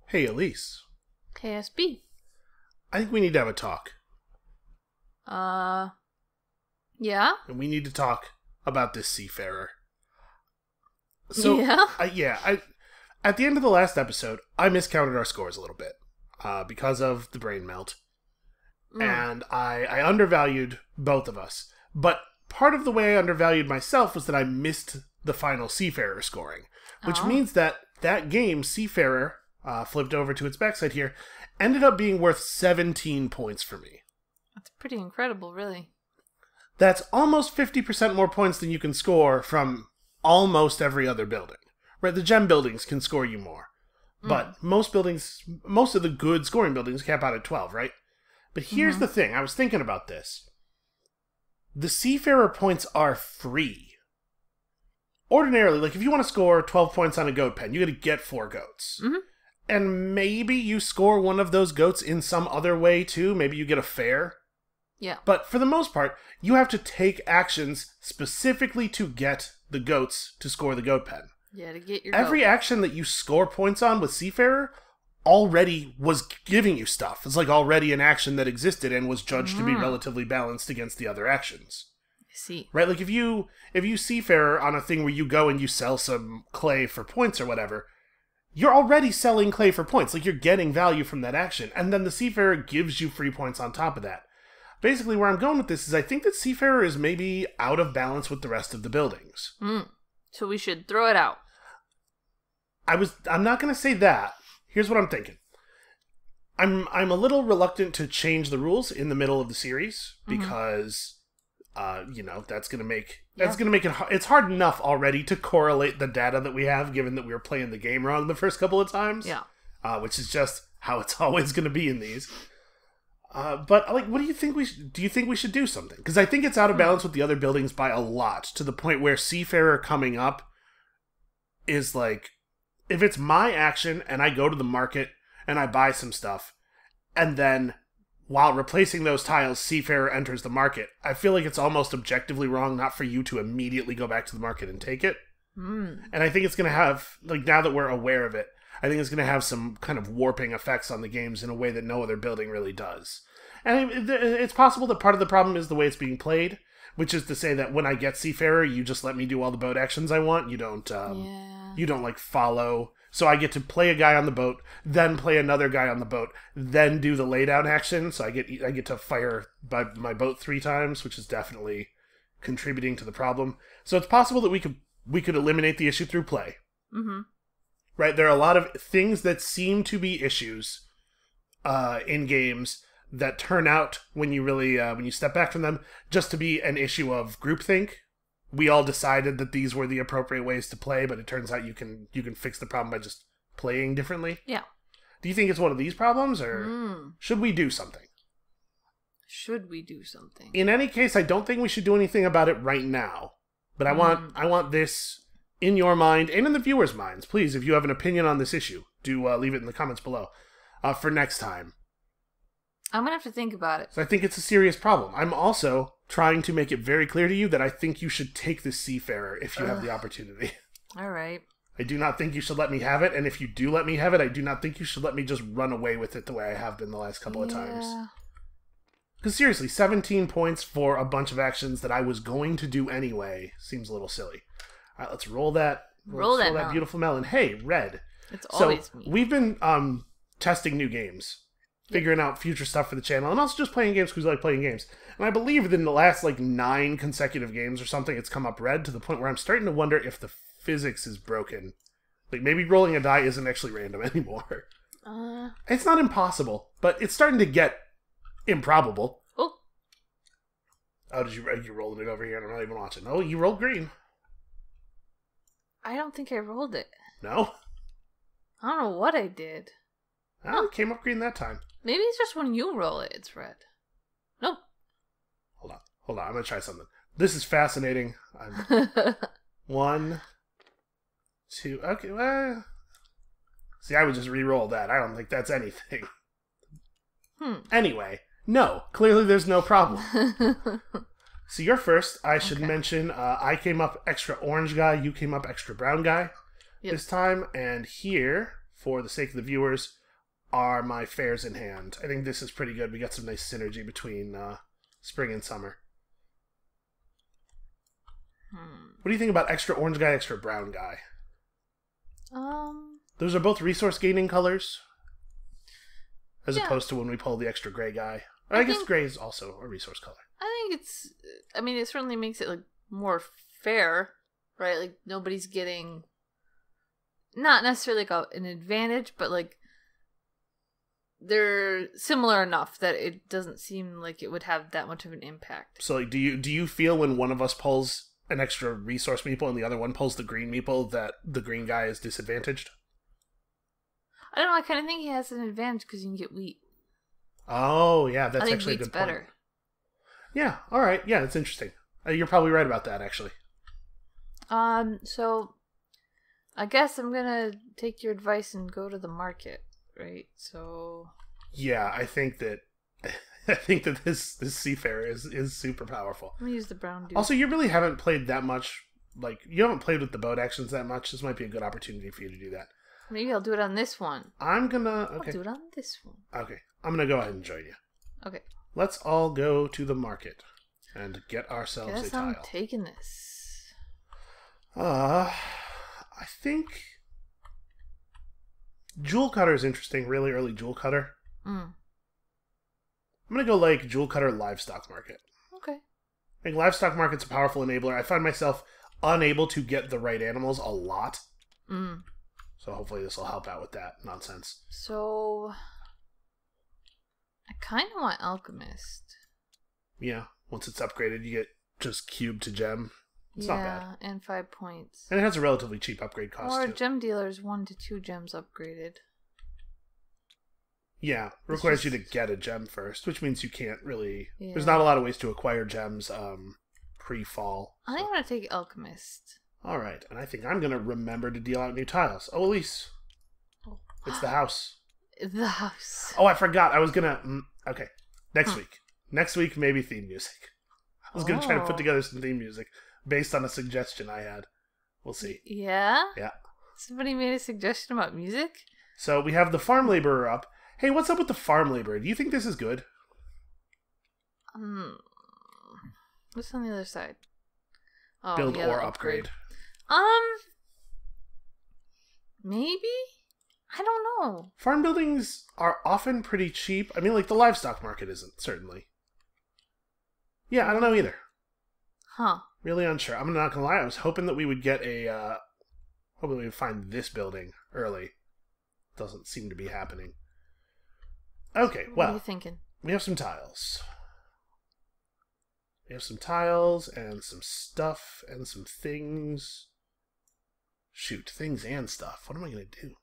Hey, Elise. KSB. I think we need to have a talk. Yeah? And we need to talk about this seafarer. So, Yeah? at the end of the last episode, I miscounted our scores a little bit because of the brain melt. And I undervalued both of us. But part of the way I undervalued myself was that I missed the final seafarer scoring. Which means that game, Seafarer, flipped over to its backside here, ended up being worth 17 points for me. That's pretty incredible, really. That's almost 50% more points than you can score from almost every other building. Right, the gem buildings can score you more. But most of the good scoring buildings cap out at 12, right? But here's the thing, I was thinking about this. The Seafarer points are free. Ordinarily, like if you want to score 12 points on a goat pen, you gotta get 4 goats. And maybe you score one of those goats in some other way too. Maybe you get a fair. Yeah. But for the most part, you have to take actions specifically to get the goats to score the goat pen. Yeah, to get your Every goat. action that you score points on with Seafarer already was giving you stuff. It's like already an action that existed and was judged to be relatively balanced against the other actions. I see. Right? Like if you Seafarer on a thing where you go and you sell some clay for points or whatever, you're already selling clay for points. Like you're getting value from that action. And then the Seafarer gives you free points on top of that. Basically, where I'm going with this is I think that Seafarer is maybe out of balance with the rest of the buildings. So we should throw it out. I'm not going to say that. Here's what I'm thinking. I'm a little reluctant to change the rules in the middle of the series because that's going to make it's hard enough already to correlate the data that we have given that we were playing the game wrong the first couple of times. Yeah. Which is just how it's always going to be in these. But like, what do you think do you think we should do something? Because I think it's out of balance with the other buildings by a lot, to the point where Seafarer coming up is like, if it's my action and I go to the market and I buy some stuff, and then while replacing those tiles, Seafarer enters the market, I feel like it's almost objectively wrong not for you to immediately go back to the market and take it. And I think it's going to have, like, now that we're aware of it, I think it's going to have some kind of warping effects on the games in a way that no other building really does. And it's possible that part of the problem is the way it's being played, which is to say that when I get Seafarer, you just let me do all the boat actions I want. You don't, like, follow. So I get to play a guy on the boat, then play another guy on the boat, then do the laydown action. So I get to fire my boat 3 times, which is definitely contributing to the problem. So it's possible that we could eliminate the issue through play. Right? There are a lot of things that seem to be issues in games that turn out, when you really when you step back from them, just to be an issue of groupthink. We all decided that these were the appropriate ways to play, but it turns out you can fix the problem by just playing differently. Yeah. Do you think it's one of these problems, or should we do something? Should we do something? In any case, I don't think we should do anything about it right now. But I want this in your mind and in the viewers' minds. Please, if you have an opinion on this issue, do leave it in the comments below for next time. I'm going to have to think about it. So I think it's a serious problem. I'm also trying to make it very clear to you that I think you should take this Seafarer if you have the opportunity. All right. I do not think you should let me have it, and if you do let me have it, I do not think you should let me just run away with it the way I have been the last couple of times. Because seriously, 17 points for a bunch of actions that I was going to do anyway seems a little silly. All right, let's roll that. Roll that beautiful melon. Hey, red. It's always me. We've been testing new games, figuring out future stuff for the channel, and also just playing games because we like playing games. And I believe that in the last 9 consecutive games or something, it's come up red to the point where I'm starting to wonder if the physics is broken. Like maybe rolling a die isn't actually random anymore. It's not impossible, but it's starting to get improbable. Oh, you rolling it over here and I'm not even watching. Oh, you rolled green. I don't think I rolled it. No? I don't know what I did. Oh, it came up green that time. Maybe it's just when you roll it, it's red. Nope. Hold on. I'm going to try something. This is fascinating. 1, 2. Okay, well. See, I would just re-roll that. I don't think that's anything. Anyway, no. Clearly there's no problem. So you're first. I should mention, I came up extra orange guy. You came up extra brown guy this time. And here, for the sake of the viewers, are my fairs in hand. I think this is pretty good. We got some nice synergy between spring and summer. What do you think about extra orange guy, extra brown guy? Those are both resource gaining colors, as opposed to when we pull the extra gray guy. Or I guess gray is also a resource color. I think it's. I mean, it certainly makes it like more fair, right? Like nobody's getting, not necessarily like an advantage, but like they're similar enough that it doesn't seem like it would have that much of an impact. So, like, do you feel when one of us pulls an extra resource meeple and the other one pulls the green meeple that the green guy is disadvantaged? I don't know. I kind of think he has an advantage because you can get wheat. Oh, yeah, that's actually a good point. Better. Yeah, all right. Yeah, that's interesting. You're probably right about that, actually. So I guess I'm gonna take your advice and go to the market, right? So. Yeah, I think that this seafarer is super powerful. I'm gonna use the brown dude. Also, you really haven't played that much. Like, you haven't played with the boat actions that much. This might be a good opportunity for you to do that. Maybe I'll do it on this one. Okay. I'll do it on this one. Okay. I'm gonna go ahead and join you. Okay. Let's all go to the market and get ourselves a tile. I'm taking this. I think Jewel Cutter is interesting. Really early Jewel Cutter. I'm gonna go like Jewel Cutter Livestock Market. Okay. I think Livestock Market's a powerful enabler. I find myself unable to get the right animals a lot. So hopefully this will help out with that nonsense. So I kind of want Alchemist. Yeah, once it's upgraded, you get just cube to gem. It's not bad. And 5 points. And it has a relatively cheap upgrade cost, or too. Gem Dealer's 1 to 2 gems upgraded. Yeah, requires you to get a gem first, which means you can't really... Yeah. There's not a lot of ways to acquire gems pre-fall. I think I'm going to take Alchemist. Alright, and I think I'm going to remember to deal out new tiles. Oh, Elise. Oh. It's the house. The house. Oh, I forgot. I was going to... Okay, next week. Next week, maybe theme music. I was going to try to put together some theme music based on a suggestion I had. We'll see. Yeah? Yeah. Somebody made a suggestion about music? So we have the farm laborer up. Hey, what's up with the farm laborer? Do you think this is good? What's on the other side? Oh, Build or upgrade. Maybe? I don't know. Farm buildings are often pretty cheap. I mean, like, the livestock market isn't, certainly. Yeah, I don't know either. Huh. Really unsure. I'm not gonna lie, I was hoping that we would get hoping we would find this building early. Doesn't seem to be happening. Okay, well. What are you thinking? We have some tiles. We have some tiles and some stuff and some things. Shoot, things and stuff. What am I going to do?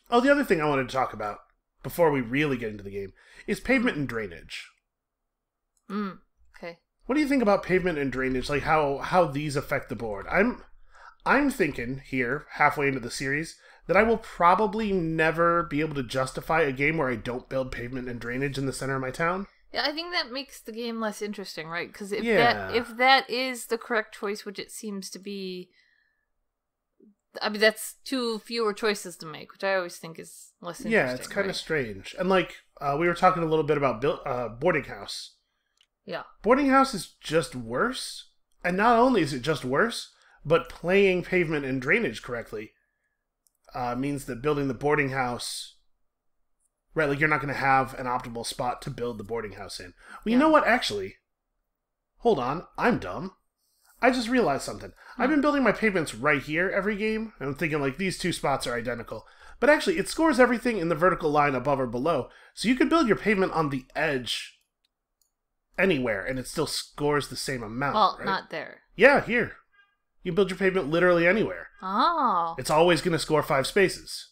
Oh, the other thing I wanted to talk about before we really get into the game is pavement and drainage. Okay. What do you think about pavement and drainage? Like how these affect the board? I'm thinking here, halfway into the series, that I will probably never be able to justify a game where I don't build pavement and drainage in the center of my town. Yeah, I think that makes the game less interesting, right? Because if that is the correct choice, which it seems to be, I mean, that's two fewer choices to make, which I always think is less interesting. Yeah, it's kind of strange. And like, we were talking a little bit about boarding house. Yeah. Boarding house is just worse. And not only is it just worse, but playing pavement and drainage correctly means that building the boarding house... Right, like you're not going to have an optimal spot to build the boarding house in. Well, you know what, actually? Hold on, I'm dumb. I just realized something. I've been building my pavements right here every game, and I'm thinking, like, these two spots are identical. But actually, it scores everything in the vertical line above or below, so you could build your pavement on the edge anywhere, and it still scores the same amount, Well, right? Not there. Yeah, here. You build your pavement literally anywhere. Oh. It's always going to score 5 spaces.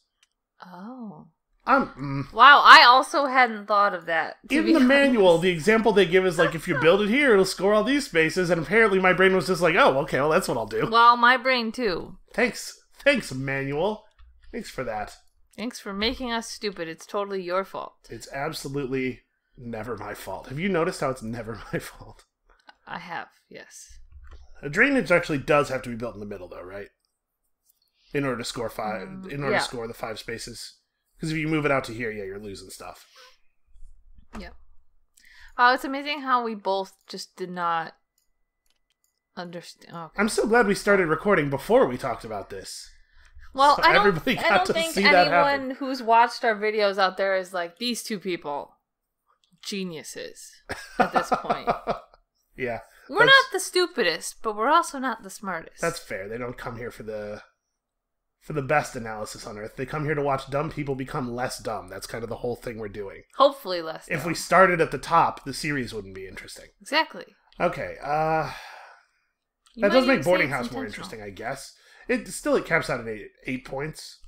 Oh. Wow, I also hadn't thought of that. In the manual, the example they give is like, if you build it here, it'll score all these spaces, and apparently my brain was just like, oh, okay, well, that's what I'll do. Well, my brain too. Thanks, manual. Thanks for that. Thanks for making us stupid. It's totally your fault. It's absolutely never my fault. Have you noticed how it's never my fault? I have, yes. A drainage actually does have to be built in the middle, though, right? In order to score 5, to score the 5 spaces. Because if you move it out to here, yeah, you're losing stuff. Yeah. Oh, it's amazing how we both just did not understand. Okay. I'm so glad we started recording before we talked about this. Well, so I don't think anyone who's watched our videos out there is like, these two people, geniuses at this point. Yeah. We're not the stupidest, but we're also not the smartest. That's fair. They don't come here for the best analysis on Earth. They come here to watch dumb people become less dumb. That's kind of the whole thing we're doing. Hopefully less dumb. If we started at the top, the series wouldn't be interesting. Exactly. Okay, that does make Boarding House more interesting, I guess. It caps out at 8 points.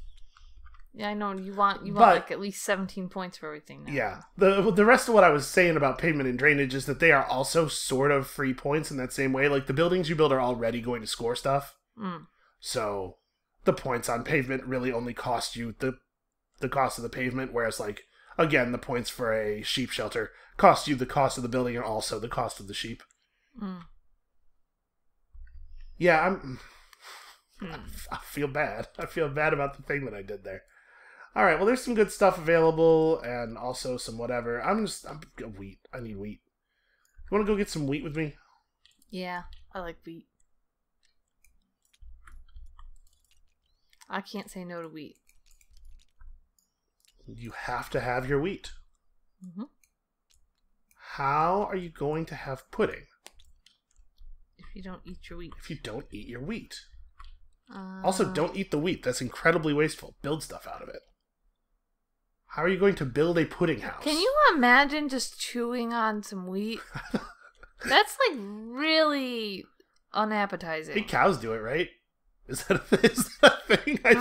Yeah, I know. You want like at least 17 points for everything now. Yeah. The rest of what I was saying about pavement and drainage is that they are also sort of free points in that same way. Like, the buildings you build are already going to score stuff. So the points on pavement really only cost you the cost of the pavement, whereas, like, again, the points for a sheep shelter cost you the cost of the building and also the cost of the sheep. Yeah, I feel bad. I feel bad about the thing that I did there. All right, well, there's some good stuff available, and also some whatever. I'm wheat. I need wheat. You want to go get some wheat with me? Yeah, I like wheat. I can't say no to wheat. You have to have your wheat. How are you going to have pudding? If you don't eat your wheat. If you don't eat your wheat. Also, don't eat the wheat. That's incredibly wasteful. Build stuff out of it. How are you going to build a pudding house? Can you imagine just chewing on some wheat? That's like really unappetizing. Hey, cows do it, right? Is that a thing? I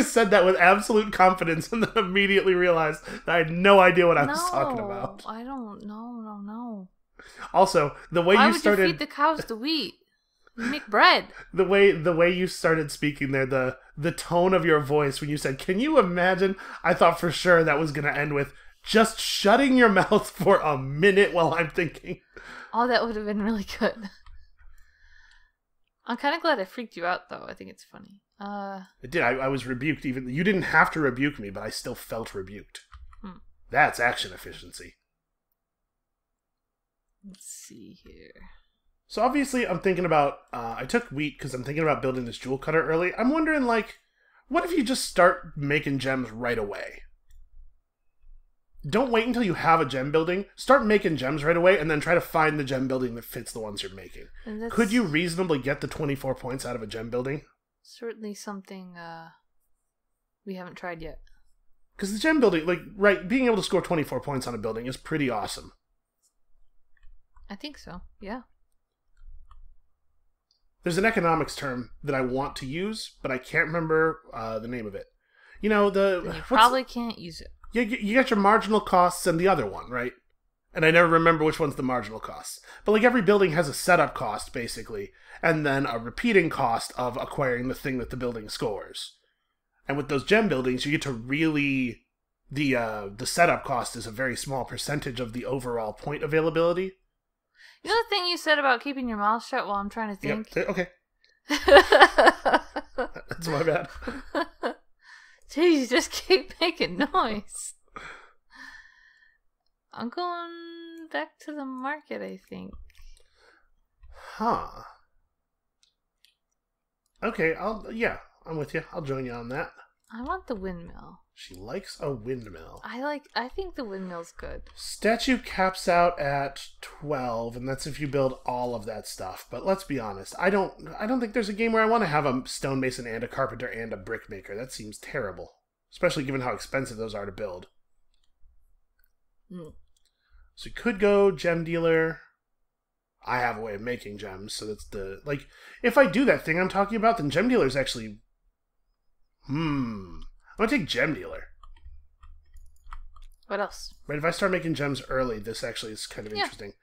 said that with absolute confidence and then immediately realized that I had no idea what I was talking about. I don't know. No. Also, the way Why you started... would you feed the cows the wheat? You make bread. The way you started speaking there, the tone of your voice when you said, "Can you imagine?" I thought for sure that was going to end with just shutting your mouth for a minute while I'm thinking. Oh, that would have been really good. I'm kind of glad I freaked you out, though. I think it's funny. It did. I was rebuked. Even you didn't have to rebuke me, but I still felt rebuked. That's action efficiency. Let's see here. So obviously I'm thinking about, I took wheat because I'm thinking about building this jewel cutter early. I'm wondering, like, what if you just start making gems right away? Don't wait until you have a gem building. Start making gems right away and then try to find the gem building that fits the ones you're making. Could you reasonably get the 24 points out of a gem building? Certainly something we haven't tried yet. Because the gem building, like, right, being able to score 24 points on a building is pretty awesome. I think so, yeah. There's an economics term that I want to use, but I can't remember the name of it. You know, you probably can't use it. You got your marginal costs and the other one, right? And I never remember which one's the marginal costs. But, like, every building has a setup cost, basically, and then a repeating cost of acquiring the thing that the building scores. And with those gem buildings, you get to really... The setup cost is a very small percentage of the overall point availability. You know the thing you said about keeping your mouth shut while I'm trying to think? Yep. Okay. That's my bad. Jeez, you just keep making noise. I'm going back to the market, I think. Huh. Okay, I'm with you. I'll join you on that. I want the windmill. She likes a windmill. I think the windmill's good. Statue caps out at 12, and that's if you build all of that stuff. But let's be honest, I don't think there's a game where I want to have a stonemason and a carpenter and a brickmaker. That seems terrible, especially given how expensive those are to build. So you could go gem dealer. I have a way of making gems, so that's if I do that thing I'm talking about, then gem dealer is actually I'm going to take gem dealer. What else? Right, if I start making gems early, this actually is kind of interesting.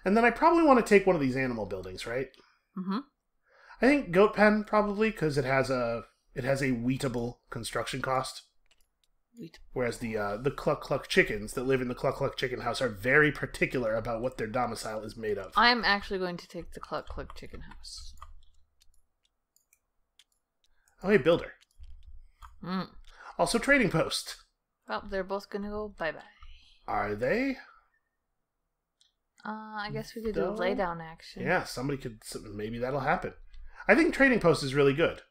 And then I probably want to take one of these animal buildings, right? Mm-hmm. I think goat pen, probably, because it has a wheatable construction cost. Whereas the Cluck Cluck chickens that live in the Cluck Cluck chicken house are very particular about what their domicile is made of. I'm actually going to take the Cluck Cluck chicken house. Oh, hey, builder. Also, trading post. Well, they're both gonna go bye-bye. Are they? I guess we could do a laydown action. Yeah, maybe that'll happen. I think Trading Post is really good.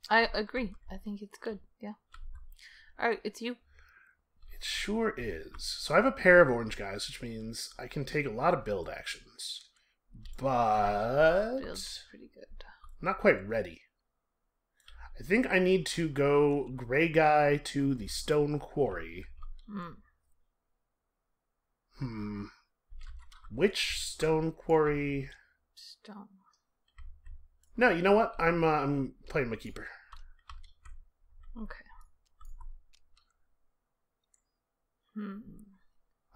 I agree. I think it's good, yeah. Alright, it's you. It sure is. So I have a pair of orange guys, which means I can take a lot of build actions. But... Build's pretty good. I'm not quite ready. I think I need to go gray guy to the stone quarry. Which stone quarry? Stone. No, you know what? I'm playing my Keyper. Okay.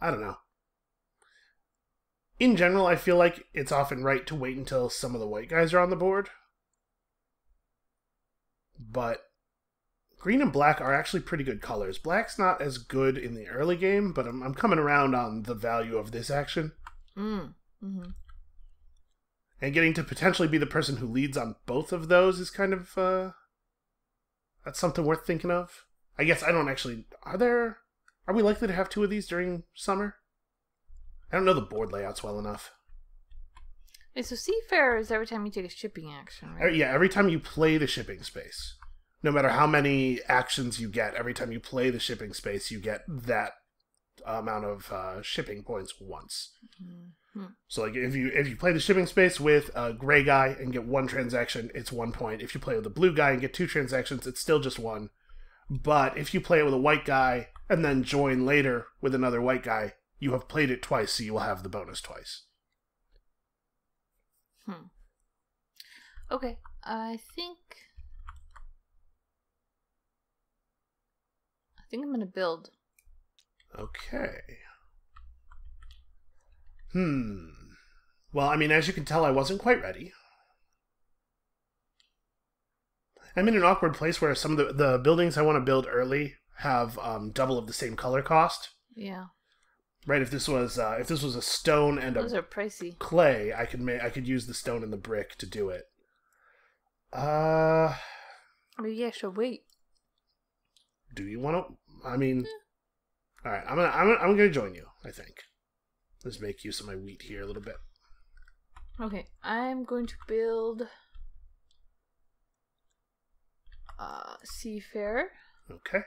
I don't know. In general, I feel like it's often right to wait until some of the white guys are on the board. But green and black are actually pretty good colors. Black's not as good in the early game, but I'm coming around on the value of this action. Mm-hmm. And getting to potentially be the person who leads on both of those is kind of, that's something worth thinking of. I guess I don't actually... Are we likely to have two of these during summer? I don't know the board layouts well enough. Wait, so Seafarer is every time you take a shipping action, right? Yeah, every time you play the shipping space. No matter how many actions you get, every time you play the shipping space, you get that amount of shipping points once. Mm-hmm. So, like, if you play the shipping space with a gray guy and get one transaction, it's 1 point. If you play with a blue guy and get two transactions, it's still just one. But if you play it with a white guy and then join later with another white guy, you have played it twice, so you will have the bonus twice. Okay, I think I'm gonna build. Okay. Well, I mean, as you can tell, I wasn't quite ready. I'm in an awkward place where some of the buildings I want to build early have double of the same color cost. Yeah. Right. If this was a stone and those are pricey. Clay, I could use the stone and the brick to do it. Maybe I should wait. Do you want to? I mean, all right. I'm gonna join you. I think. Let's make use of my wheat here a little bit. Okay, I'm going to build Seafarer. Okay.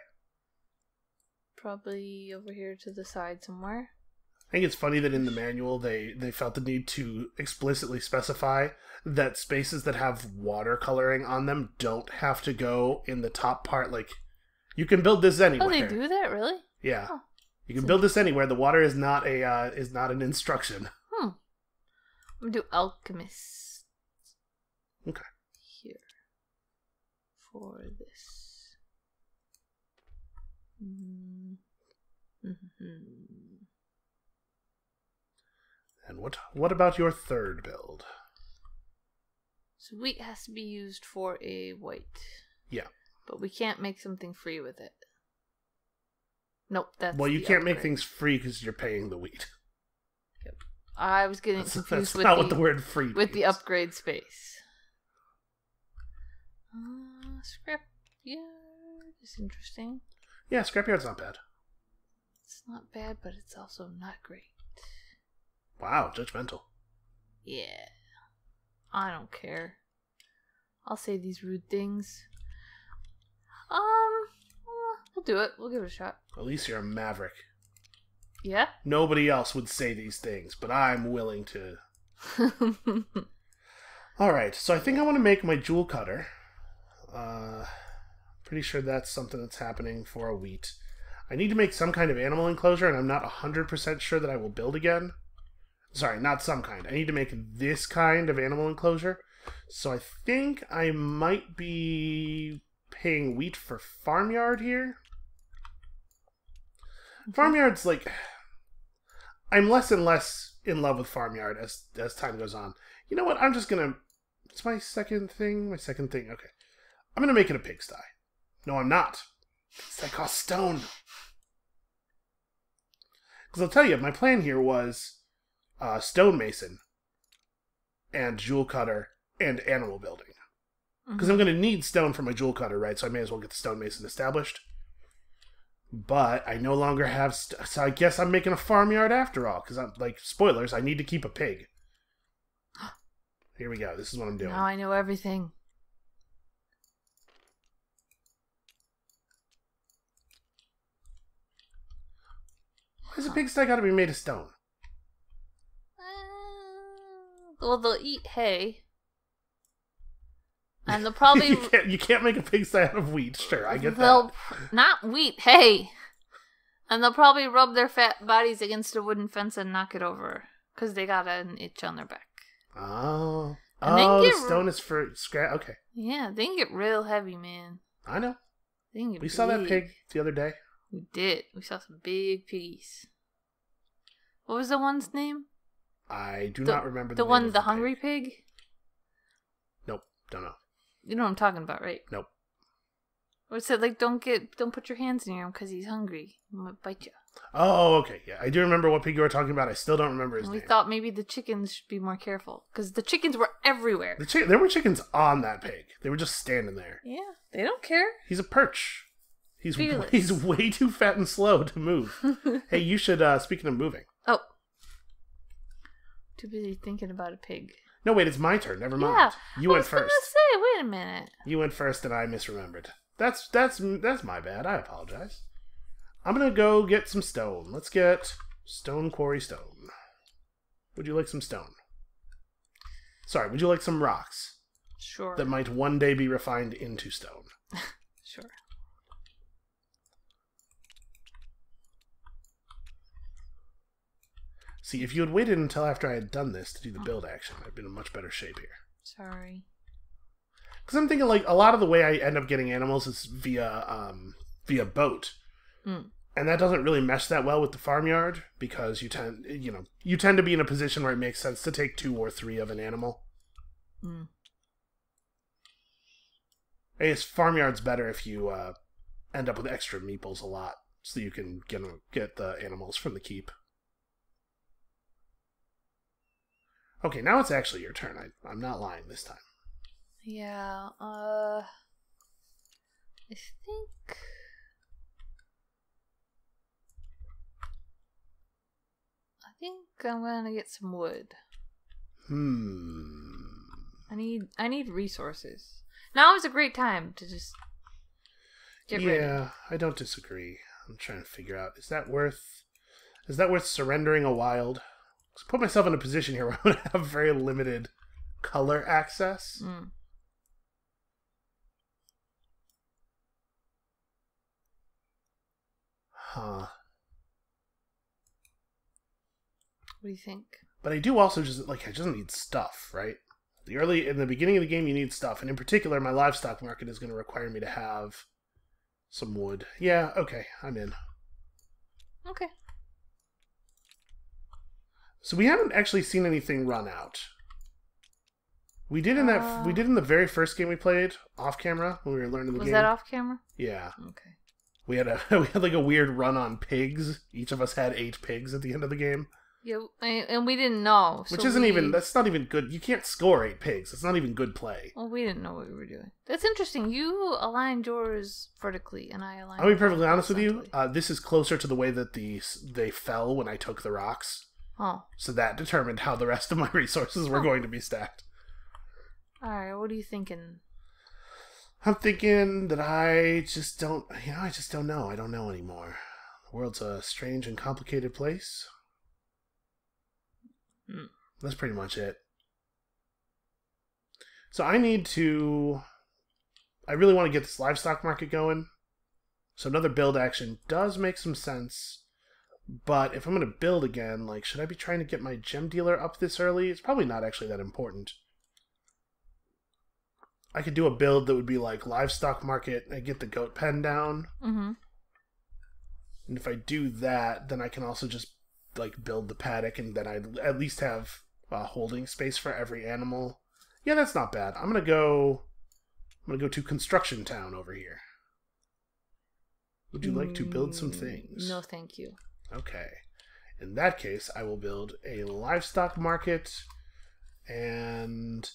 Probably over here to the side somewhere. I think it's funny that in the manual they felt the need to explicitly specify that spaces that have watercoloring on them don't have to go in the top part. Like, you can build this anywhere. Oh, they do that, really? Yeah. Oh, you can build this anywhere. The water is not an instruction. I'm gonna do alchemist. Okay. Here. For this. And what about your third build? So wheat has to be used for a white. Yeah. But we can't make something free with it. Nope, that's well, you can't make things free because you're paying the wheat. Yep. I was getting confused that's with not what the word free means. With the upgrade space. Scrapyard is interesting. Yeah, scrapyard's not bad. It's not bad, but it's also not great. Wow, judgmental. Yeah. I don't care. I'll say these rude things. We'll do it. We'll give it a shot. At least you're a maverick. Yeah? Nobody else would say these things, but I'm willing to. Alright, so I think I want to make my jewel cutter. Pretty sure that's something that's happening for a wheat. I need to make some kind of animal enclosure, and I'm not 100% sure that I will build again. Sorry, not some kind. I need to make this kind of animal enclosure. So I think I might be paying wheat for farmyard here. Okay. Farmyard's like... I'm less and less in love with farmyard as time goes on. You know what? I'm just gonna... It's my second thing? My second thing. Okay. I'm gonna make it a pigsty. No, I'm not. Pigsty costs stone. Because I'll tell you, my plan here was stonemason and jewel cutter and animal building. Because I'm going to need stone for my jewel cutter, right? So I may as well get the stonemason established. But I no longer have... so I guess I'm making a farmyard after all. Because, like, spoilers, I need to keep a pig. Here we go. This is what I'm doing. Now I know everything. Why does a pigsty got to be made of stone? Well, they'll eat hay. And they'll probably... you can't make a pigsty out of wheat. Sure, I get they'll that. Not wheat, hay. And they'll probably rub their fat bodies against a wooden fence and knock it over. Because they got an itch on their back. Oh. And the stone is for scrap. Okay. Yeah, they can get real heavy, man. I know. We saw that pig the other day. We did. We saw some big piggies. What was the one's name? I do not remember the one, the hungry pig? Nope, don't know. You know what I'm talking about, right? Nope. Or it said, like, don't put your hands near him because he's hungry. He might bite you. Oh, okay, yeah. I do remember what pig you were talking about. I still don't remember his name. We thought maybe the chickens should be more careful because the chickens were everywhere. There were chickens on that pig. They were just standing there. Yeah, they don't care. He's a perch. He's Fearless. way too fat and slow to move. Hey, you should, speaking of moving. Oh. Too busy thinking about a pig. No, wait, it's my turn. Never mind. Yeah, You went first. I was gonna say, wait a minute. You went first and I misremembered. That's my bad. I apologize. I'm gonna go get some stone. Let's get stone quarry stone. Would you like some stone? Sorry, would you like some rocks? Sure. That might one day be refined into stone. Sure. See, if you had waited until after I had done this to do the build action, I'd been in much better shape here. Sorry. Because I'm thinking, like, a lot of the way I end up getting animals is via boat. Mm. And that doesn't really mesh that well with the farmyard, because you tend to be in a position where it makes sense to take 2 or 3 of an animal. Mm. I guess farmyard's better if you end up with extra meeples a lot, so you can get the animals from the keep. Okay, now it's actually your turn. I'm not lying this time. Yeah, I think I'm gonna get some wood. I need resources. Now is a great time to just get ready. Yeah, I don't disagree. I'm trying to figure out, is that worth surrendering a wild? Let's put myself in a position here where I'm going to have very limited color access. Mm. Huh. What do you think? But I do also I just need stuff, right? In the beginning of the game, you need stuff. And in particular, my livestock market is going to require me to have some wood. Yeah, okay, I'm in. Okay. So we haven't actually seen anything run out. We did in the very first game we played off camera when we were learning the game. Was that off camera? Yeah. Okay. We had like a weird run on pigs. Each of us had 8 pigs at the end of the game. Yeah, and we didn't know. Which that's not even good. You can't score 8 pigs. It's not even good play. Well, we didn't know what we were doing. That's interesting. You aligned yours vertically, and I aligned. I'll be perfectly honest with you. This is closer to the way that they fell when I took the rocks. Oh. So that determined how the rest of my resources were going to be stacked. Alright, what are you thinking? I'm thinking that I just don't know. I don't know anymore. The world's a strange and complicated place. Mm. That's pretty much it. So I really want to get this livestock market going. So another build action does make some sense. But if I'm going to build again, like, should I be trying to get my gem dealer up this early? It's probably not actually that important. I could do a build that would be like livestock market and get the goat pen down. Mm-hmm. And if I do that, then I can also just like build the paddock, and then I at least have holding space for every animal. Yeah, that's not bad. I'm gonna go to Construction Town over here. Would you like to build some things? No, thank you. Okay. In that case, I will build a livestock market, and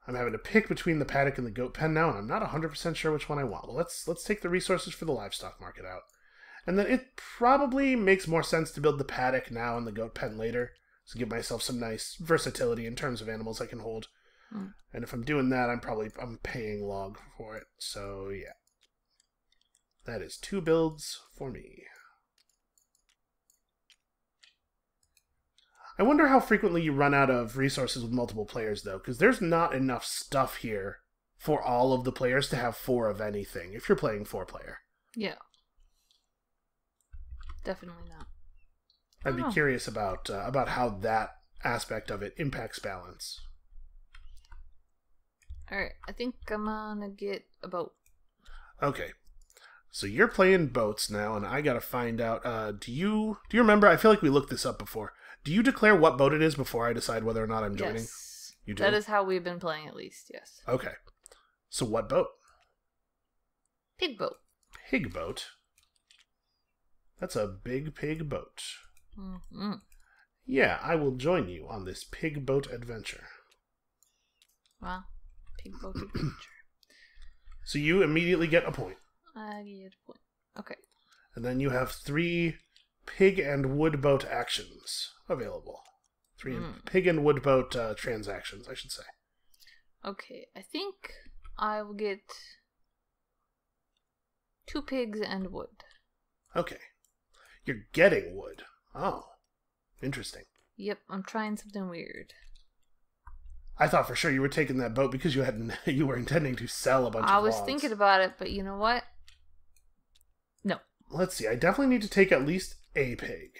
I'm having to pick between the paddock and the goat pen now, and I'm not 100% sure which one I want. Well, let's take the resources for the livestock market out. And then it probably makes more sense to build the paddock now and the goat pen later, to give myself some nice versatility in terms of animals I can hold. And if I'm doing that, I'm paying log for it. So yeah, that is 2 builds for me. I wonder how frequently you run out of resources with multiple players, though, because there's not enough stuff here for all of the players to have 4 of anything if you're playing 4-player. Yeah. Definitely not. I'd be curious about how that aspect of it impacts balance. Alright, I think I'm gonna get a boat. Okay. So you're playing boats now, and I gotta find out, do you remember, I feel like we looked this up before. Do you declare what boat it is before I decide whether or not I'm joining? Yes. You do? That is how we've been playing, at least, yes. Okay. So what boat? Pig boat. Pig boat? That's a big pig boat. Mm-hmm. Yeah, I will join you on this pig boat adventure. Wow. Pig boat adventure. So you immediately get a point. I get a point. Okay. And then you have 3 pig and wood boat actions available. 3 pig and wood boat transactions, I should say. Okay, I think I will get 2 pigs and wood. Okay. You're getting wood. Oh, interesting. Yep, I'm trying something weird. I thought for sure you were taking that boat because you were intending to sell a bunch of logs. I was thinking about it, but you know what? No. Let's see. I definitely need to take at least a pig.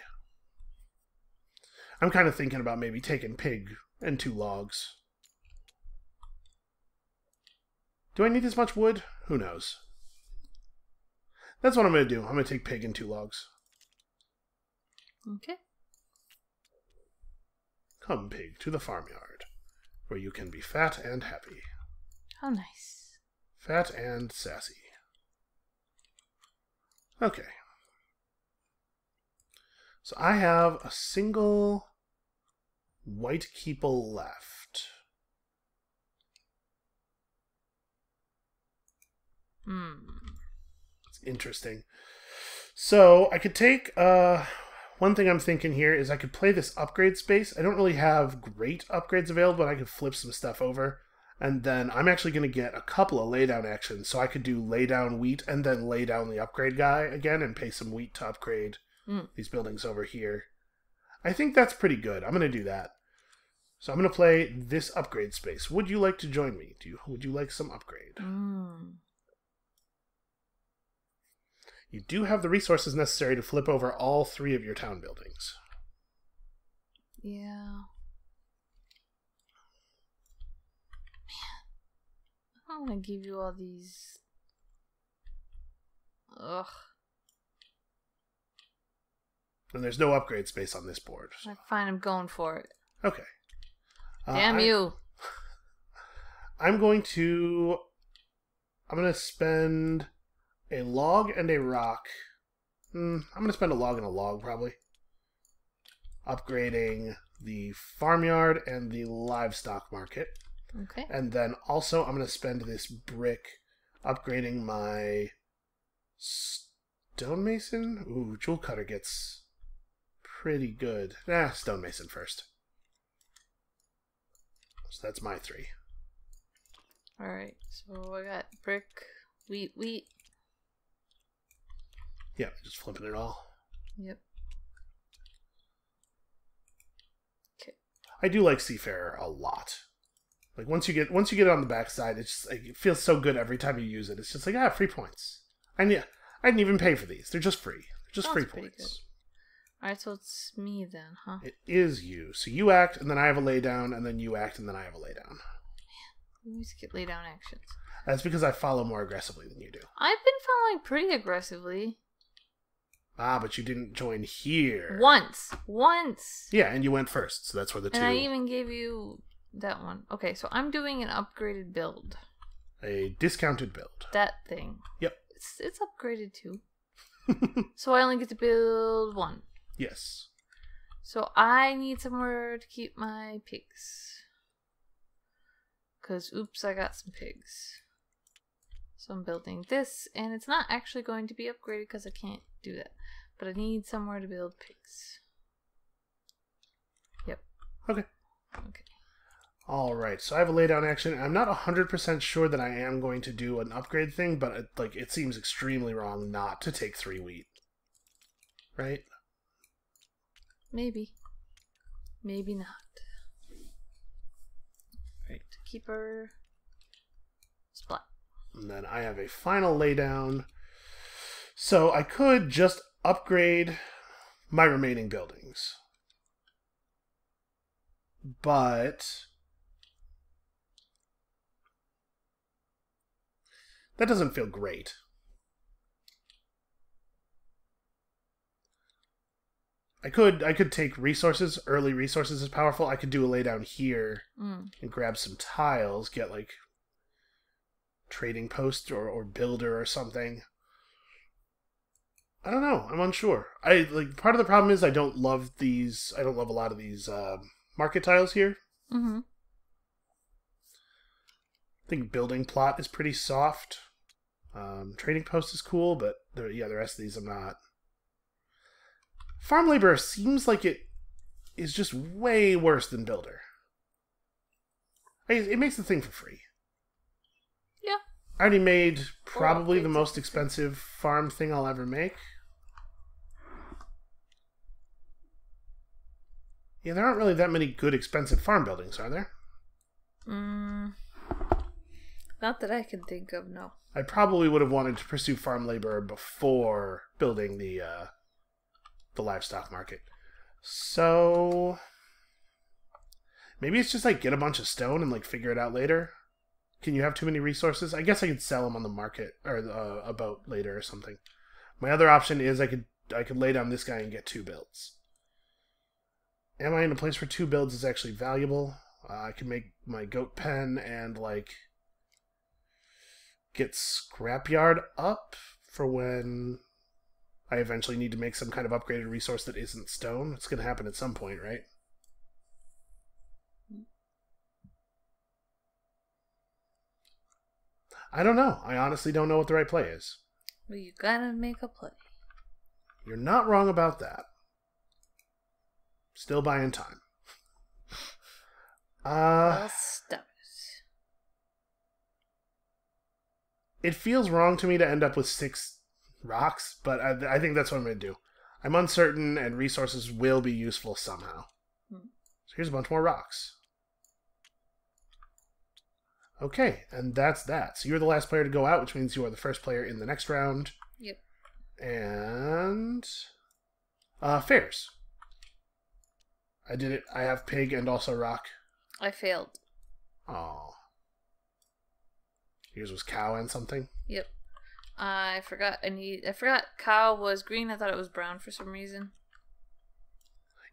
I'm kind of thinking about maybe taking pig and 2 logs. Do I need as much wood? Who knows? That's what I'm going to do. I'm going to take pig and 2 logs. Okay. Come, pig, to the farmyard, where you can be fat and happy. How nice. Fat and sassy. Okay. So I have a single white Keyper left. It's interesting. So I could take... one thing I'm thinking here is I could play this upgrade space. I don't really have great upgrades available, but I could flip some stuff over. And then I'm actually going to get a couple of laydown actions. So I could do lay down wheat and then lay down the upgrade guy again and pay some wheat to upgrade these buildings over here. I think that's pretty good. I'm going to do that. So I'm going to play this upgrade space. Would you like to join me? Would you like some upgrade? You do have the resources necessary to flip over all 3 of your town buildings. Yeah. Man. I don't want to give you all these. Ugh. And there's no upgrade space on this board. So. I find I'm going for it. Okay. Damn you. I'm going to spend a log and a rock. I'm going to spend a log and a log, probably. Upgrading the farmyard and the livestock market. Okay. And then also I'm going to spend this brick upgrading my stonemason. Ooh, jewel cutter gets pretty good. Stonemason first. So that's my 3. Alright, so I got brick, wheat. Yeah, just flipping it all. Yep. Okay. I do like Seafarer a lot. Like once you get it on the backside, it's just, like, it feels so good every time you use it. It's just like free points. I didn't even pay for these. They're just free. They're just free points. Alright, so it's me then, huh? It is you. So you act, and then I have a lay down, and then you act, and then I have a lay down. Man, we always get lay down actions. That's because I follow more aggressively than you do. I've been following pretty aggressively. Ah, but you didn't join here. Once. Yeah, and you went first, so that's where the 2... And I even gave you that one. Okay, so I'm doing an upgraded build. A discounted build. That thing. Yep. It's upgraded too. So I only get to build 1. Yes. So I need somewhere to keep my pigs. Because, oops, I got some pigs. So I'm building this, and it's not actually going to be upgraded because I can't do that. But I need somewhere to build pigs. Yep. Okay. Okay. Alright, so I have a laydown action. I'm not 100% sure that I am going to do an upgrade thing, but it seems extremely wrong not to take 3 wheat. Right? Maybe. Maybe not. Right, Keyper. Splat. And then I have a final laydown. So I could just upgrade my remaining buildings. But that doesn't feel great. I could take resources. Early resources is powerful. I could do a laydown here and grab some tiles, get like trading post or builder or something. I don't know. I'm unsure. Part of the problem is I don't love a lot of these market tiles here. Mm-hmm. I think building plot is pretty soft. Trading post is cool, but the rest of these I'm not. Farm labor seems like it is just way worse than builder. It makes the thing for free. Yeah. I already made probably the most expensive farm thing I'll ever make. Yeah, there aren't really that many good expensive farm buildings, are there? Not that I can think of, no. I probably would have wanted to pursue farm labor before building the livestock market. So maybe it's just like get a bunch of stone and like figure it out later. Can you have too many resources? I guess I could sell them on the market or a boat later or something. My other option is I could lay down this guy and get 2 builds. Am I in a place where 2 builds is actually valuable? I can make my goat pen and like get scrapyard up for when I eventually need to make some kind of upgraded resource that isn't stone. It's going to happen at some point, right? I don't know. I honestly don't know what the right play is. Well, you gotta make a play. You're not wrong about that. Still buying time. Well, stop it. It feels wrong to me to end up with 6 rocks, but I think that's what I'm going to do. I'm uncertain, and resources will be useful somehow. So here's a bunch more rocks. Okay, and that's that. So you're the last player to go out, which means you are the first player in the next round. Yep. And fairs. I did it. I have pig and also rock. I failed. Oh. Yours was cow and something? Yep. I forgot cow was green. I thought it was brown for some reason.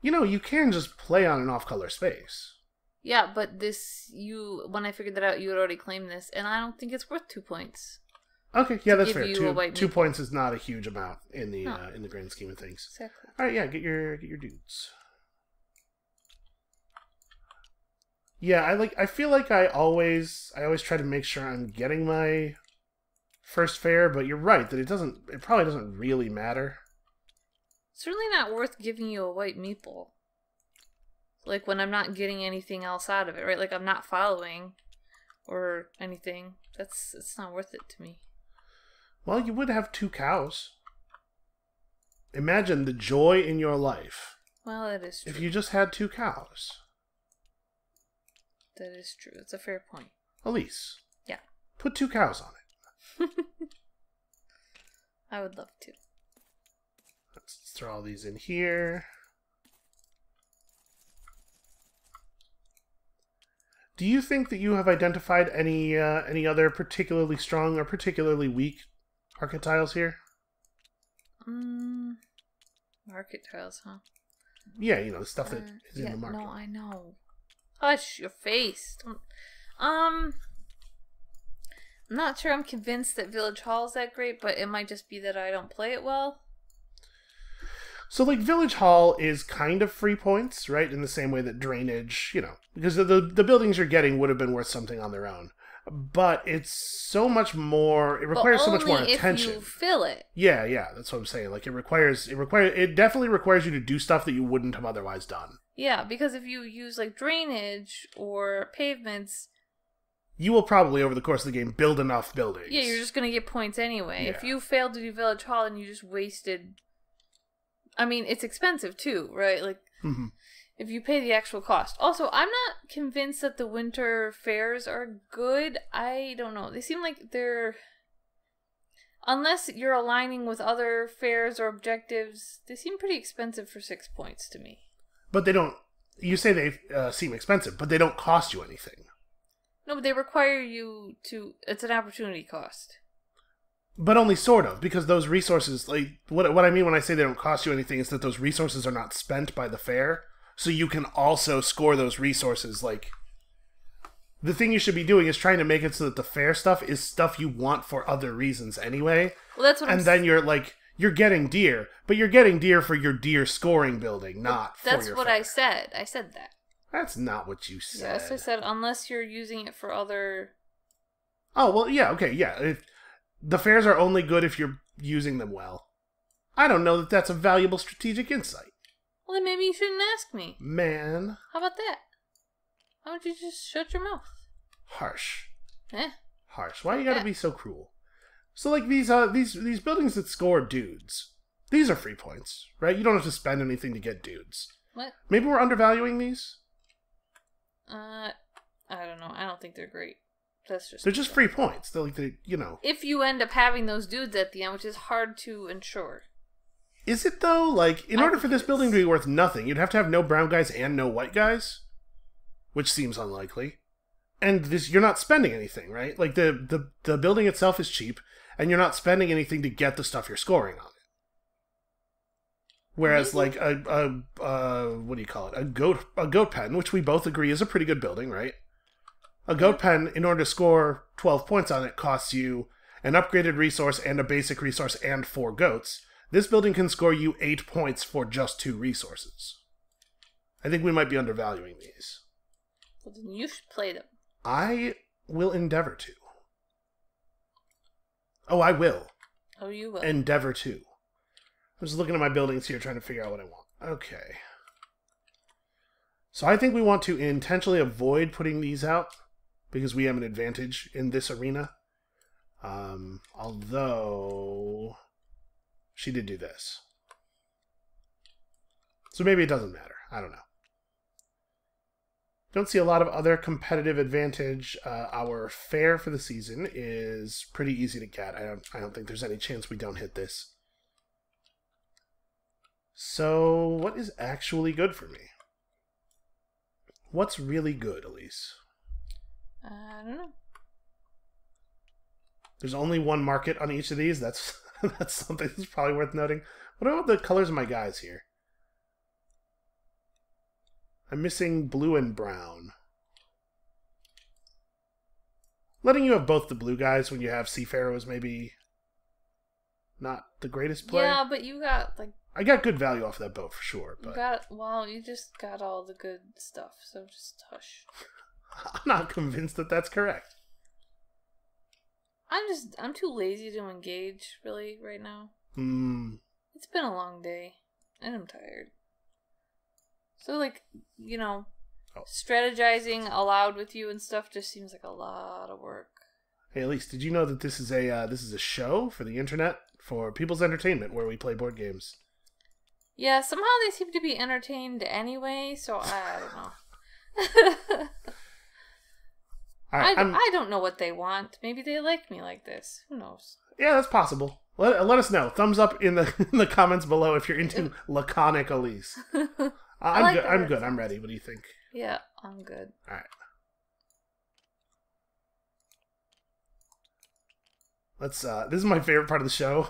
You know, you can just play on an off-color space. Yeah, but when I figured that out, you had already claimed this, and I don't think it's worth 2 points. Okay, yeah, that's fair. 2 2 points is not a huge amount in the grand scheme of things. Exactly. All right, yeah, get your dudes. Yeah, I feel like I always try to make sure I'm getting my first fair, but you're right that it probably doesn't really matter. Certainly not worth giving you a white meeple. Like when I'm not getting anything else out of it, right? Like I'm not following or anything. It's not worth it to me. Well, you would have 2 cows. Imagine the joy in your life. Well, that is true. If you just had 2 cows. That is true. It's a fair point. Elise. Yeah. Put 2 cows on it. I would love to. Let's throw all these in here. Do you think that you have identified any other particularly strong or particularly weak market tiles here? Market tiles, huh? Yeah, you know, the stuff that is in the market. No, I know. Hush your face. Don't. I'm not sure I'm convinced that Village Hall is that great, but it might just be that I don't play it well. So, like, Village Hall is kind of free points, right? In the same way that drainage, because the buildings you're getting would have been worth something on their own. But it's so much more, it requires so much more attention. If you fill it. Yeah, that's what I'm saying. Like, it definitely requires you to do stuff that you wouldn't have otherwise done. Yeah, because if you use, like, drainage or pavements... You will probably, over the course of the game, build enough buildings. Yeah, you're just going to get points anyway. Yeah. If you failed to do Village Hall and you just wasted... I mean, it's expensive, too, right? Like, if you pay the actual cost. Also, I'm not convinced that the winter fairs are good. I don't know. They seem like they're... Unless you're aligning with other fairs or objectives, they seem pretty expensive for 6 points to me. But they don't... You say they seem expensive, but they don't cost you anything. No, but they require you to... It's an opportunity cost. But only sort of, because those resources... Like, what I mean when I say they don't cost you anything is that those resources are not spent by the fair, so you can also score those resources. Like, the thing you should be doing is trying to make it so that the fair stuff is stuff you want for other reasons anyway. Well, that's what and then you're like... You're getting deer, but you're getting deer for your deer scoring building, not for your That's what fair. I said. I said that. That's not what you said. Yes, I said unless you're using it for other... Oh, well, yeah, okay, yeah. The fairs are only good if you're using them well. I don't know that that's a valuable strategic insight. Well, then maybe you shouldn't ask me. Man. How about that? How about you just shut your mouth? Harsh. Harsh. Why you gotta be so cruel? So, like, these buildings that score dudes, these are free points, right? You don't have to spend anything to get dudes. What? Maybe we're undervaluing these? I don't know. I don't think they're great. They're just free points. They're like, If you end up having those dudes at the end, which is hard to ensure. Is it, though? Like, in order for this building to be worth nothing, you'd have to have no brown guys and no white guys? Which seems unlikely. And you're not spending anything, right? Like, the building itself is cheap, and you're not spending anything to get the stuff you're scoring on it. Whereas, like, what do you call it? A goat pen, which we both agree is a pretty good building, right? A goat pen, in order to score 12 points on it, costs you an upgraded resource and a basic resource and 4 goats. This building can score you 8 points for just 2 resources. I think we might be undervaluing these. Well, then you should play them. I will endeavor to. Oh, I will. Oh, you will. Endeavor to. I'm just looking at my buildings here, trying to figure out what I want. Okay. So I think we want to intentionally avoid putting these out, because we have an advantage in this arena. Although... She did do this. So maybe it doesn't matter. I don't know. Don't see a lot of other competitive advantage. Our fare for the season is pretty easy to get. I don't think there's any chance we don't hit this. So, what is actually good for me? What's really good, Elise? I don't know. There's only one market on each of these. That's something that's probably worth noting. What about the colors of my guys here? I'm missing blue and brown. Letting you have both the blue guys when you have Seafarer was maybe not the greatest play. Yeah, but you got, like... I got good value off that boat for sure. But you just got all the good stuff, so just hush. I'm not convinced that that's correct. I'm too lazy to engage, really, right now. It's been a long day, and I'm tired. So, like, strategizing aloud with you and stuff just seems like a lot of work. Hey, Elise, did you know that this is a show for the internet, for people's entertainment, where we play board games? Yeah, somehow they seem to be entertained anyway, so I don't know. I don't know what they want. Maybe they like me like this. Who knows? Yeah, that's possible. Let us know. Thumbs up in the comments below if you're into laconic Elise. I'm good. I'm good. I'm ready. What do you think? Yeah, I'm good. All right. Let's. This is my favorite part of the show.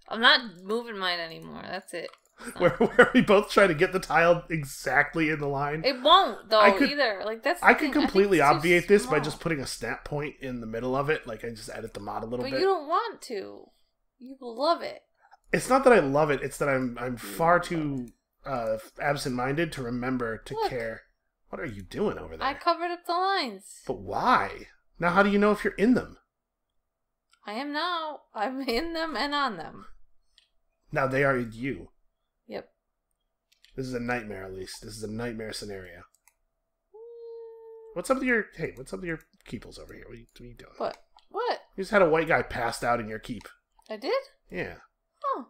I'm not moving mine anymore. That's it. Where we both try to get the tile exactly in the line. It won't though either. Like that's. I could completely obviate this by just putting a snap point in the middle of it. Like I just edit the mod a little bit. But you don't want to. You love it. It's not that I love it. It's that I'm far too absent-minded to remember to care. What are you doing over there? I covered up the lines. But why? Now how do you know if you're in them? I am now. I'm in them and on them. Now they are you. Yep. This is a nightmare, at least. This is a nightmare scenario. What's up with your... Hey, what's up with your keeples over here? What are you doing? What? What? You just had a white guy passed out in your keep. I did? Yeah. Oh.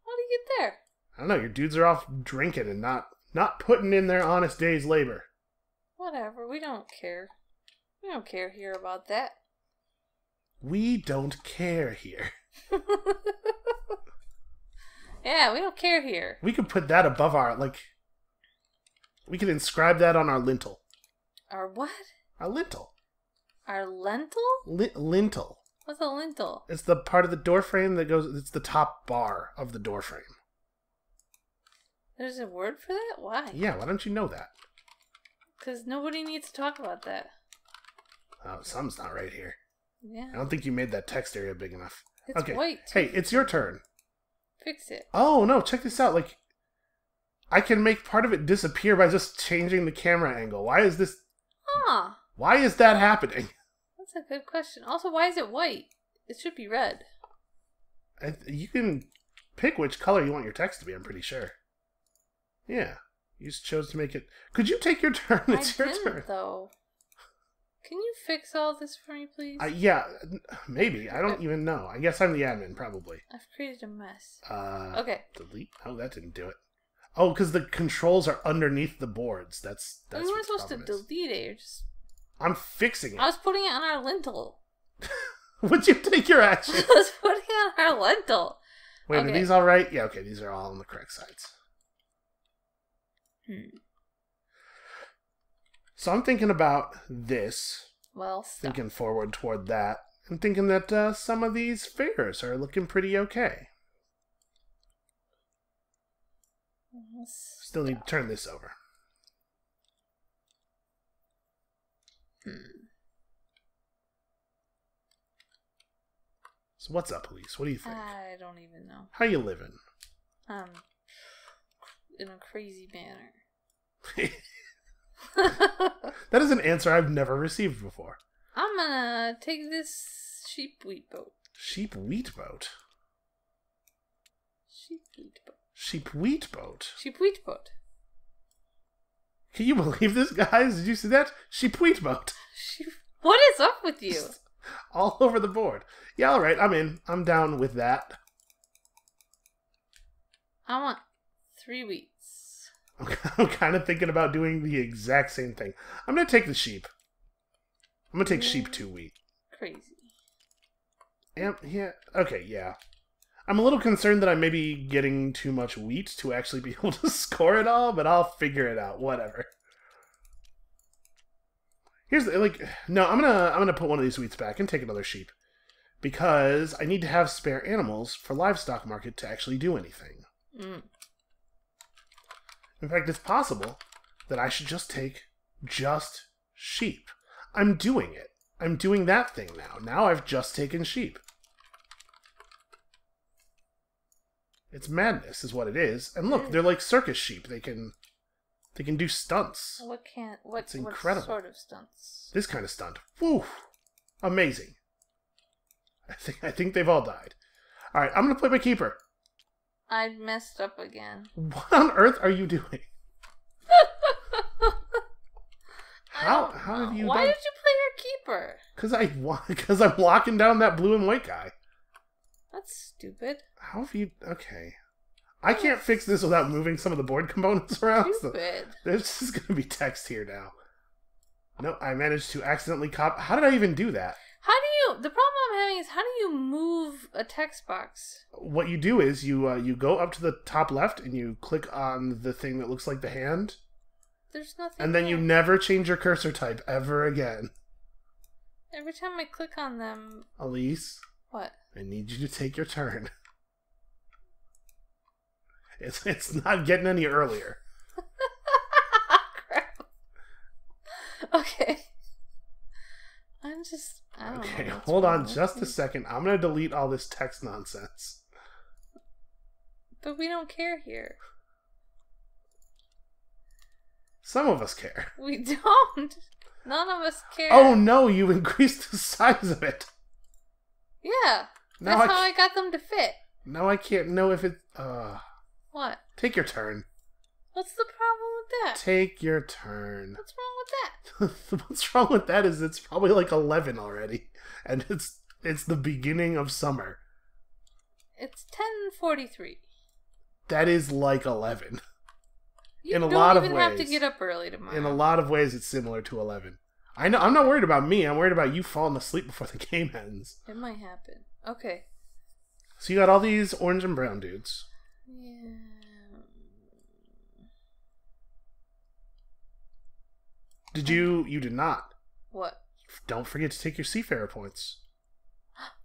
How did you get there? I don't know. Your dudes are off drinking and not putting in their honest day's labor. Whatever. We don't care. We don't care here about that. We don't care here. Yeah, we don't care here. We could put that above our, we could inscribe that on our lintel. Our what? Our lintel. Our lentil? Lintel. What's a lintel? It's the part of the door frame that goes, it's the top bar of the door frame. There's a word for that? Why? Yeah, why don't you know that? Because nobody needs to talk about that. Oh, something's not right here. Yeah. I don't think you made that text area big enough. It's okay. white. Hey, it's your turn. Fix it. Oh, no, check this out. I can make part of it disappear by just changing the camera angle. Why is this... Huh. Why is that happening? That's a good question. Also, why is it white? It should be red. You can pick which color you want your text to be, I'm pretty sure. Yeah. You just chose to make it... Could you take your turn? It's your turn. Though. Can you fix all this for me, please? Yeah, maybe. I don't even know. I guess I'm the admin, probably. I've created a mess. Okay. Delete? Oh, that didn't do it. Oh, because the controls are underneath the boards. That's we weren't supposed to delete it. You're just... I'm fixing it. I was putting it on our lintel. Would you take your action? I was putting it on our lintel. Wait, are these all right? Yeah, okay. These are all on the correct sides. So I'm thinking about this. Well, stop. Thinking forward toward that. I'm thinking that some of these fares are looking pretty okay. Still need to turn this over. So what's up, police? What do you think? I don't even know. How you living? In a crazy manner. That is an answer I've never received before. I'm gonna take this sheep wheat boat. Sheep wheat boat? Sheep wheat boat. Sheep wheat boat? Sheep wheat boat. Can you believe this, guys? Did you see that? Sheep wheat boat. What is up with you? All over the board. Yeah, alright, I'm in. I'm down with that. I want 3 wheats. I'm kind of thinking about doing the exact same thing. I'm going to take the sheep. I'm going to take sheep 2 wheat. Crazy. Yeah. Okay, yeah. I'm a little concerned that I may be getting too much wheat to actually be able to score it all, but I'll figure it out. Whatever. Here's no, I'm gonna put one of these wheats back and take another sheep. Because I need to have spare animals for livestock market to actually do anything. In fact, it's possible that I should just take just sheep. I'm doing it. I'm doing that thing now. Now I've just taken sheep. It's madness is what it is. And look, they're like circus sheep. They can do stunts. What's incredible. What sort of stunts? This kind of stunt. Woo! Amazing. I think they've all died. Alright, I'm gonna play my keeper. I messed up again. What on earth are you doing? How have you Why done... did you play your keeper? Because I'm locking down that blue and white guy. That's stupid. How have you... Okay. I can't fix this without moving some of the board components around. Stupid. So there's just going to be text here now. No, I managed to accidentally copy... How did I even do that? The problem I'm having is how do you move a text box? What you do is you go up to the top left and you click on the thing that looks like the hand. There's nothing And then there. you never change your cursor type ever again. Every time I click on them... Elise. What? I need you to take your turn. It's not getting any earlier. Crap. Okay. I don't Okay, know hold on just a second. I'm going to delete all this text nonsense. But we don't care here. Some of us care. We don't. None of us care. Oh no, you increased the size of it. Yeah. That's how I got them to fit. Now I can't know if it... What? Take your turn. What's the problem with that? Take your turn. What's wrong with that? What's wrong with that is it's probably like 11 already. And it's the beginning of summer. It's 10:43. That is like 11. You don't even have to get up early tomorrow. In a lot of ways, it's similar to 11. I know. I'm not worried about me. I'm worried about you falling asleep before the game ends. It might happen. Okay. So you got all these orange and brown dudes. Yeah. Did you? You did not. What? Don't forget to take your seafarer points.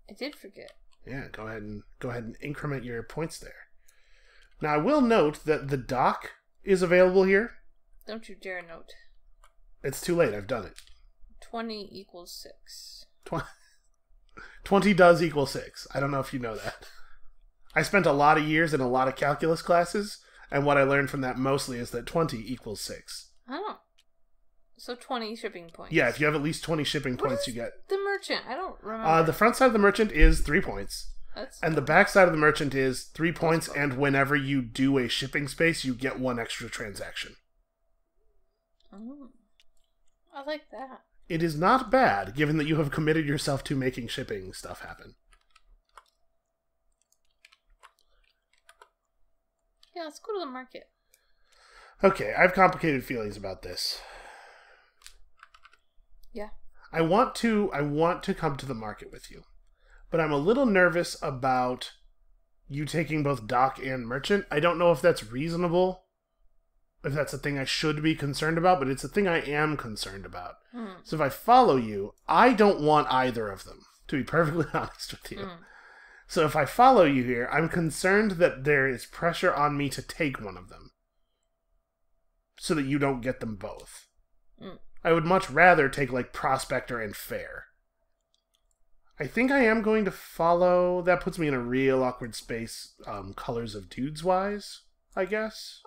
I did forget. Yeah, go ahead and increment your points there. Now I will note that the dock is available here. Don't you dare note. It's too late. I've done it. 20 equals 6. 20 does equal 6. I don't know if you know that. I spent a lot of years in a lot of calculus classes, and what I learned from that mostly is that 20 equals 6. Oh. So 20 shipping points. Yeah, if you have at least 20 shipping points, you get... The merchant? I don't remember. The front side of the merchant is 3 points. And the back side of the merchant is 3 points, and whenever you do a shipping space, you get 1 extra transaction. Oh. I like that. It is not bad, given that you have committed yourself to making shipping stuff happen. Yeah, let's go to the market. Okay, I have complicated feelings about this. Yeah. I want to come to the market with you. But I'm a little nervous about you taking both dock and merchant. I don't know if that's reasonable, if that's a thing I should be concerned about, but it's a thing I am concerned about. So if I follow you, I don't want either of them, to be perfectly honest with you. So if I follow you here, I'm concerned that there is pressure on me to take one of them, so that you don't get them both. I would much rather take, like, Prospector and Fair. I think I am going to follow... That puts me in a real awkward space, colors of dudes-wise, I guess.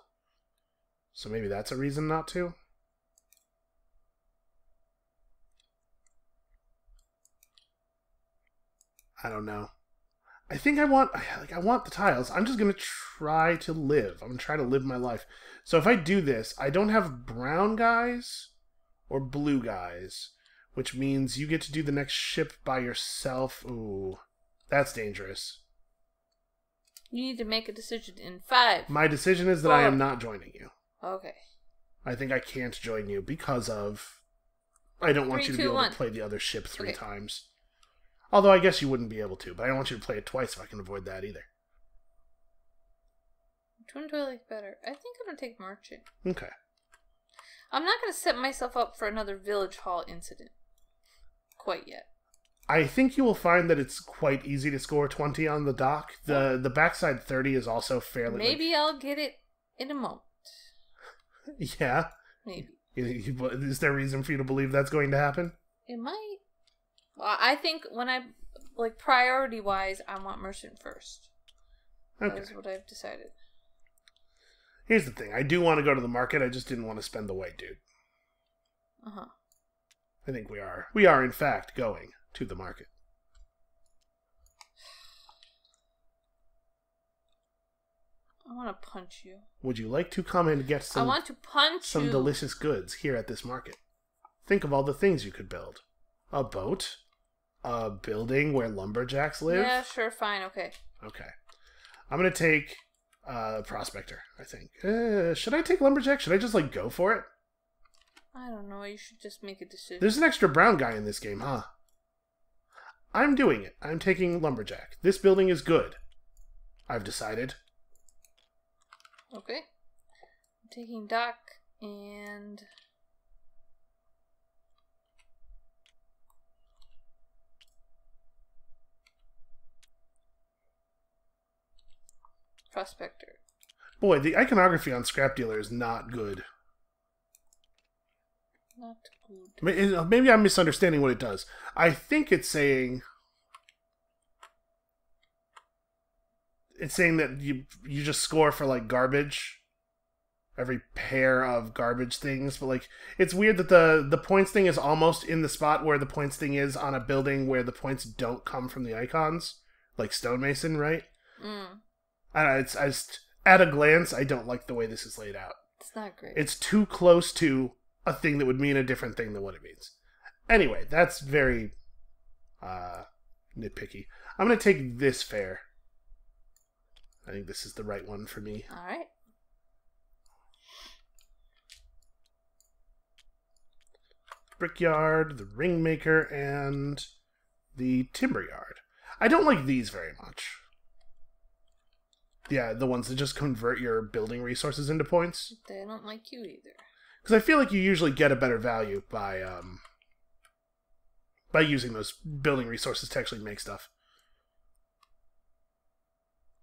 So maybe that's a reason not to. I don't know. I think I want the tiles. I'm just going to try to live. I'm going to try to live my life. So if I do this, I don't have brown guys or blue guys, which means you get to do the next ship by yourself. Ooh, that's dangerous. You need to make a decision in 5. My decision is that 4. I am not joining you. Okay. I think I can't join you because of... I don't want 3, you to 2, be able 1. to play the other ship 3 times. Although I guess you wouldn't be able to, but I don't want you to play it twice if I can avoid that either. Which one do I like better? I think I'm going to take Merchant. Okay. I'm not going to set myself up for another Village Hall incident. Quite yet. I think you will find that it's quite easy to score 20 on the dock. The backside 30 is also fairly... Maybe I'll get it in a moment. Yeah? Maybe. Is there reason for you to believe that's going to happen? It might. Well, I think when priority-wise, I want Merchant first. Okay. That's what I've decided. Here's the thing. I do want to go to the market. I just didn't want to spend the white dude. Uh-huh. I think we are. We are, in fact, going to the market. I want to punch you. Would you like to come and get some... I want to punch some you. delicious goods here at this market? Think of all the things you could build. A boat? A building where lumberjacks live? Yeah, sure, fine, okay. Okay. I'm going to take Prospector, I think. Should I take lumberjack? Should I just, go for it? I don't know. You should just make a decision. There's an extra brown guy in this game, huh? I'm doing it. I'm taking lumberjack. This building is good. I've decided. Okay. I'm taking dock and... Prospector. Boy, the iconography on Scrap Dealer is not good. Not good. Maybe I'm misunderstanding what it does. I think it's saying... it's saying that you just score for like garbage. Every pair of garbage things, but like it's weird that the points thing is almost in the spot where the points thing is on a building where the points don't come from the icons, like stonemason, right? I don't know, I just, at a glance, I don't like the way this is laid out. It's not great. It's too close to a thing that would mean a different thing than what it means. Anyway, that's very nitpicky. I'm going to take this fair. I think this is the right one for me. All right. Brickyard, the Ringmaker, and the Timber Yard. I don't like these very much. Yeah, the ones that just convert your building resources into points. They don't like you either. Because I feel like you usually get a better value by using those building resources to actually make stuff.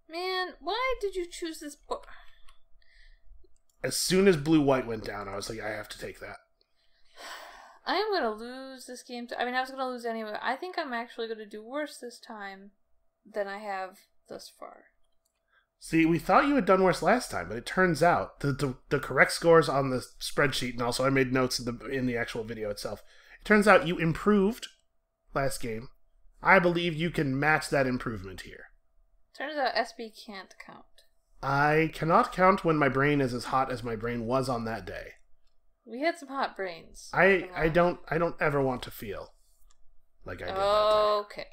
Man, why did you choose this book? As soon as blue-white went down, I was like, I have to take that. I am going to lose this game. I was going to lose anyway. I think I'm actually going to do worse this time than I have thus far. See, we thought you had done worse last time, but it turns out the correct scores on the spreadsheet, and also I made notes in the actual video itself. It turns out you improved last game. I believe you can match that improvement here. Turns out SB can't count. I cannot count when my brain is as hot as my brain was on that day. We had some hot brains. I don't ever want to feel like I did that day. Okay.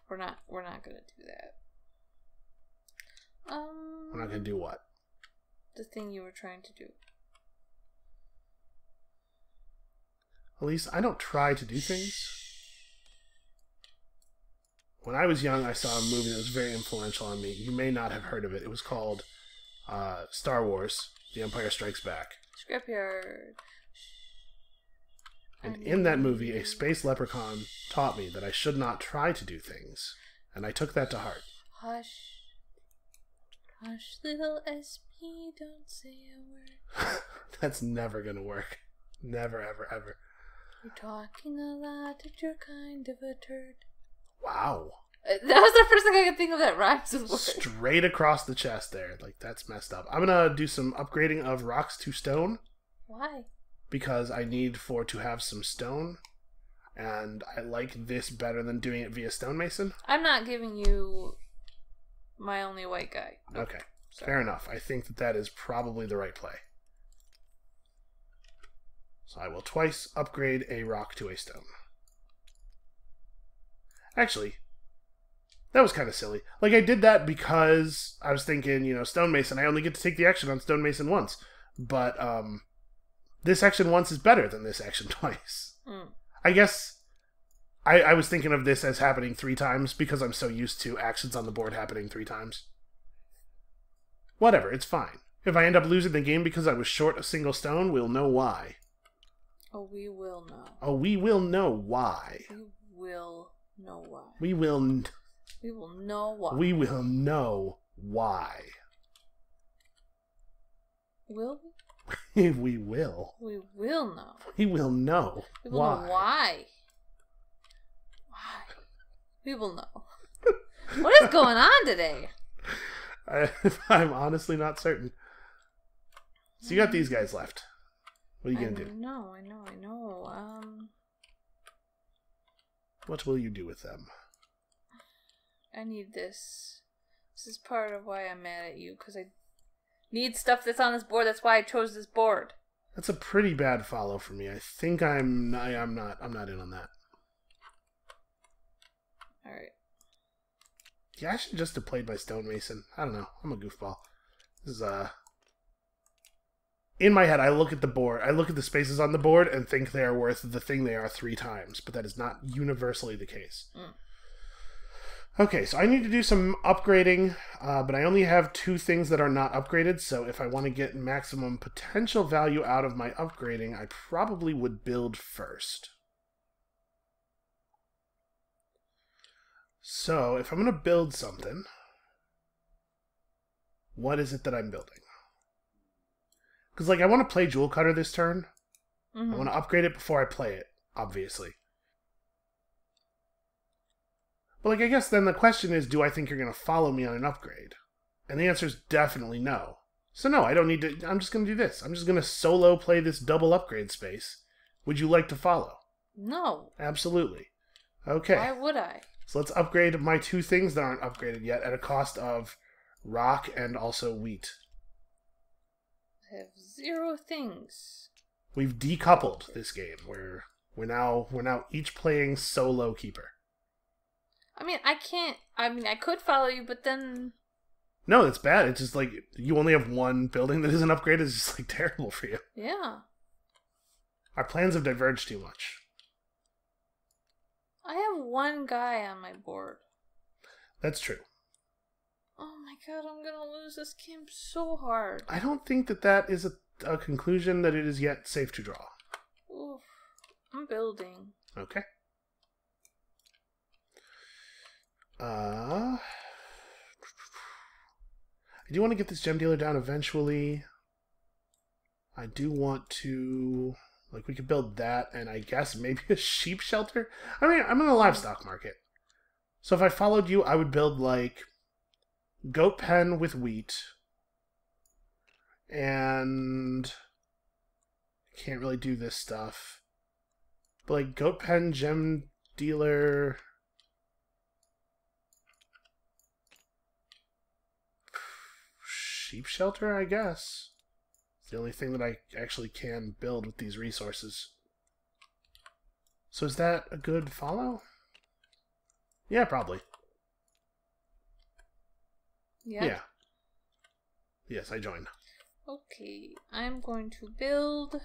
We're not gonna do that. We're not gonna do what? The thing you were trying to do. At least I don't try to do things. When I was young, I saw a movie that was very influential on me. You may not have heard of it. It was called Star Wars: The Empire Strikes Back. Scrapyard. And in that movie, a space leprechaun taught me that I should not try to do things. And I took that to heart. Hush. Hush, little SB, don't say a word. That's never gonna work. Never, ever, ever. You're talking a lot, and you're kind of a turd. Wow. That was the first thing I could think of that rhymes with words. Straight across the chest there. Like, that's messed up. I'm gonna do some upgrading of rocks to stone. Why? Because I need to have some stone. And I like this better than doing it via stonemason. I'm not giving you my only white guy. Nope. Okay. Sorry. Fair enough. I think that is probably the right play. So I will twice upgrade a rock to a stone. Actually, that was kind of silly. Like, I did that because I was thinking, stonemason, I only get to take the action on stonemason once. But, this action once is better than this action twice. I guess I was thinking of this as happening 3 times because I'm so used to actions on the board happening 3 times. Whatever, it's fine. If I end up losing the game because I was short a single stone, we'll know why. Oh, we will know. Oh, we will know why. We will know why. We will know why. We will Will know why. we? We will. We will know. We will know We will know why. Why? We will know. What is going on today? I'm honestly not certain. So you got these guys left. What are you going to do? I know. What will you do with them? I need this. This is part of why I'm mad at you, because I need stuff that's on this board. That's why I chose this board. That's a pretty bad follow for me. I think I'm not in on that. Alright. Yeah, I should just have played my stonemason. I don't know. I'm a goofball. This is in my head, I look at the board. I look at the spaces on the board and think they are worth the thing they are 3 times, but that is not universally the case. Okay, so I need to do some upgrading, but I only have 2 things that are not upgraded, so if I want to get maximum potential value out of my upgrading, I probably would build first. So, if I'm going to build something, what is it that I'm building? Because, I want to play Jewel Cutter this turn. I want to upgrade it before I play it, obviously. But, like, I guess then the question is, do I think you're going to follow me on an upgrade? And the answer is definitely no. So no, I don't need to... I'm just going to do this. I'm just going to solo play this double upgrade space. Would you like to follow? No. Absolutely. Okay. Why would I? So let's upgrade my 2 things that aren't upgraded yet at a cost of rock and also wheat. I have 0 things. We've decoupled this game. We're now each playing solo Keyper. I mean, I can't... I mean, I could follow you, but then... No, it's bad. It's just like, you only have 1 building that isn't upgraded. It's just, like, terrible for you. Yeah. Our plans have diverged too much. I have 1 guy on my board. That's true. Oh my god, I'm gonna lose this game so hard. I don't think that is a conclusion that it is yet safe to draw. Oof. I'm building. Okay. I do want to get this gem dealer down eventually. I do want to... Like, we could build that, and I guess maybe a sheep shelter? I mean, I'm in the livestock market. So if I followed you, I would build, like, goat pen with wheat. And... can't really do this stuff. But, like, goat pen, gem dealer... sheep shelter, I guess. It's the only thing that I actually can build with these resources. So is that a good follow? Yeah, probably. Yeah. Yes, I joined. Okay, I'm going to build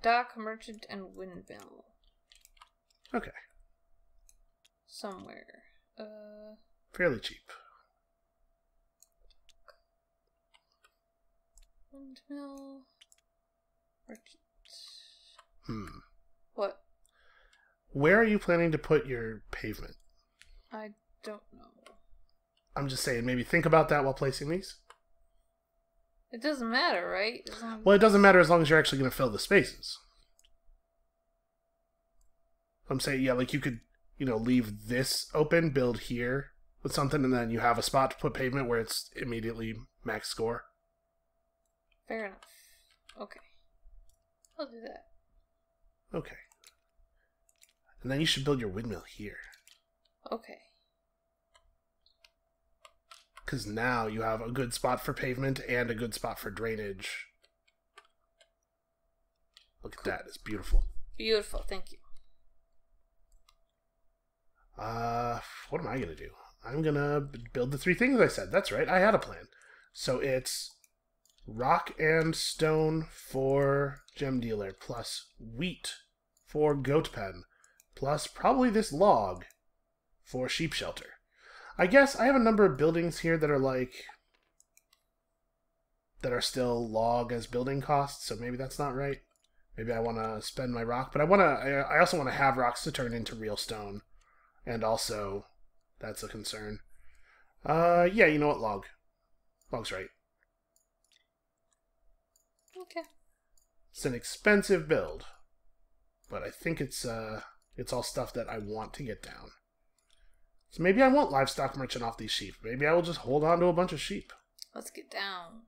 dock, merchant, and windmill. Okay. Somewhere. Fairly cheap. Windmill. Merchant. Hmm. What? Where are you planning to put your pavement? I don't know. I'm just saying, maybe think about that while placing these. It doesn't matter, right? Well, it doesn't matter as long as you're actually going to fill the spaces. I'm saying, yeah, like you could, leave this open, build here with something, and then you have a spot to put pavement where it's immediately max score. Fair enough. Okay. I'll do that. Okay. And then you should build your windmill here. Okay. Because now you have a good spot for pavement and a good spot for drainage. Look at that. It's beautiful. Beautiful. Thank you. What am I going to do? I'm going to build the 3 things I said. That's right. I had a plan. So it's rock and stone for gem dealer, plus wheat for goat pen, plus probably this log for sheep shelter. I guess I have a number of buildings here that are still log as building costs, so maybe that's not right. Maybe I want to spend my rock, but I also want to have rocks to turn into real stone. And also, that's a concern. Yeah, you know what, log. Log's right. Okay. It's an expensive build, but I think it's all stuff that I want to get down. So maybe I won't livestock merchant off these sheep. Maybe I will just hold on to a bunch of sheep. Let's get down.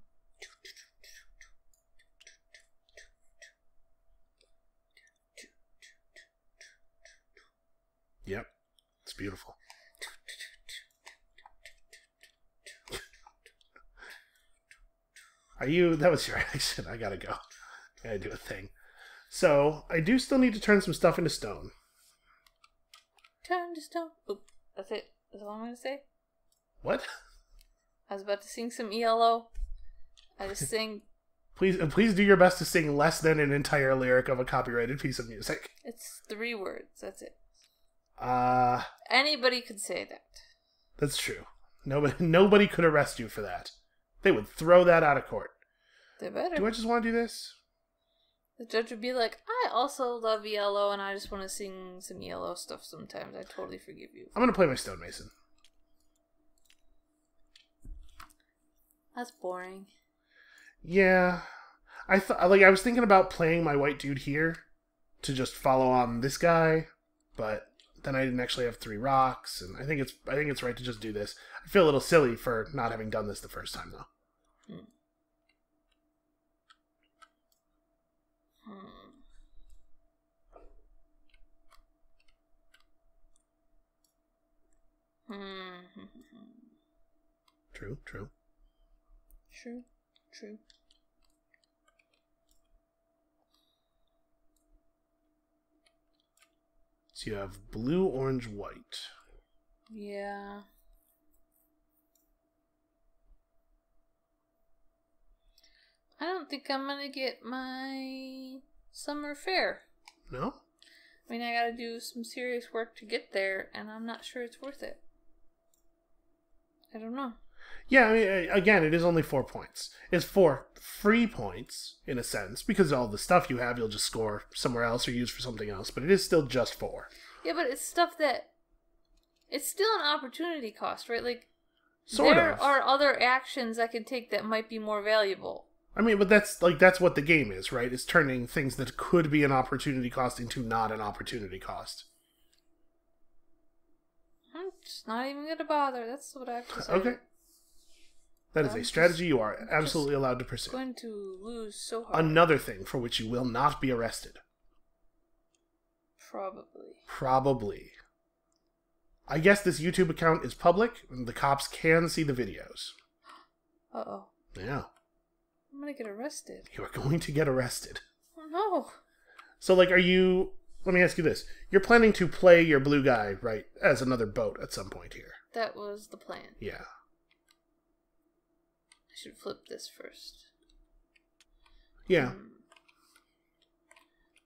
Yep. It's beautiful. That was your action. I gotta go. I gotta do a thing. So, I do still need to turn some stuff into stone. Turn to stone. Oop, that's it. That's all I'm gonna say. What? I was about to sing some ELO. I just sing. Please do your best to sing less than an entire lyric of a copyrighted piece of music. It's 3 words. That's it. Anybody could say that. That's true. Nobody could arrest you for that. They would throw that out of court. They better. Do I just want to do this? The judge would be like, I also love ELO and I just want to sing some ELO stuff sometimes. I totally forgive you. I'm going to play my stonemason. That's boring. Yeah. I was thinking about playing my white dude here to just follow on this guy, but then I didn't actually have 3 rocks, and I think it's right to just do this. I feel a little silly for not having done this the first time, though. True. So you have blue, orange, white. Yeah. I don't think I'm gonna get my summer fair. No? I mean, I gotta do some serious work to get there, and I'm not sure it's worth it. I don't know. Yeah, I mean, again, it is only 4 points. It's 4 free points, in a sense, because all the stuff you have, you'll just score somewhere else or use for something else, but it is still just 4. Yeah, but it's stuff that... It's still an opportunity cost, right? Like, Sort there of. are other actions I can take that might be more valuable. I mean, but that's what the game is, right? It's turning things that could be an opportunity cost into not an opportunity cost. I'm just not even gonna bother. That's what I have to say. Okay. That is a strategy you are absolutely allowed to pursue. Going to lose so hard. Another thing for which you will not be arrested. Probably. I guess this YouTube account is public, and the cops can see the videos. Uh-oh. Yeah. I'm gonna get arrested. You are going to get arrested. Oh, no. So, like, let me ask you this. You're planning to play your blue guy, right, as another boat at some point here. That was the plan. Yeah. I should flip this first. Yeah.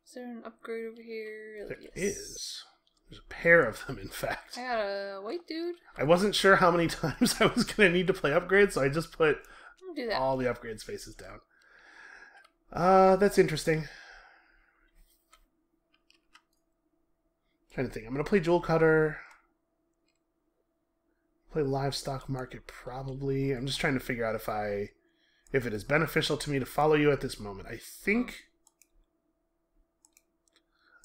Is there an upgrade over here? There is. There's a pair of them, in fact. I got a white dude. I wasn't sure how many times I was going to need to play upgrades, so I just put all the upgrade spaces down. That's interesting. Trying to think. I'm going to play Jewel Cutter. Play Livestock Market, probably. I'm just trying to figure out if it is beneficial to me to follow you at this moment. I think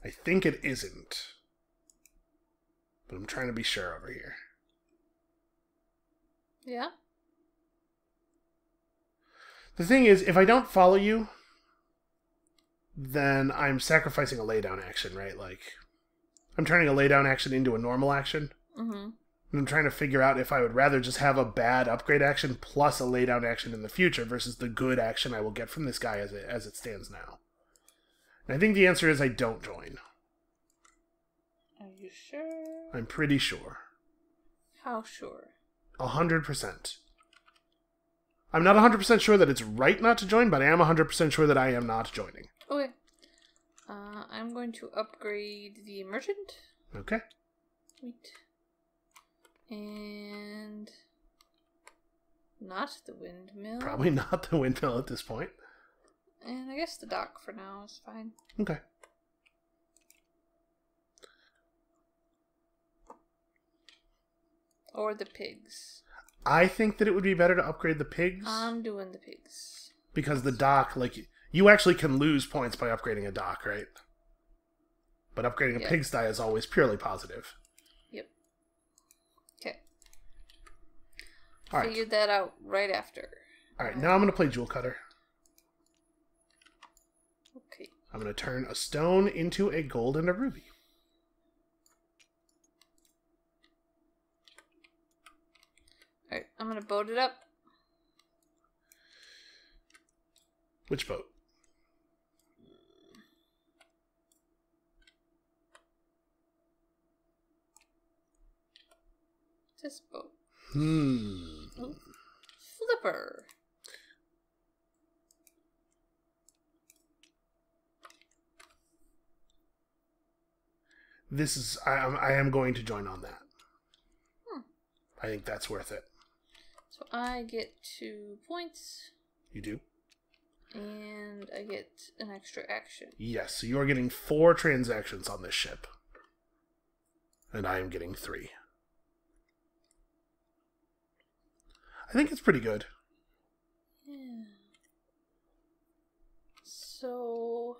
it isn't. But I'm trying to be sure over here. Yeah? The thing is, if I don't follow you, then I'm sacrificing a laydown action, right? Like, I'm turning a laydown action into a normal action. Mm-hmm. And I'm trying to figure out if I would rather just have a bad upgrade action plus a laydown action in the future versus the good action I will get from this guy as it stands now. And I think the answer is I don't join. Are you sure? I'm pretty sure. How sure? 100%. I'm not 100% sure that it's right not to join, but I am 100% sure that I am not joining. Okay. I'm going to upgrade the merchant. Okay. Sweet. And not the windmill. Probably not the windmill at this point. And I guess the dock for now is fine. Okay. Or the pigs. I think that it would be better to upgrade the pigs. I'm doing the pigs. Because the dock, like, you actually can lose points by upgrading a dock, right? But upgrading a pigsty is always purely positive. Yep. Okay. All right. Figured that out right after. Alright, now I'm going to play Jewel Cutter. Okay. I'm going to turn a stone into a gold and a ruby. Alright, I'm going to boat it up. Which boat? This boat. Ooh. Flipper. This is... I am going to join on that. I think that's worth it. So I get 2 points. You do? And I get an extra action. Yes, so you are getting 4 transactions on this ship. And I am getting 3. I think it's pretty good. Yeah. So...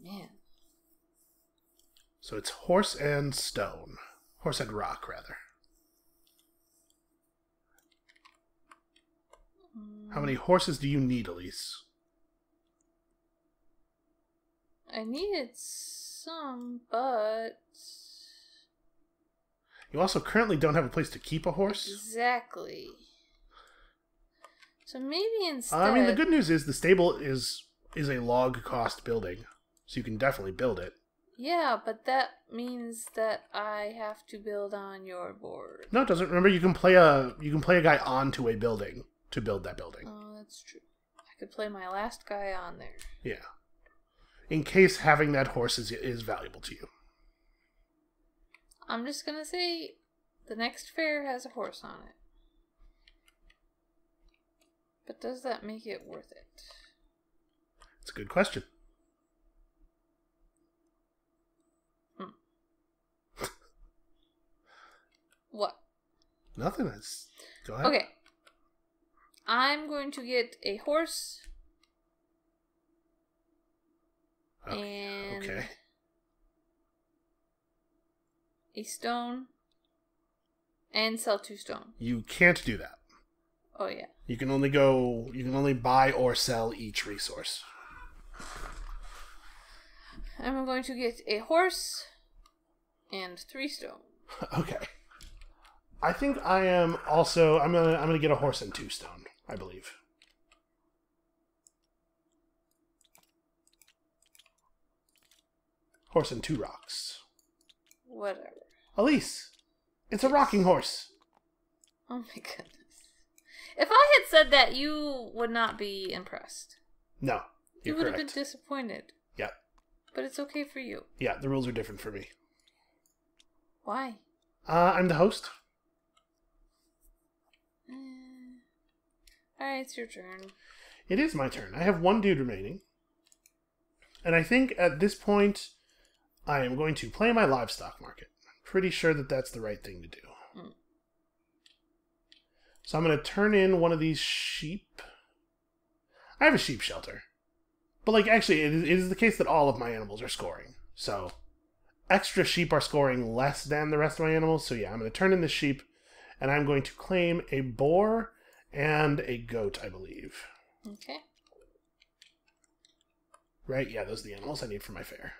Man. So it's horse and stone. Horse and rock, rather. How many horses do you need, Elise? I needed some, but... You also currently don't have a place to keep a horse? Exactly. So maybe instead... I mean, the good news is the stable is a log cost building, so you can definitely build it. Yeah, but that means that I have to build on your board. No, it doesn't. Remember, you can play a guy onto a building to build that building. Oh, that's true. I could play my last guy on there. Yeah. In case having that horse is valuable to you. I'm just gonna say the next fair has a horse on it. But does that make it worth it? It's a good question. What? Nothing. Go ahead. Okay. I'm going to get a horse. And okay. a stone. And sell 2 stone. You can't do that. Oh yeah. You can only buy or sell each resource. I'm going to get a horse and 3 stone. Okay. I think I am also I'm gonna get a horse and 2 stone, I believe. Horse and 2 rocks. Whatever. Elise, it's a rocking horse. Oh my goodness. If I had said that, you would not be impressed. No, you would have been disappointed. Yeah. But it's okay for you. Yeah, the rules are different for me. Why? I'm the host. Alright, it's your turn. It is my turn. I have 1 dude remaining. And I think at this point, I am going to play my livestock market. Pretty sure that that's the right thing to do. Mm. So I'm going to turn in one of these sheep. I have a sheep shelter. But, like, actually, it is the case that all of my animals are scoring. So, extra sheep are scoring less than the rest of my animals. So, yeah, I'm going to turn in this sheep. And I'm going to claim a boar and a goat, I believe. Okay. Right? Yeah, those are the animals I need for my fair.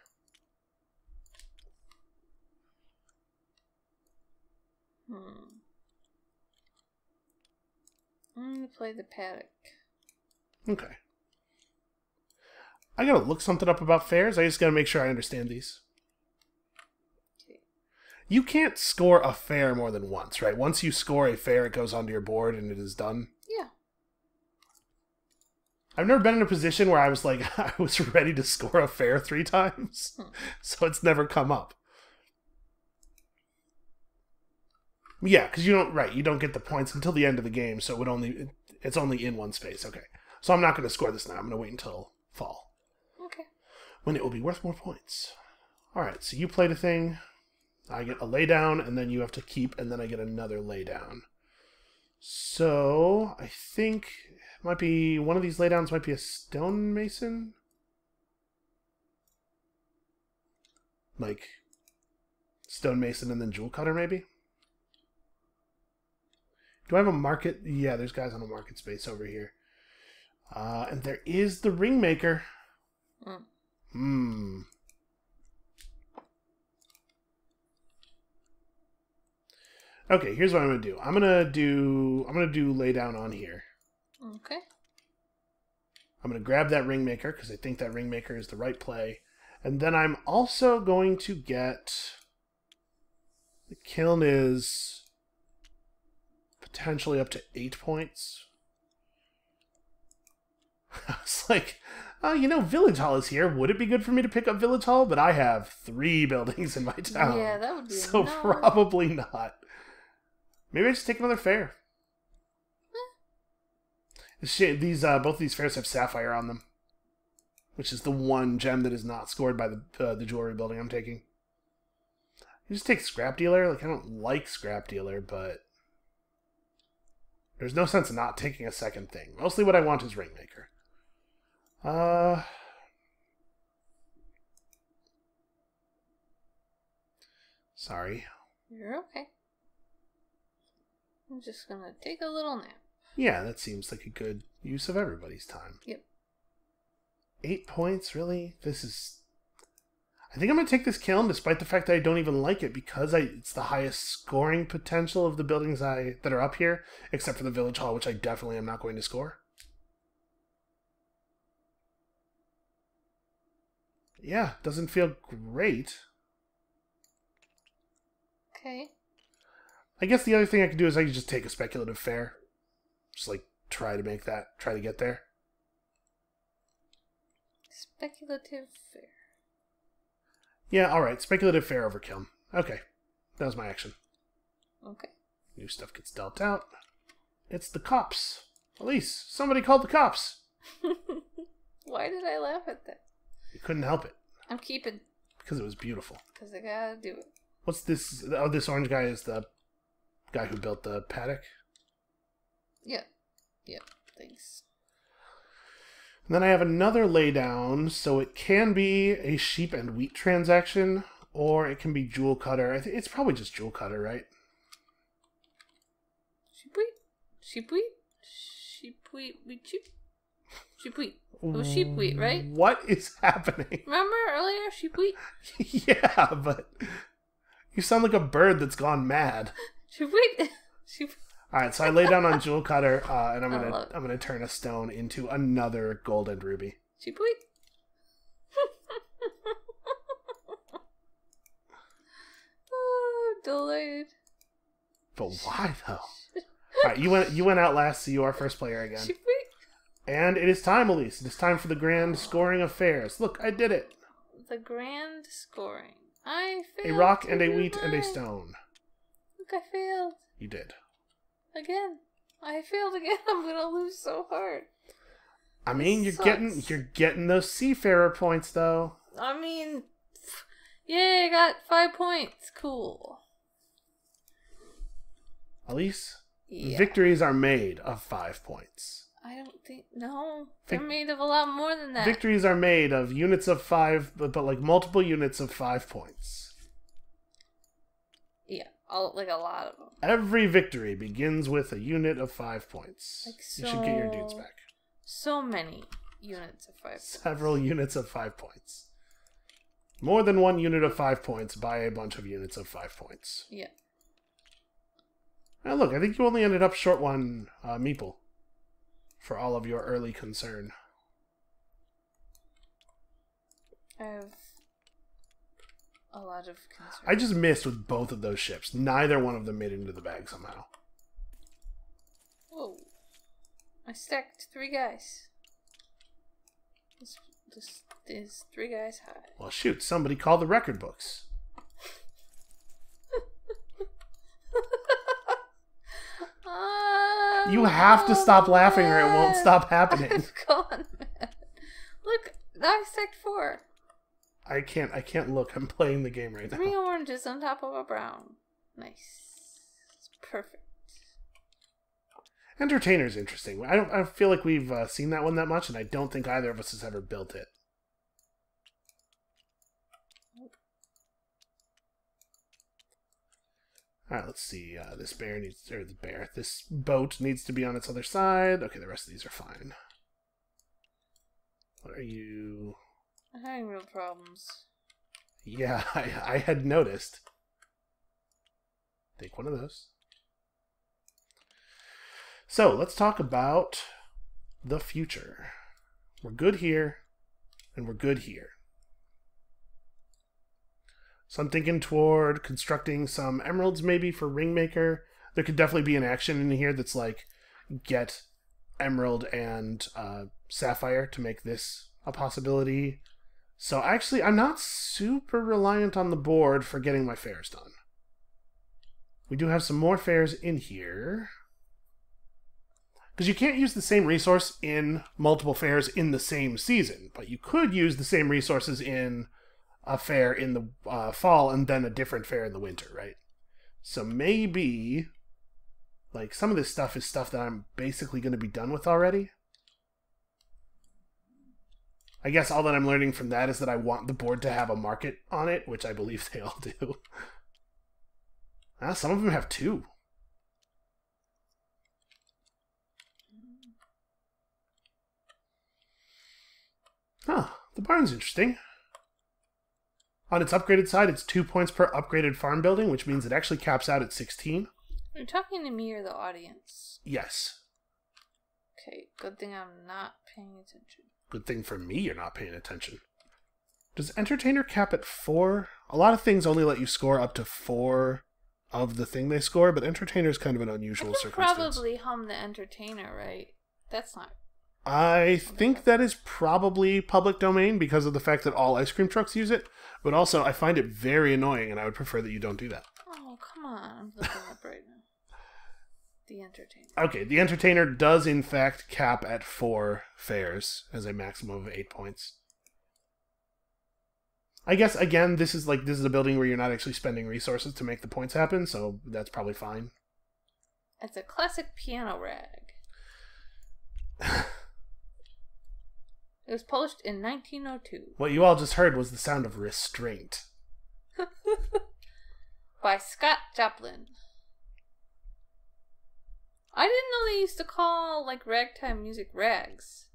I'm going to play the paddock. Okay. I gotta look something up about fairs. I just gotta make sure I understand these. Okay. You can't score a fair more than once, right? Once you score a fair, it goes onto your board and it is done. Yeah. I've never been in a position where I was like, I was ready to score a fair 3 times. So it's never come up. Yeah, because you don't get the points until the end of the game, so it's only in one space. Okay. So I'm not going to score this now. I'm going to wait until fall. Okay. When it will be worth more points. Alright, so you played a thing. I get a laydown, and then you have to keep, and then I get another laydown. So, I think it might be, one of these laydowns might be a stonemason? Like, stonemason and then jewel cutter, maybe? Do I have a market? Yeah, there's guys on a market space over here. And there is the ringmaker. Okay, here's what I'm gonna do. I'm gonna do lay down on here. Okay. I'm gonna grab that ringmaker because I think that ringmaker is the right play. And then I'm also going to get, the kiln is potentially up to 8 points. I was like, oh, Village Hall is here. Would it be good for me to pick up Village Hall? But I have 3 buildings in my town. Yeah, that would be so enough. Probably not. Maybe I just take another fair. These both of these fairs have sapphire on them, which is the one gem that is not scored by the jewelry building I'm taking. You just take Scrap Dealer. Like, I don't like Scrap Dealer, but there's no sense in not taking a second thing. Mostly what I want is Ringmaker. Sorry. You're okay. I'm just gonna take a little nap. Yeah, that seems like a good use of everybody's time. Yep. 8 points, really? This is... I think I'm going to take this kiln, despite the fact that I don't even like it, because it's the highest scoring potential of the buildings that are up here, except for the village hall, which I definitely am not going to score. Yeah, doesn't feel great. Okay. I guess the other thing I could do is I could just take a speculative fair. Just, like, try to get there. Speculative fair. Yeah, alright. Speculative fair over kiln. Okay. That was my action. Okay. New stuff gets dealt out. It's the cops. Elise, somebody called the cops. Why did I laugh at that? You couldn't help it. I'm keeping. Because it was beautiful. Because I gotta do it. What's this? Oh, this orange guy is the guy who built the paddock? Yep. Yep. Thanks. And then I have another laydown, so it can be a sheep and wheat transaction, or it can be jewel cutter. I think it's probably just jewel cutter, right? Sheep wheat? Sheep wheat? Sheep wheat? Wheat sheep? Sheep wheat. It was sheep wheat, right? What is happening? Remember earlier? Sheep wheat? Yeah, but you sound like a bird that's gone mad. Sheep wheat? Sheep. All right, so I lay down on jewel cutter, and I'm gonna turn a stone into another gold and ruby. Sheep wheat. Oh, delighted. But why though? All right, you went out last, so you are first player again. Sheep wheat. And it is time, Elise. It is time for the grand scoring of fairs. Look, I did it. The grand scoring. I failed. A rock and a wheat and a stone. Look, I failed. You did. Again. I failed again. I'm gonna lose so hard. I mean, you're getting those seafarer points though. I mean, yay! I got 5 points. Cool. Elise, Yeah. victories are made of 5 points. I don't think no. They're made of a lot more than that. Victories are made of units of 5, but like multiple units of 5 points. Yeah, like a lot of them. Every victory begins with a unit of 5 points. Like You should get your dudes back. So many units of 5 points. Several units of 5 points. More than one unit of 5 points by a bunch of units of 5 points. Yeah. Now look, I think you only ended up short one meeple for all of your early concern. I have a lot of concern. I just missed with both of those ships. Neither one of them made it into the bag somehow. Whoa. I stacked 3 guys. This is 3 guys high. Well, shoot, somebody call the record books. You have to stop laughing or it won't stop happening. I've gone mad. Look, now I stacked 4. I can't look. I'm playing the game right now. 3 oranges on top of a brown. Nice. It's perfect. Entertainer's interesting. I don't feel like we've seen that one that much, and I don't think either of us has ever built it. Alright, let's see. This boat needs to be on its other side. Okay, the rest of these are fine. What are you? I'm having real problems. Yeah, I had noticed. Take one of those. So, let's talk about the future. We're good here, and we're good here. So I'm thinking toward constructing some emeralds maybe for Ringmaker. There could definitely be an action in here that's like, get emerald and sapphire to make this a possibility. So actually, I'm not super reliant on the board for getting my fairs done. We do have some more fairs in here. Because you can't use the same resource in multiple fairs in the same season, but you could use the same resources in a fair in the fall and then a different fair in the winter, right? So maybe, like, some of this stuff is stuff that I'm basically going to be done with already. I guess all that I'm learning from that is that I want the board to have a market on it, which I believe they all do. Ah, some of them have 2. Huh, the barn's interesting. On its upgraded side, it's 2 points per upgraded farm building, which means it actually caps out at 16. Are you talking to me or the audience? Yes. Okay, good thing I'm not paying attention. Good thing for me you're not paying attention. Does Entertainer cap at 4? A lot of things only let you score up to 4 of the thing they score, but Entertainer is kind of an unusual circumstance. Probably hum the Entertainer, right? That's not... I think that is probably public domain because of the fact that all ice cream trucks use it, but also I find it very annoying and I would prefer that you don't do that. Oh, come on. I'm looking up right now. The Entertainer. Okay, the Entertainer does in fact cap at 4 fares as a maximum of 8 points. I guess, again, this is a building where you're not actually spending resources to make the points happen, so that's probably fine. It's a classic piano rag. It was published in 1902. What you all just heard was the sound of restraint. By Scott Joplin. I didn't know they used to call, ragtime music rags.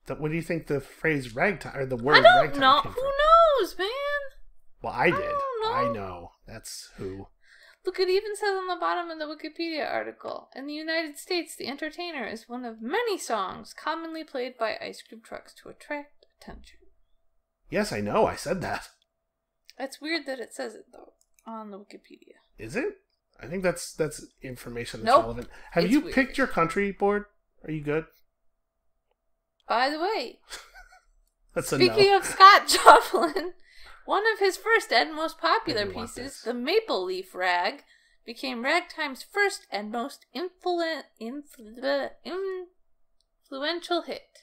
What do you think the phrase ragtime, or the word ragtime ragtime know. came Who from? knows, man? Well, I did. don't know. I know. That's who. Look, it even says on the bottom of the Wikipedia article, in the United States, The Entertainer is one of many songs commonly played by ice cream trucks to attract attention. Yes, I know. I said that. It's weird that it says it, though, on the Wikipedia. Is it? I think that's information that's relevant. Have you picked your country board? Are you good? By the way, that's a speaking no. of Scott Joplin, one of his first and most popular pieces, the Maple Leaf Rag, became ragtime's first and most influential hit.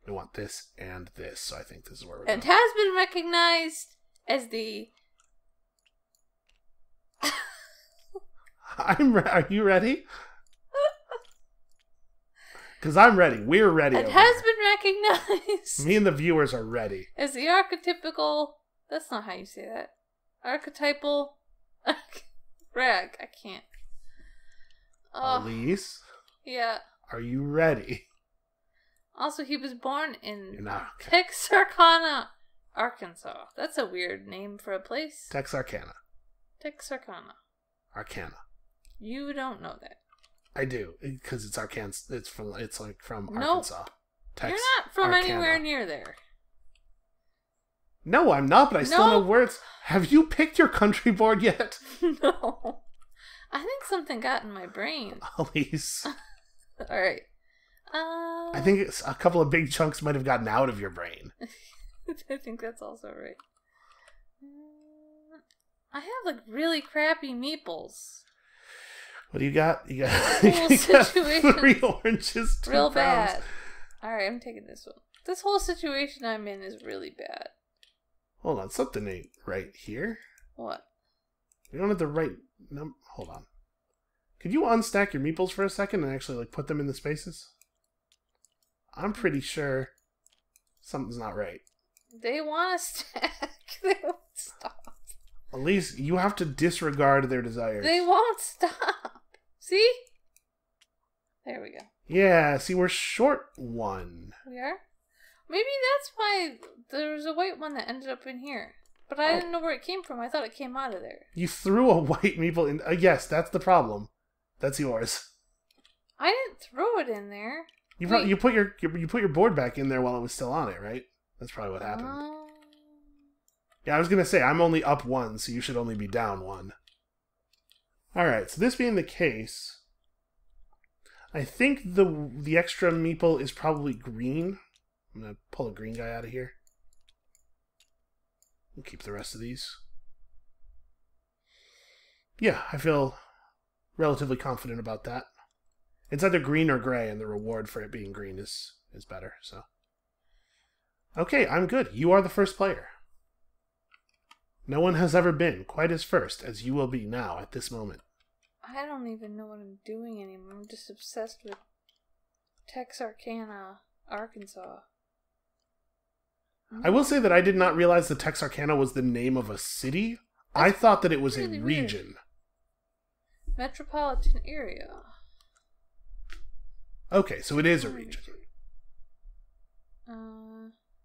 We want this and this, so I think this is where we're and going. Has been recognized as the... Are you ready? Because I'm ready. We're ready. It has been recognized. Me and the viewers are ready. As the archetypical... That's not how you say that. Archetypal... rag. I can't. Elise? Yeah. Are you ready? Also, he was born in You're not okay. Texarkana, Arkansas. That's a weird name for a place. Texarkana. Texarkana. Arcana. You don't know that. I do, because it's Arkansas. It's from Nope. Arkansas. You're not from Arcana. anywhere near there. No, I'm not, but I still know words. Have you picked your country board yet? No. I think something got in my brain. Elise. Alright. I think a couple of big chunks might have gotten out of your brain. I think that's also right. I have really crappy meeples. What do you got? You got, you got 3 oranges, 2 real browns. bad. Alright, I'm taking this one. This whole situation I'm in is really bad. Hold on, something ain't right here. What? We don't have the right number. Hold on. Could you unstack your meeples for a second and actually put them in the spaces? I'm pretty sure something's not right. They want to stack. They won't stop. Elise, you have to disregard their desires. They won't stop. See? There we go. Yeah, see, we're short 1. We are? Maybe that's why there was a white one that ended up in here. But I didn't know where it came from. I thought it came out of there. You threw a white meeple in... yes, that's the problem. That's yours. I didn't throw it in there. You put your board back in there while it was still on it, right? That's probably what happened. Yeah, I was going to say, I'm only up 1, so you should only be down 1. Alright, so this being the case, I think the extra meeple is probably green. I'm going to pull a green guy out of here. We'll keep the rest of these. Yeah, I feel relatively confident about that. It's either green or gray, and the reward for it being green is better, so. Okay, I'm good. You are the first player. No one has ever been quite as first as you will be now at this moment. I don't even know what I'm doing anymore. I'm just obsessed with Texarkana, Arkansas. I will say that I did not realize that Texarkana was the name of a city. I thought that it was really a region. Metropolitan area. Okay, so it is a region.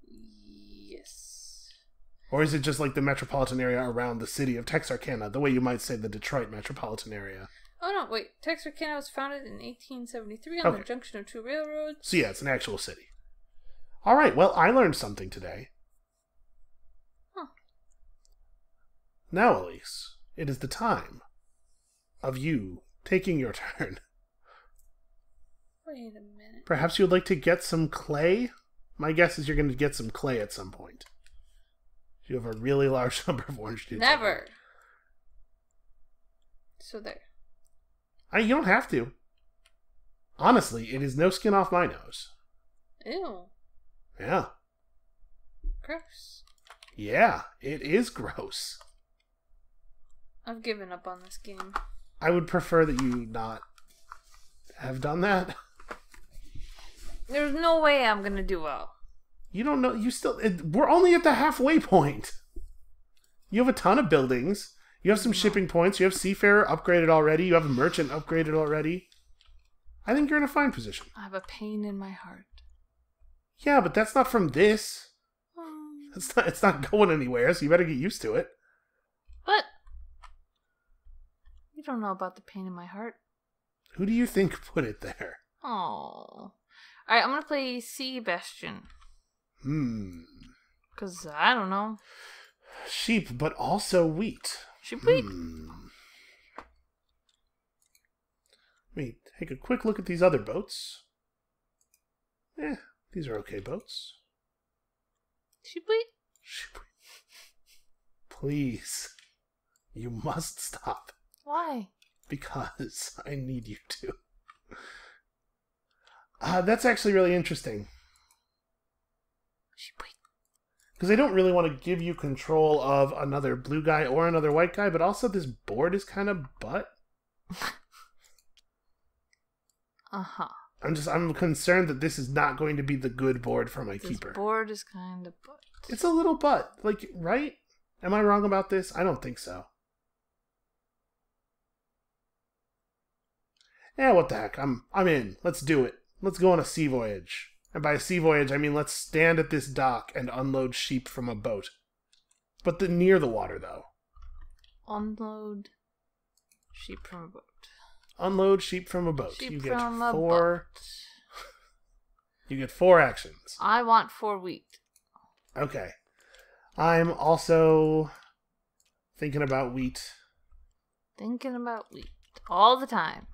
Yes. Or is it just like the metropolitan area around the city of Texarkana, the way you might say the Detroit metropolitan area? Oh no, wait. Texarkana was founded in 1873 on the junction of two railroads. So yeah, it's an actual city. All right, well, I learned something today. Huh. Now, Elise, it is the time of you taking your turn. Wait a minute. Perhaps you would like to get some clay? My guess is you're going to get some clay at some point. You have a really large number of orange dudes. Never. So there. You don't have to. Honestly, it is no skin off my nose. Ew. Yeah. Gross. Yeah, it is gross. I've given up on this game. I would prefer that you not have done that. There's no way I'm gonna do well. You don't know. We're only at the halfway point. You have a ton of buildings. You have some shipping points. You have Seafarer upgraded already. You have a Merchant upgraded already. I think you're in a fine position. I have a pain in my heart. Yeah, but that's not from this. It's not going anywhere, so you better get used to it. But you don't know about the pain in my heart. Who do you think put it there? Oh. Alright, I'm gonna play Sea Bastion. Because I don't know. Sheep, but also wheat. Sheep wheat. Let me take a quick look at these other boats. These are okay boats. Sheep wheat? Sheep wheat. Please. You must stop. Why? Because I need you to. That's actually really interesting. Sheep wheat. Because I don't really want to give you control of another blue guy or another white guy, but also this board is kind of butt. Uh-huh. I'm concerned that this is not going to be the good board for my Keeper. This board is kind of butt. It's a little butt. Like, right? Am I wrong about this? I don't think so. Yeah, what the heck? I'm in. Let's do it. Let's go on a sea voyage. And by a sea voyage, I mean let's stand at this dock and unload sheep from a boat. But near the water, though. Unload sheep from a boat. Unload sheep from a boat. Sheep You get from a four. boat. You get 4 actions. I want 4 wheat. Okay. I'm also thinking about wheat. Thinking about wheat all the time.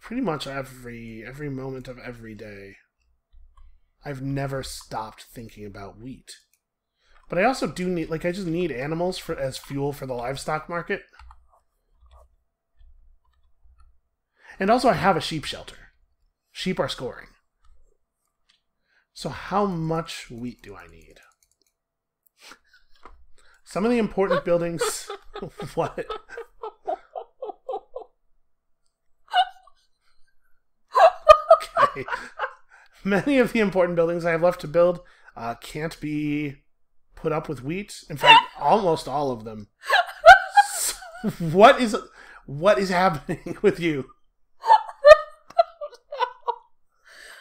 Pretty much every moment of every day. I've never stopped thinking about wheat. But I also do need, I just need animals as fuel for the livestock market. And also I have a sheep shelter. Sheep are scoring. So how much wheat do I need? Some of the important buildings... What? Okay. Many of the important buildings I have left to build can't be put up with wheat. In fact, almost all of them. What is happening with you?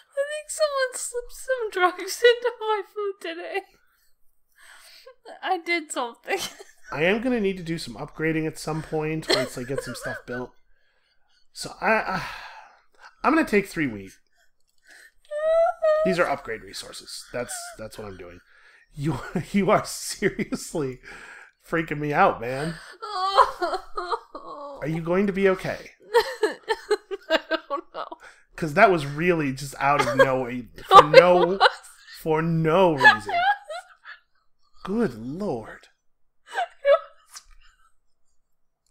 I think someone slipped some drugs into my food today. I did something. I am going to need to do some upgrading at some point once I get some stuff built. So I'm going to take 3 wheat. These are upgrade resources. That's what I'm doing. You are seriously freaking me out, man. Are you going to be okay? I don't know. Because that was really just out of nowhere. For no reason. Good Lord.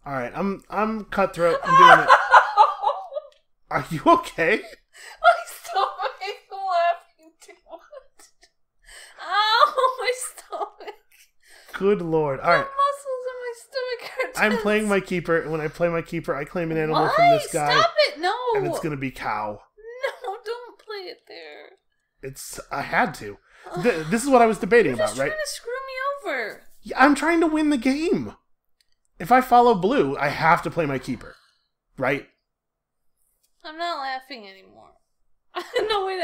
Alright, I'm cutthroat. I'm doing it. Are you okay? My stomach is laughing too much. Ow, my stomach. Good Lord. Alright. The muscles in my stomach are tense. I'm playing my Keeper, and when I play my Keeper, I claim an animal from this guy. Stop it, no! And it's gonna be cow. No, don't play it there. I had to. This is what I was debating You're just about, right? trying to screw me over. Yeah, I'm trying to win the game. If I follow blue, I have to play my Keeper. Right? I'm not laughing anymore. No, wait,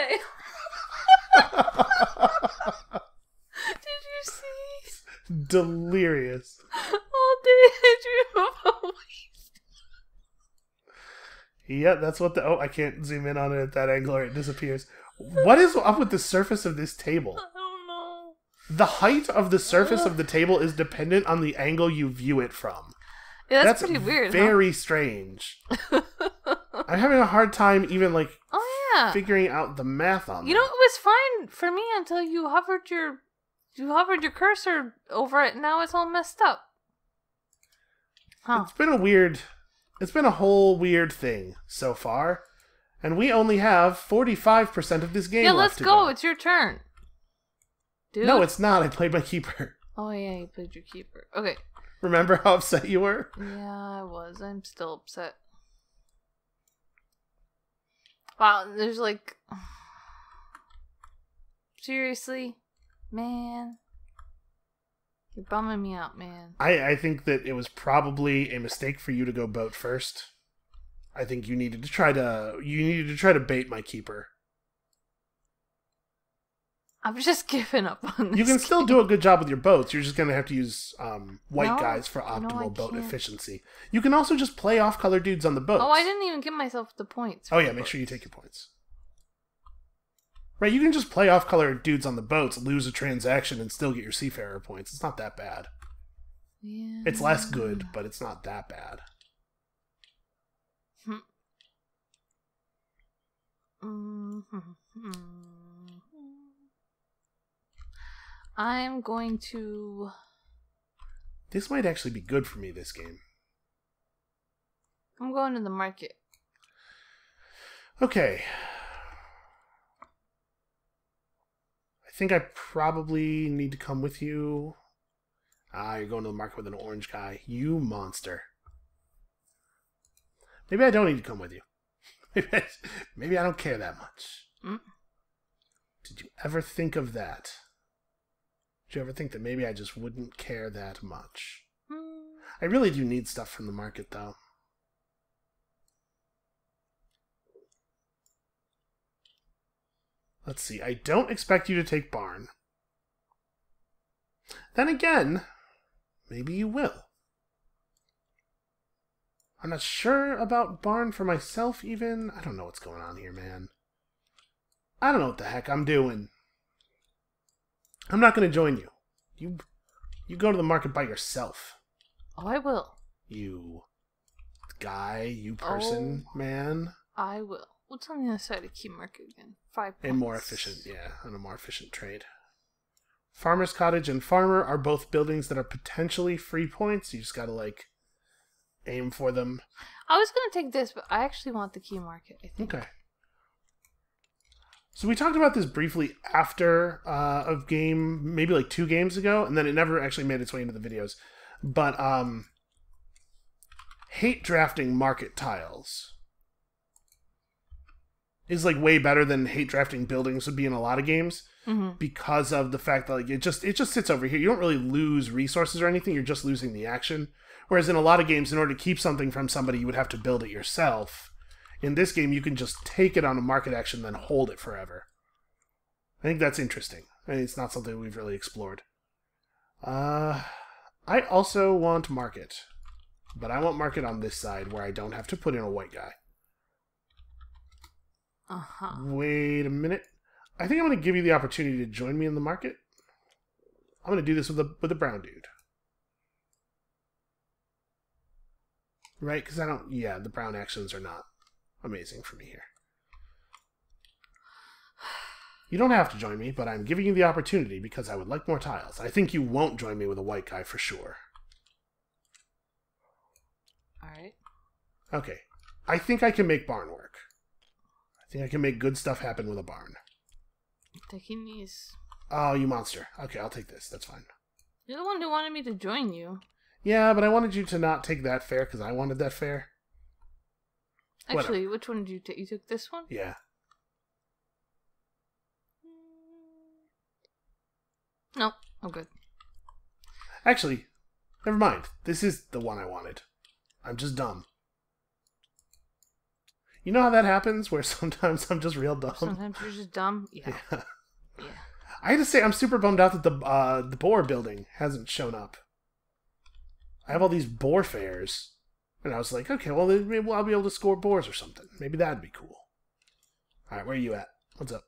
Did you see? Delirious. All day I dream of a waste. Yeah, that's what the... Oh, I can't zoom in on it at that angle or it disappears. What is up with the surface of this table? I don't know. The height of the surface of the table is dependent on the angle you view it from. Yeah, that's pretty weird. Very strange. I'm having a hard time even figuring out the math on You know, it was fine for me until you hovered your cursor over it, and now it's all messed up. Huh. It's been a whole weird thing so far, and we only have 45% of this game left. Yeah, let's go. It's your turn. Dude. No, it's not. I played my Keyper. Oh yeah, you played your Keyper. Okay. Remember how upset you were? Yeah, I was. I'm still upset. Wow, there's like... Seriously? Man. You're bumming me out, man. I think that it was probably a mistake for you to go boat first. I think you needed to try to bait my Keyper. I'm just giving up on this. You can still do a good job with your boats. You're just going to have to use white guys for optimal boat efficiency. You can also just play off-color dudes on the boats. Oh, I didn't even give myself the points. Oh, yeah, make sure you take your points. Right, you can just play off-color dudes on the boats, lose a transaction, and still get your seafarer points. It's not that bad. Yeah. It's less good, but it's not that bad. I'm going to... This might actually be good for me, this game. I'm going to the market. Okay. I think I probably need to come with you. You're going to the market with an orange guy. You monster. Maybe I don't need to come with you. Maybe I don't care that much. Did you ever think of that? Did you ever think that maybe I just wouldn't care that much? I really do need stuff from the market, though. Let's see. I don't expect you to take barn. Then again, maybe you will. I'm not sure about barn for myself, even. I don't know what's going on here, man. I don't know what the heck I'm doing. I'm not going to join you. You go to the market by yourself. Oh, I will. You guy, you person, man. I will. What's on the other side of Key Market again? 5 points. And more efficient, yeah. And a more efficient trade. Farmer's Cottage and Farmer are both buildings that are potentially free points. You just got to, aim for them. I was going to take this, but I actually want the Key Market, I think. Okay. So we talked about this briefly after a game, maybe 2 games ago, and then it never actually made its way into the videos. But hate drafting market tiles is way better than hate drafting buildings would be in a lot of games, because of the fact that it just sits over here. You don't really lose resources or anything. You're just losing the action. Whereas in a lot of games, in order to keep something from somebody, you would have to build it yourself. In this game, you can just take it on a market action, then hold it forever. I think that's interesting. It's not something we've really explored. I also want market. But I want market on this side, where I don't have to put in a white guy. Wait a minute. I think I'm going to give you the opportunity to join me in the market. I'm going to do this with a brown dude. Right? Because the brown actions are not amazing for me here. You don't have to join me, but I'm giving you the opportunity because I would like more tiles. I think you won't join me with a white guy for sure. Alright. Okay. I think I can make barn work. I think I can make good stuff happen with a barn. I'm taking these. Oh, you monster. Okay, I'll take this. That's fine. You're the one who wanted me to join you. Yeah, but I wanted you to not take that fare because I wanted that fare. Actually, which one did you take? You took this one? Yeah. No, I'm good. Actually, never mind. This is the one I wanted. I'm just dumb. You know how that happens? Where sometimes I'm just real dumb. Sometimes you're just dumb. Yeah. I had to say, I'm super bummed out that the boar building hasn't shown up. I have all these boar fairs. And I was like, okay, well, maybe I'll be able to score boars or something. Maybe that'd be cool. Alright, where are you at? What's up?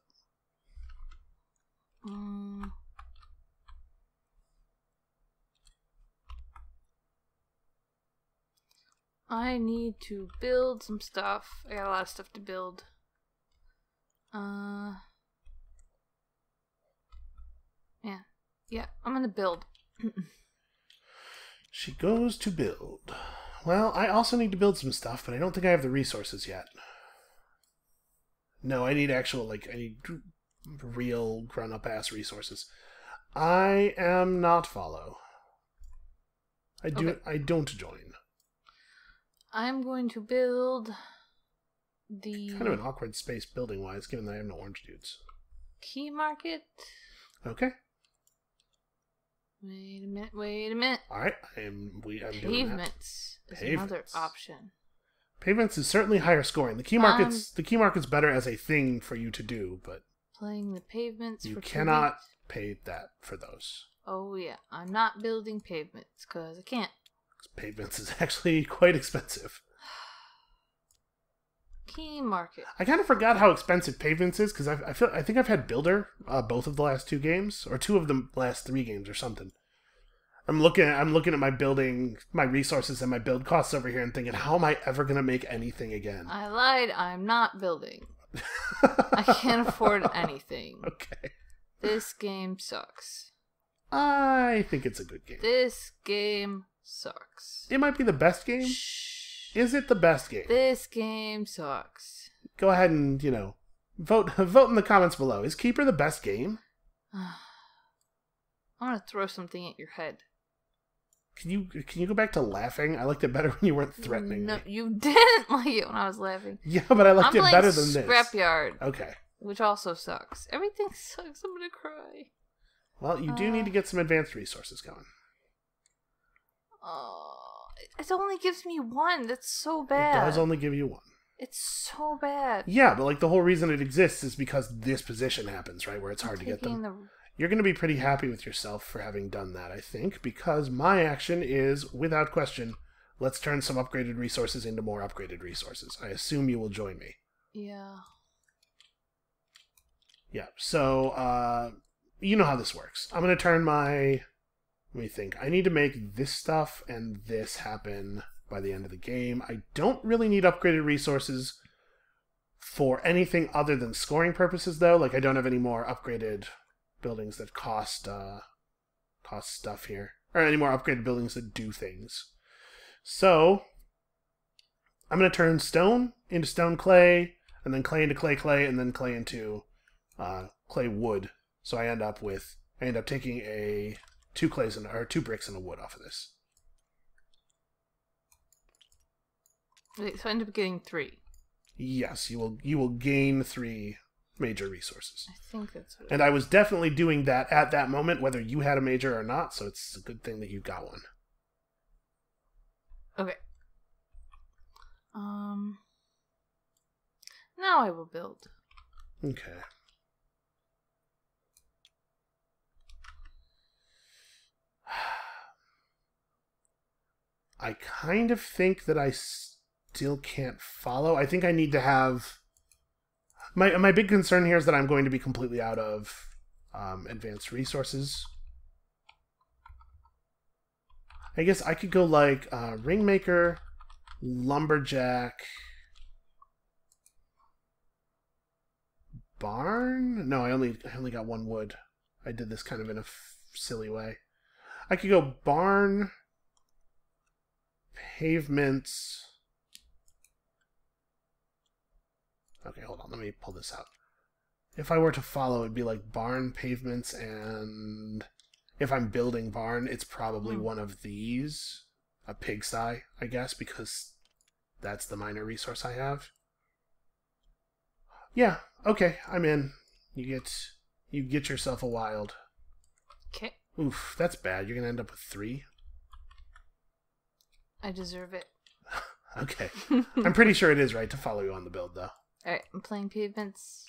I need to build some stuff. I got a lot of stuff to build. Yeah, I'm gonna build. She goes to build. Well, I also need to build some stuff, but I don't think I have the resources yet. No, I need I need real grown-up-ass resources. I am not follow. I don't join. I'm going to build the... Kind of an awkward space building-wise, given that I have no orange dudes. Key market. Okay. Wait a minute. Alright, I'm doing that. Pavements is another option. Pavements is certainly higher scoring. The key market's better as a thing for you to do, but playing the pavements. You cannot pay that for those. Oh yeah, I'm not building pavements because I can't. Pavements is actually quite expensive. Key market. I kind of forgot how expensive pavements is because I think I've had Builder both of the last 2 games or 2 of the last 3 games or something. I'm looking at my building, my resources and my build costs over here and thinking, how am I ever going to make anything again? I lied. I'm not building. I can't afford anything. Okay. This game sucks. I think it's a good game. This game sucks. It might be the best game. Shh. Is it the best game? This game sucks. Go ahead and, vote in the comments below. Is Keyper the best game? I'm going to throw something at your head. Can you go back to laughing? I liked it better when you weren't threatening me. No, you didn't like it when I was laughing. Yeah, but I liked it better than this. Scrapyard. Okay. Which also sucks. Everything sucks. I'm going to cry. Well, you do need to get some advanced resources going. It only gives me 1. That's so bad. It does only give you 1. It's so bad. Yeah, but the whole reason it exists is because this position happens, right? Where it's hard to get them. You're going to be pretty happy with yourself for having done that, I think, because my action is, without question, let's turn some upgraded resources into more upgraded resources. I assume you will join me. Yeah. Yeah, so, you know how this works. I'm going to turn my... Let me think. I need to make this stuff and this happen by the end of the game. I don't really need upgraded resources for anything other than scoring purposes, though. I don't have any more upgraded buildings that cost stuff here. Or any more upgraded buildings that do things. So, I'm going to turn stone into stone clay, and then clay into clay, and then clay into clay wood. So I end up taking 2 bricks and a wood off of this. Wait, so I end up getting 3. Yes, you will gain 3 major resources. I think that's what And I was definitely doing that at that moment, whether you had a major or not, so it's a good thing that you got one. Okay. Now I will build. Okay. I kind of think that I still can't follow. I think I need to have... My big concern here is that I'm going to be completely out of advanced resources. I guess I could go Ringmaker, Lumberjack, Barn? No, I only got 1 wood. I did this kind of in a silly way. I could go Barn... Pavements. Okay, hold on. Let me pull this out. If I were to follow, it'd be barn, pavements, and if I'm building barn, it's probably one of these. A pigsty, I guess, because that's the minor resource I have. Yeah, okay, I'm in. You get yourself a wild. Okay. Oof, that's bad. You're gonna end up with 3. I deserve it. Okay. I'm pretty sure it is right to follow you on the build, though. Alright, I'm playing pavements.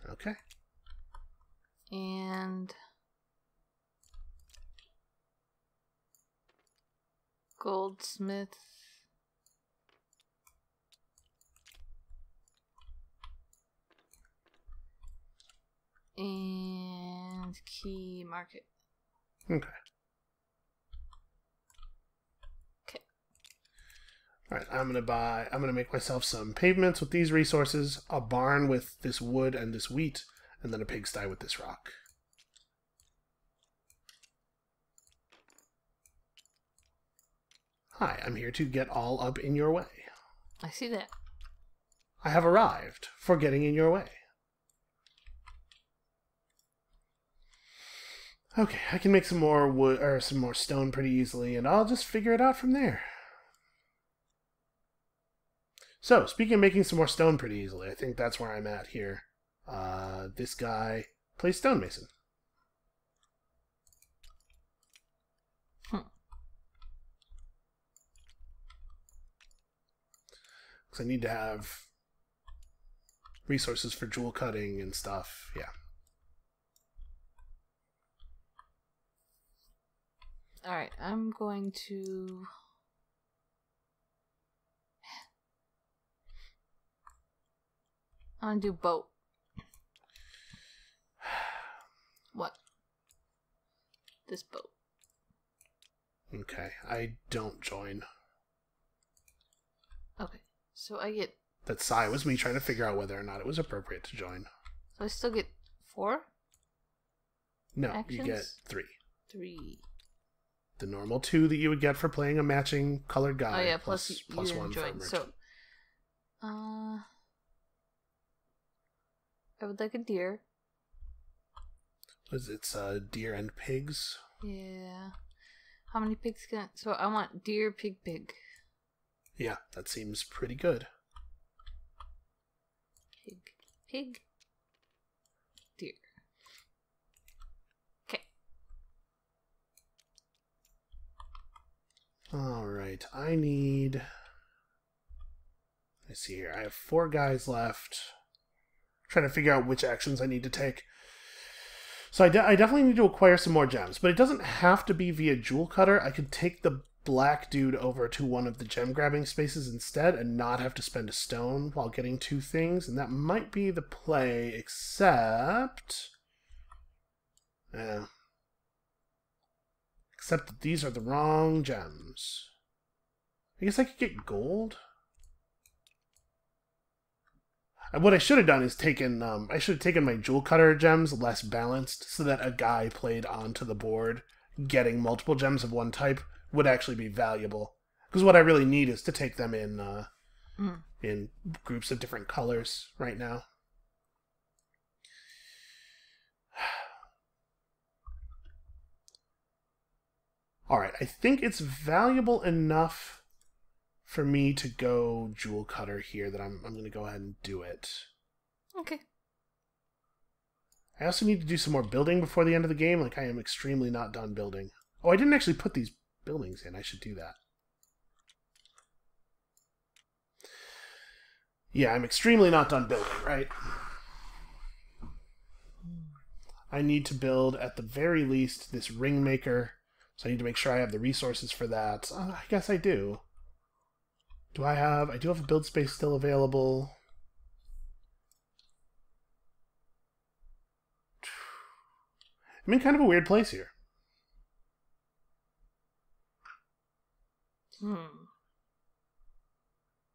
Okay. And... goldsmith. And key market. Okay. Okay. Alright, I'm gonna make myself some pavements with these resources, a barn with this wood and this wheat, and then a pigsty with this rock. Hi, I'm here to get all up in your way. I see that. I have arrived for getting in your way. Okay, I can make some more wood or some more stone pretty easily, and I'll just figure it out from there. So, speaking of making some more stone pretty easily, I think that's where I'm at here. This guy plays stonemason. Because I need to have resources for jewel cutting and stuff, yeah. Alright, I'm going to... I'm gonna do boat. What? This boat. Okay, I don't join. Okay, so I get... That sigh was me trying to figure out whether or not it was appropriate to join. So I still get 4? No, actions? You get 3. 3. The normal 2 that you would get for playing a matching colored guy. Oh yeah, plus you 1 didn't for join. merchant. So, I would like a deer. It's deer and pigs. Yeah. How many pigs can I... So I want deer, pig, pig. Yeah, that seems pretty good. Pig, pig, deer. Okay. Alright, I need... Let's see here. I have 4 guys left. I'm trying to figure out which actions I need to take. So I definitely need to acquire some more gems, but it doesn't have to be via jewel cutter. I could take the black dude over to one of the gem grabbing spaces instead and not have to spend a stone while getting 2 things, and that might be the play, except... Except that these are the wrong gems. I guess I could get gold? What I should have done is taken, I should have taken my jewel cutter gems less balanced so that a guy played onto the board getting multiple gems of one type would actually be valuable. Because what I really need is to take them in groups of different colors right now. Alright, I think it's valuable enough for me to go jewel cutter here that I'm going to go ahead and do it. Okay. I also need to do some more building before the end of the game. Like, I am extremely not done building. Oh, I didn't actually put these buildings in. I should do that. Yeah, I'm extremely not done building, right? I need to build, at the very least, this ring maker. So I need to make sure I have the resources for that. I guess I do. I do have a build space still available. I'm in kind of a weird place here.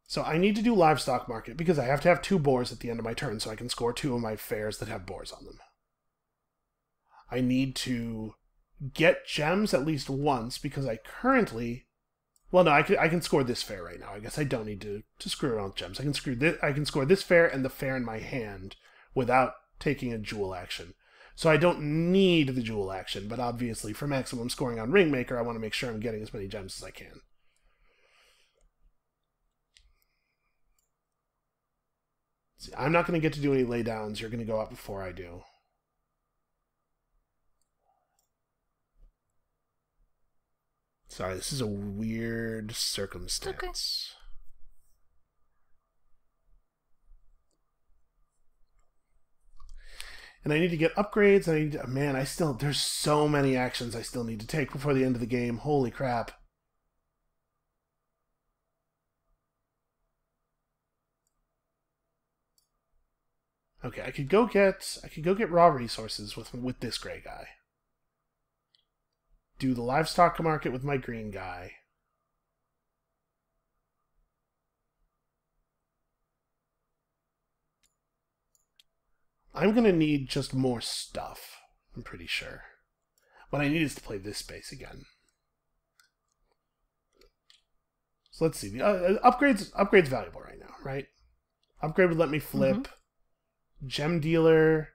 So I need to do livestock market because I have to have 2 boars at the end of my turn so I can score 2 of my fairs that have boars on them. I need to get gems at least once because I currently... Well, no, I can score this fair right now. I guess I don't need to screw around with gems. I can score this fair and the fair in my hand without taking a jewel action. So I don't need the jewel action, but obviously for maximum scoring on Ringmaker, I want to make sure I'm getting as many gems as I can. See, I'm not going to get to do any laydowns. You're going to go up before I do. Sorry, this is a weird circumstance. And I need to get upgrades, and I need to, man, there's so many actions I still need to take before the end of the game. Holy crap. Okay, I could go get raw resources with this gray guy. Do the livestock market with my green guy. I'm going to need just more stuff, I'm pretty sure. What I need is to play this space again. So let's see. The upgrade's valuable right now, right? Upgrade would let me flip. Gem dealer.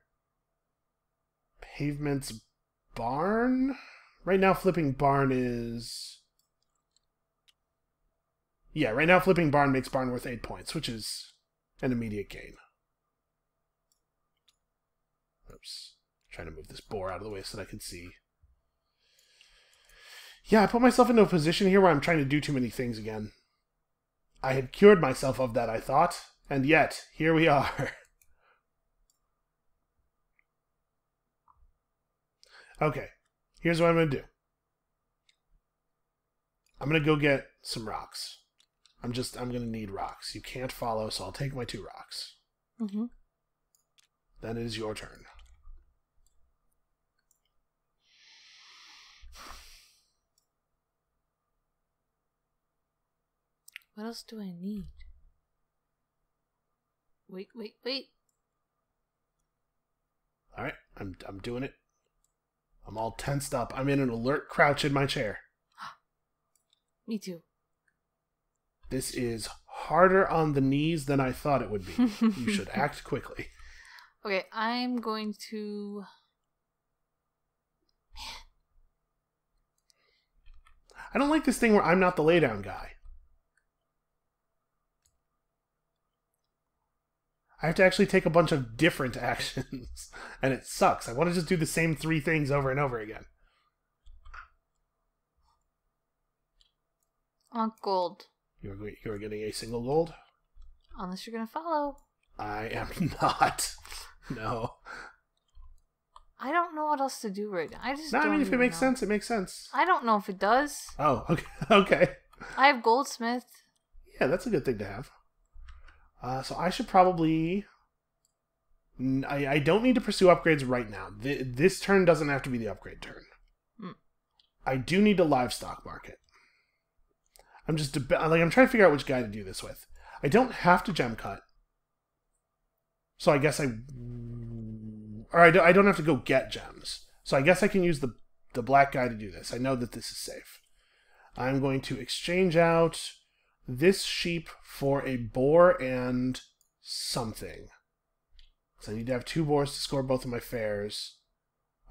Pavements barn. Right now flipping barn is... Yeah, right now flipping barn makes barn worth 8 points, which is an immediate gain. Oops. Trying to move this boar out of the way so that I can see. Yeah, I put myself into a position here where I'm trying to do too many things again. I had cured myself of that, I thought, and yet, here we are. Okay, here's what I'm going to do. I'm going to go get some rocks. I'm going to need rocks. You can't follow, so I'll take my 2 rocks. Then it is your turn. What else do I need? Wait. Alright, I'm doing it. I'm all tensed up. I'm in an alert crouch in my chair. Me too. This is harder on the knees than I thought it would be. You should act quickly. Okay, I'm going to... I don't like this thing where I'm not the laydown guy. I have to actually take a bunch of different actions, and it sucks. I want to just do the same 3 things over and over again. I want gold. You're getting a single gold? Unless you're going to follow. I am not. No. I don't know what else to do right now. I mean, if it makes sense, it makes sense. I don't know if it does. Oh, okay. Okay. I have goldsmith. Yeah, that's a good thing to have. So I should probably... I don't need to pursue upgrades right now. This turn doesn't have to be the upgrade turn. I do need a livestock market. I'm trying to figure out which guy to do this with. I don't have to gem cut. So I guess I don't have to go get gems. So I guess I can use the black guy to do this. I know that this is safe. I'm going to exchange out this sheep for a boar and something. So I need to have 2 boars to score both of my fairs.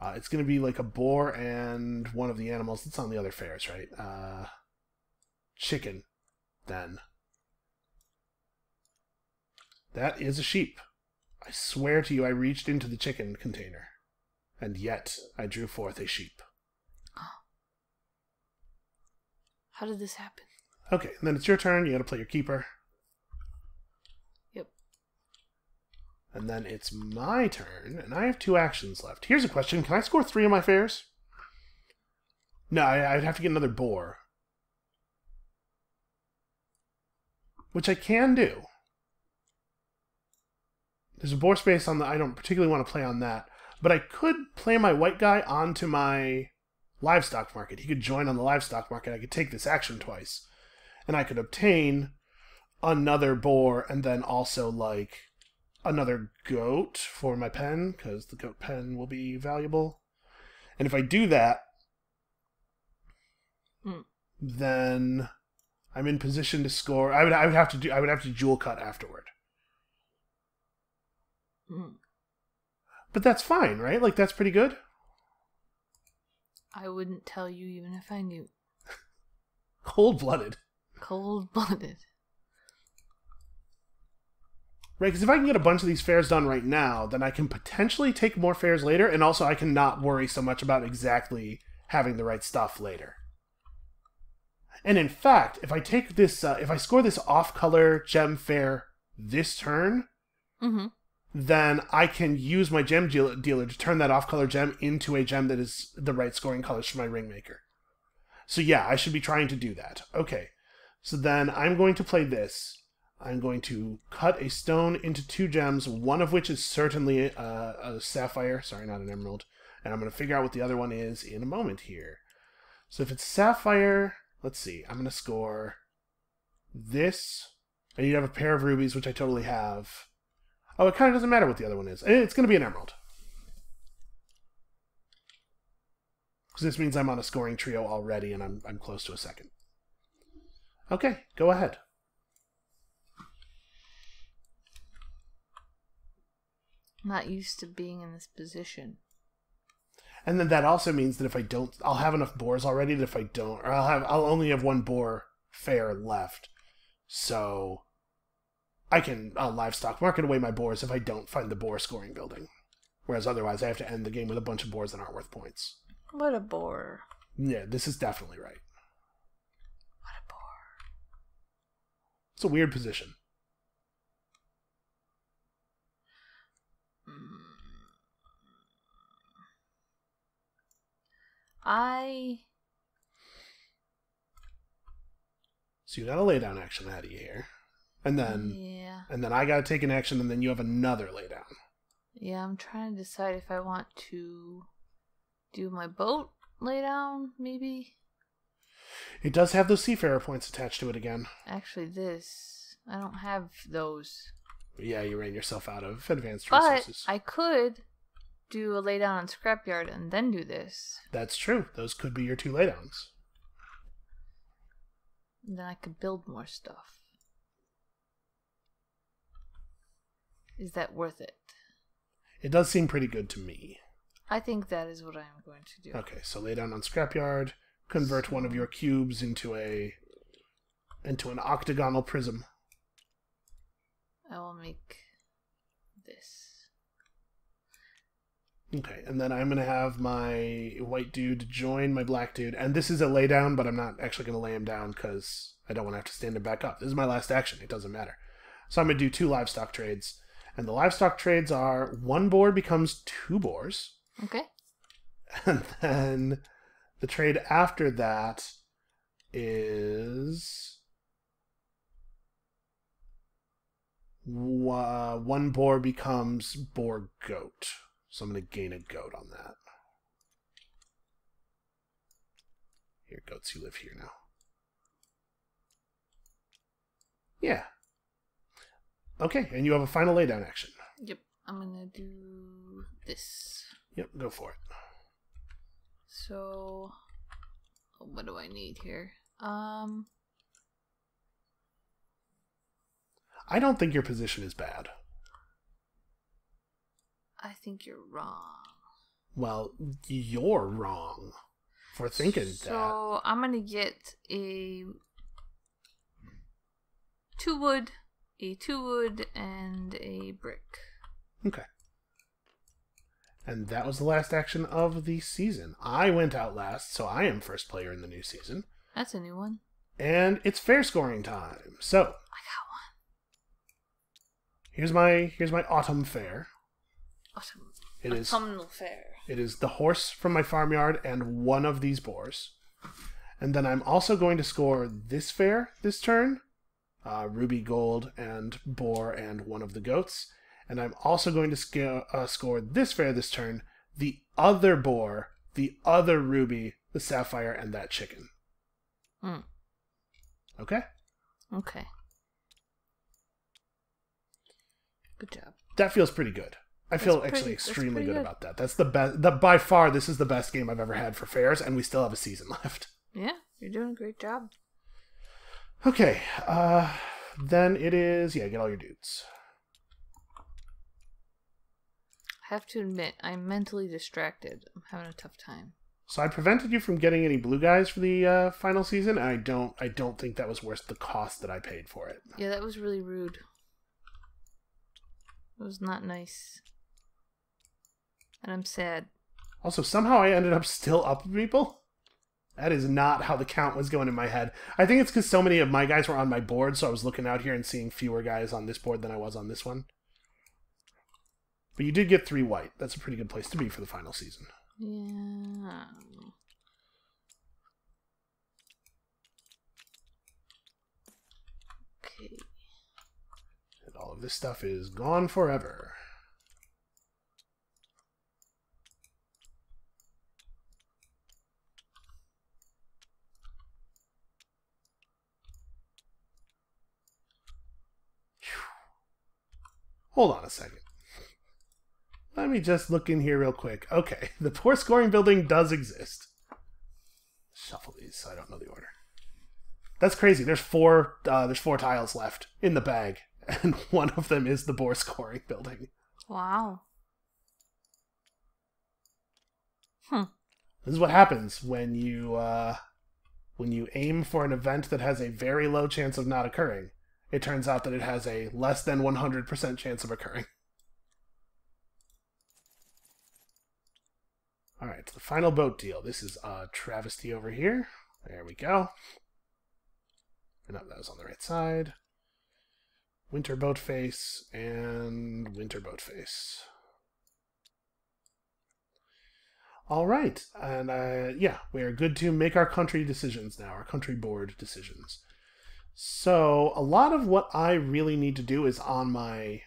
It's going to be like a boar and one of the animals that's on the other fairs, right? Chicken, then. That is a sheep. I swear to you, I reached into the chicken container. And yet, I drew forth a sheep. How did this happen? Okay, and then it's your turn. You gotta play your Keyper. Yep. And then it's my turn, and I have 2 actions left. Here's a question. Can I score 3 of my fairs? No, I'd have to get another boar. Which I can do. There's a boar space on I don't particularly want to play on that. But I could play my white guy onto my livestock market. He could join on the livestock market. I could take this action twice. And I could obtain another boar and then also, like, another goat for my pen, because the goat pen will be valuable. And if I do that, then I'm in position to score. I would have to jewel cut afterward. But that's fine, right? Like, that's pretty good. I wouldn't tell you even if I knew. Cold-blooded. Cold-blooded. Right, because if I can get a bunch of these fairs done right now, then I can potentially take more fairs later, and also I can not worry so much about exactly having the right stuff later. And in fact, if I take this, if I score this off-color gem fair this turn, then I can use my gem dealer to turn that off-color gem into a gem that is the right scoring colors for my Ringmaker. So yeah, I should be trying to do that. Okay, so then I'm going to play this. I'm going to cut a stone into 2 gems, one of which is certainly a sapphire. Sorry, not an emerald. And I'm going to figure out what the other one is in a moment here. So if it's sapphire, let's see. I'm going to score this. I need to have a pair of rubies, which I totally have. Oh, it kind of doesn't matter what the other one is. It's going to be an emerald. Because this means I'm on a scoring trio already, and I'm close to a second. Okay, go ahead. Not used to being in this position. And then that also means that if I don't, I'll have enough boars already that if I don't, or I'll only have 1 boar fair left. So I'll livestock market away my boars if I don't find the boar scoring building. Whereas otherwise I have to end the game with a bunch of boars that aren't worth points. What a bore. Yeah, this is definitely right. What a bore. It's a weird position. So you got a laydown action out of you here. And then I gotta take an action, and then you have another laydown. Yeah, I'm trying to decide if I want to do my boat laydown, maybe. It does have those seafarer points attached to it again. Actually, I don't have those. Yeah, you ran yourself out of advanced resources. But I could do a laydown on Scrapyard and then do this. That's true. Those could be your 2 laydowns. And then I could build more stuff. Is that worth it? It does seem pretty good to me. I think that is what I am going to do. Okay, so lay down on Scrapyard, convert one of your cubes into an octagonal prism. I will make this. Okay, and then I'm going to have my white dude join my black dude. And this is a lay down, but I'm not actually going to lay him down because I don't want to have to stand him back up. This is my last action. It doesn't matter. So I'm going to do 2 livestock trades. And the livestock trades are 1 boar becomes 2 boars. Okay. And then the trade after that is 1 boar becomes boar goat. So I'm going to gain a goat on that. Here, goats, you live here now. Yeah. Okay, and you have a final laydown action. Yep, I'm going to do this. Yep, go for it. So, what do I need here? I don't think your position is bad. I think you're wrong. Well, you're wrong for thinking that. So, I'm going to get a 2 wood, a 2 wood, and a brick. Okay. And that was the last action of the season. I went out last, so I am first player in the new season. That's a new one. And it's fair scoring time. So I got one. Here's my autumn fair. Autumnal fair. It is the horse from my farmyard and 1 of these boars. And then I'm also going to score this fair this turn. Ruby, gold, and boar, and 1 of the goats. And I'm also going to score this fair this turn, the other boar, the other ruby, the sapphire, and that chicken. Okay? Okay. Good job. That feels pretty good. I feel actually extremely good about that. That's the best. By far, this is the best game I've ever had for fairs, and we still have a season left. Yeah, you're doing a great job. Okay, then it is, get all your dudes. I have to admit, I'm mentally distracted. I'm having a tough time. So I prevented you from getting any blue guys for the final season, and I don't think that was worth the cost that I paid for it. Yeah, that was really rude. It was not nice. And I'm sad. Also, somehow I ended up still up with people. That is not how the count was going in my head. I think it's because so many of my guys were on my board, so I was looking out here and seeing fewer guys on this board than I was on this one. But you did get 3 white. That's a pretty good place to be for the final season. Yeah. Okay. And all of this stuff is gone forever. Hold on a second. Let me just look in here real quick. Okay, the poor scoring building does exist. Shuffle these so I don't know the order. That's crazy. There's four tiles left in the bag, and one of them is the boar scoring building. Wow. This is what happens when you aim for an event that has a very low chance of not occurring. It turns out that it has a less than 100% chance of occurring. Alright, the final boat deal. This is a travesty over here. There we go. No, that was on the right side. Winter boat face and winter boat face. Alright, and yeah, we are good to make our country decisions now, our country board decisions. So, a lot of what I really need to do is on my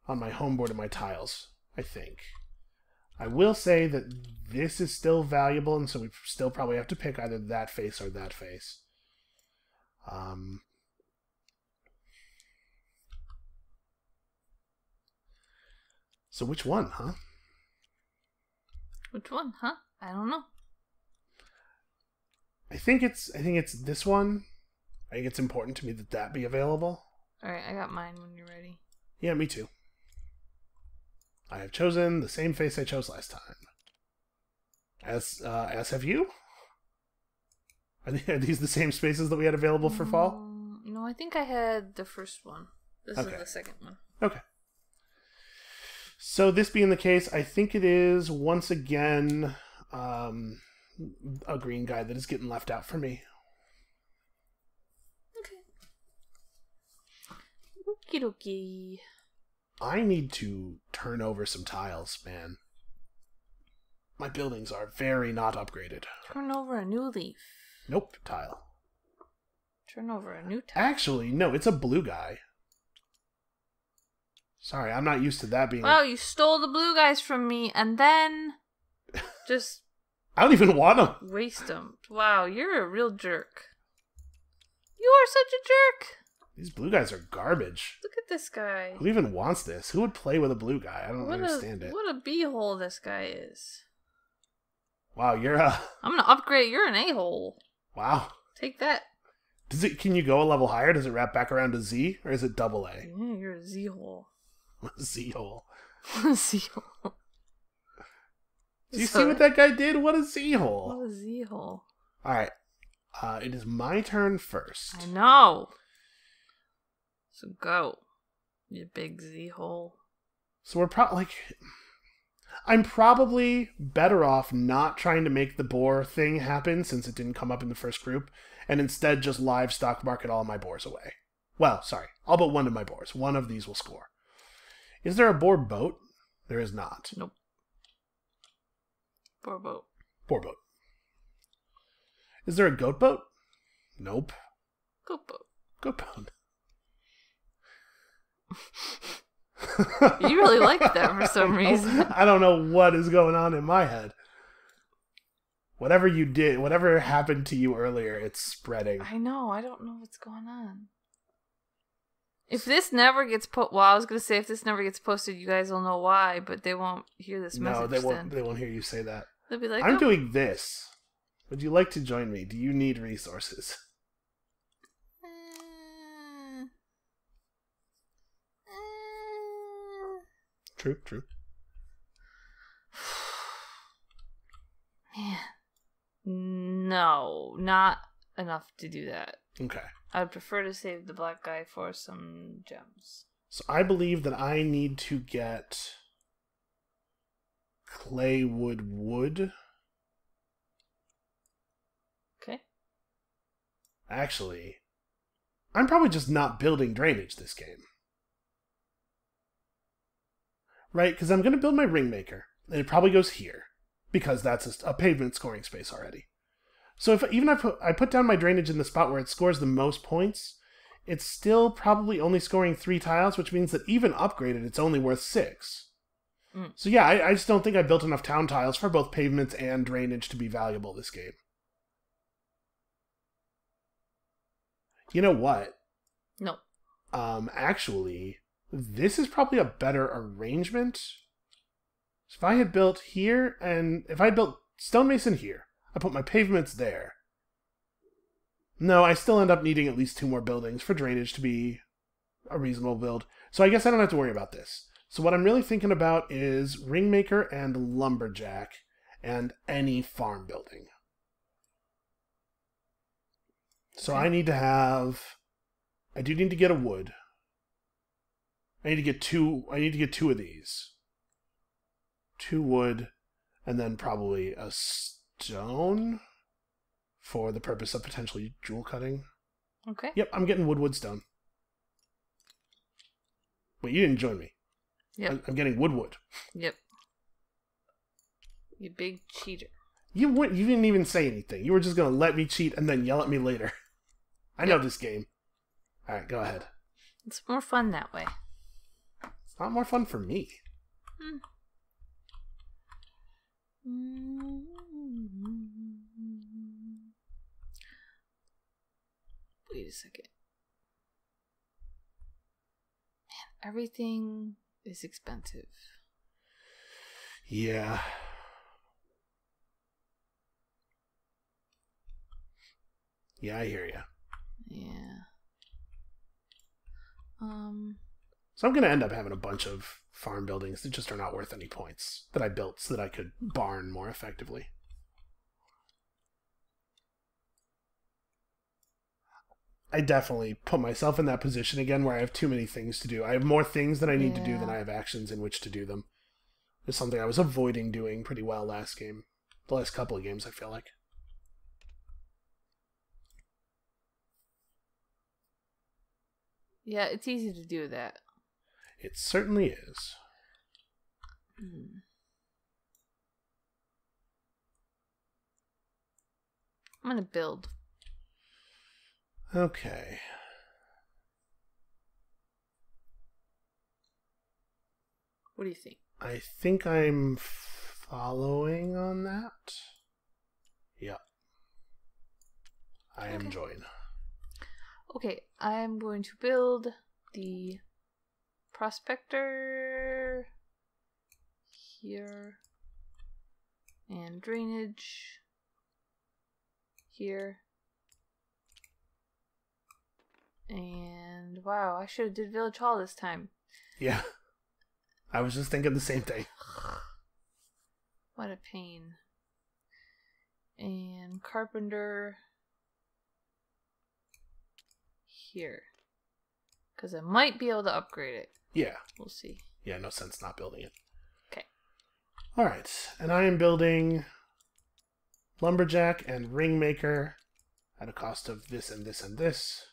home board and my tiles, I think. I will say that this is still valuable, and so we still probably have to pick either that face or that face. So which one, huh? Which one, huh? I don't know. I think it's this one. I think it's important to me that that be available. Alright, I got mine when you're ready. Yeah, me too. I have chosen the same face I chose last time. As have you? Are these the same spaces that we had available for fall? No, I think I had the first one. This is the second one. Okay. So this being the case, I think it is once again a green guy that is getting left out for me. Okay. Okie dokie. I need to turn over some tiles, man. My buildings are very not upgraded. Turn over a new leaf. Nope, tile. Turn over a new tile. Actually, no, it's a blue guy. Sorry, I'm not used to that being... Wow, you stole the blue guys from me and then just... I don't even want them. Waste them. Wow, you're a real jerk. You are such a jerk. These blue guys are garbage. Look at this guy. Who even wants this? Who would play with a blue guy? I don't understand it. What a b-hole this guy is. Wow, you're a... I'm gonna upgrade. You're an a-hole. Wow. Take that. Can you go a level higher? Does it wrap back around to Z? Or is it double A? Yeah, you're a z-hole. Z-hole. Z-hole. Do you see what that guy did? What a Z-hole. What a z-hole. Alright. It is my turn first. I know. So go. You big z-hole. So we're probably... I'm probably better off not trying to make the boar thing happen since it didn't come up in the first group, and instead just livestock market all my boars away. Well, sorry. All but one of my boars. One of these will score. Is there a boar boat? There is not. Nope. Boar boat. Boar boat. Is there a goat boat? Nope. Goat boat. Goat boat. You really liked that for some reason. I don't know what is going on in my head. Whatever you did, whatever happened to you earlier, it's spreading. I know. I don't know what's going on. If this never gets put, well, I was gonna say if this never gets posted, you guys will know why, but they won't hear this message. No, they won't. They won't hear you say that. They'll be like, "I'm doing this. Would you like to join me? Do you need resources?" True. Man, no, not enough to do that. Okay. I'd prefer to save the black guy for some gems. So I believe that I need to get clay wood. Okay. Actually, I'm probably just not building drainage this game. right? Because I'm going to build my ringmaker, and it probably goes here, because that's a pavement scoring space already. So if even I put down my drainage in the spot where it scores the most points, it's still probably only scoring 3 tiles, which means that even upgraded, it's only worth 6. So yeah, I just don't think I built enough town tiles for both pavements and drainage to be valuable this game. You know what? No. Actually, this is probably a better arrangement. So if I had built here, and if I built stonemason here, I put my pavements there. No, I still end up needing at least 2 more buildings for drainage to be a reasonable build. So I guess I don't have to worry about this. So what I'm really thinking about is ringmaker and lumberjack and any farm building. So I need to have... I do need to get a wood. I need to get 2 of these. 2 wood, and then probably a stone for the purpose of potentially jewel cutting. Okay. Yep, I'm getting wood, stone. Wait, you didn't join me. Yep. I'm getting wood. Yep. You big cheater. You didn't even say anything. You were just going to let me cheat and then yell at me later. I know this game. All right, go ahead. It's more fun that way. It's not more fun for me. Wait a second. Man, everything is expensive. Yeah. Yeah, I hear you. Yeah. So I'm going to end up having a bunch of farm buildings that just are not worth any points that I built so that I could barn more effectively. I definitely put myself in that position again where I have too many things to do. I have more things that I need to do than I have actions in which to do them. It's something I was avoiding doing pretty well last game. The last couple of games, I feel like. Yeah, it's easy to do that. It certainly is. I'm gonna build. Okay. What do you think? I think I'm following on that. Yep. I am joined. Okay, I'm going to build the prospector here and drainage here. And wow, I should have did village hall this time. Yeah. I was just thinking the same thing. What a pain. And carpenter here. Because I might be able to upgrade it. Yeah. We'll see. Yeah, no sense not building it. Okay. Alright, and I am building lumberjack and ringmaker at a cost of this and this and this.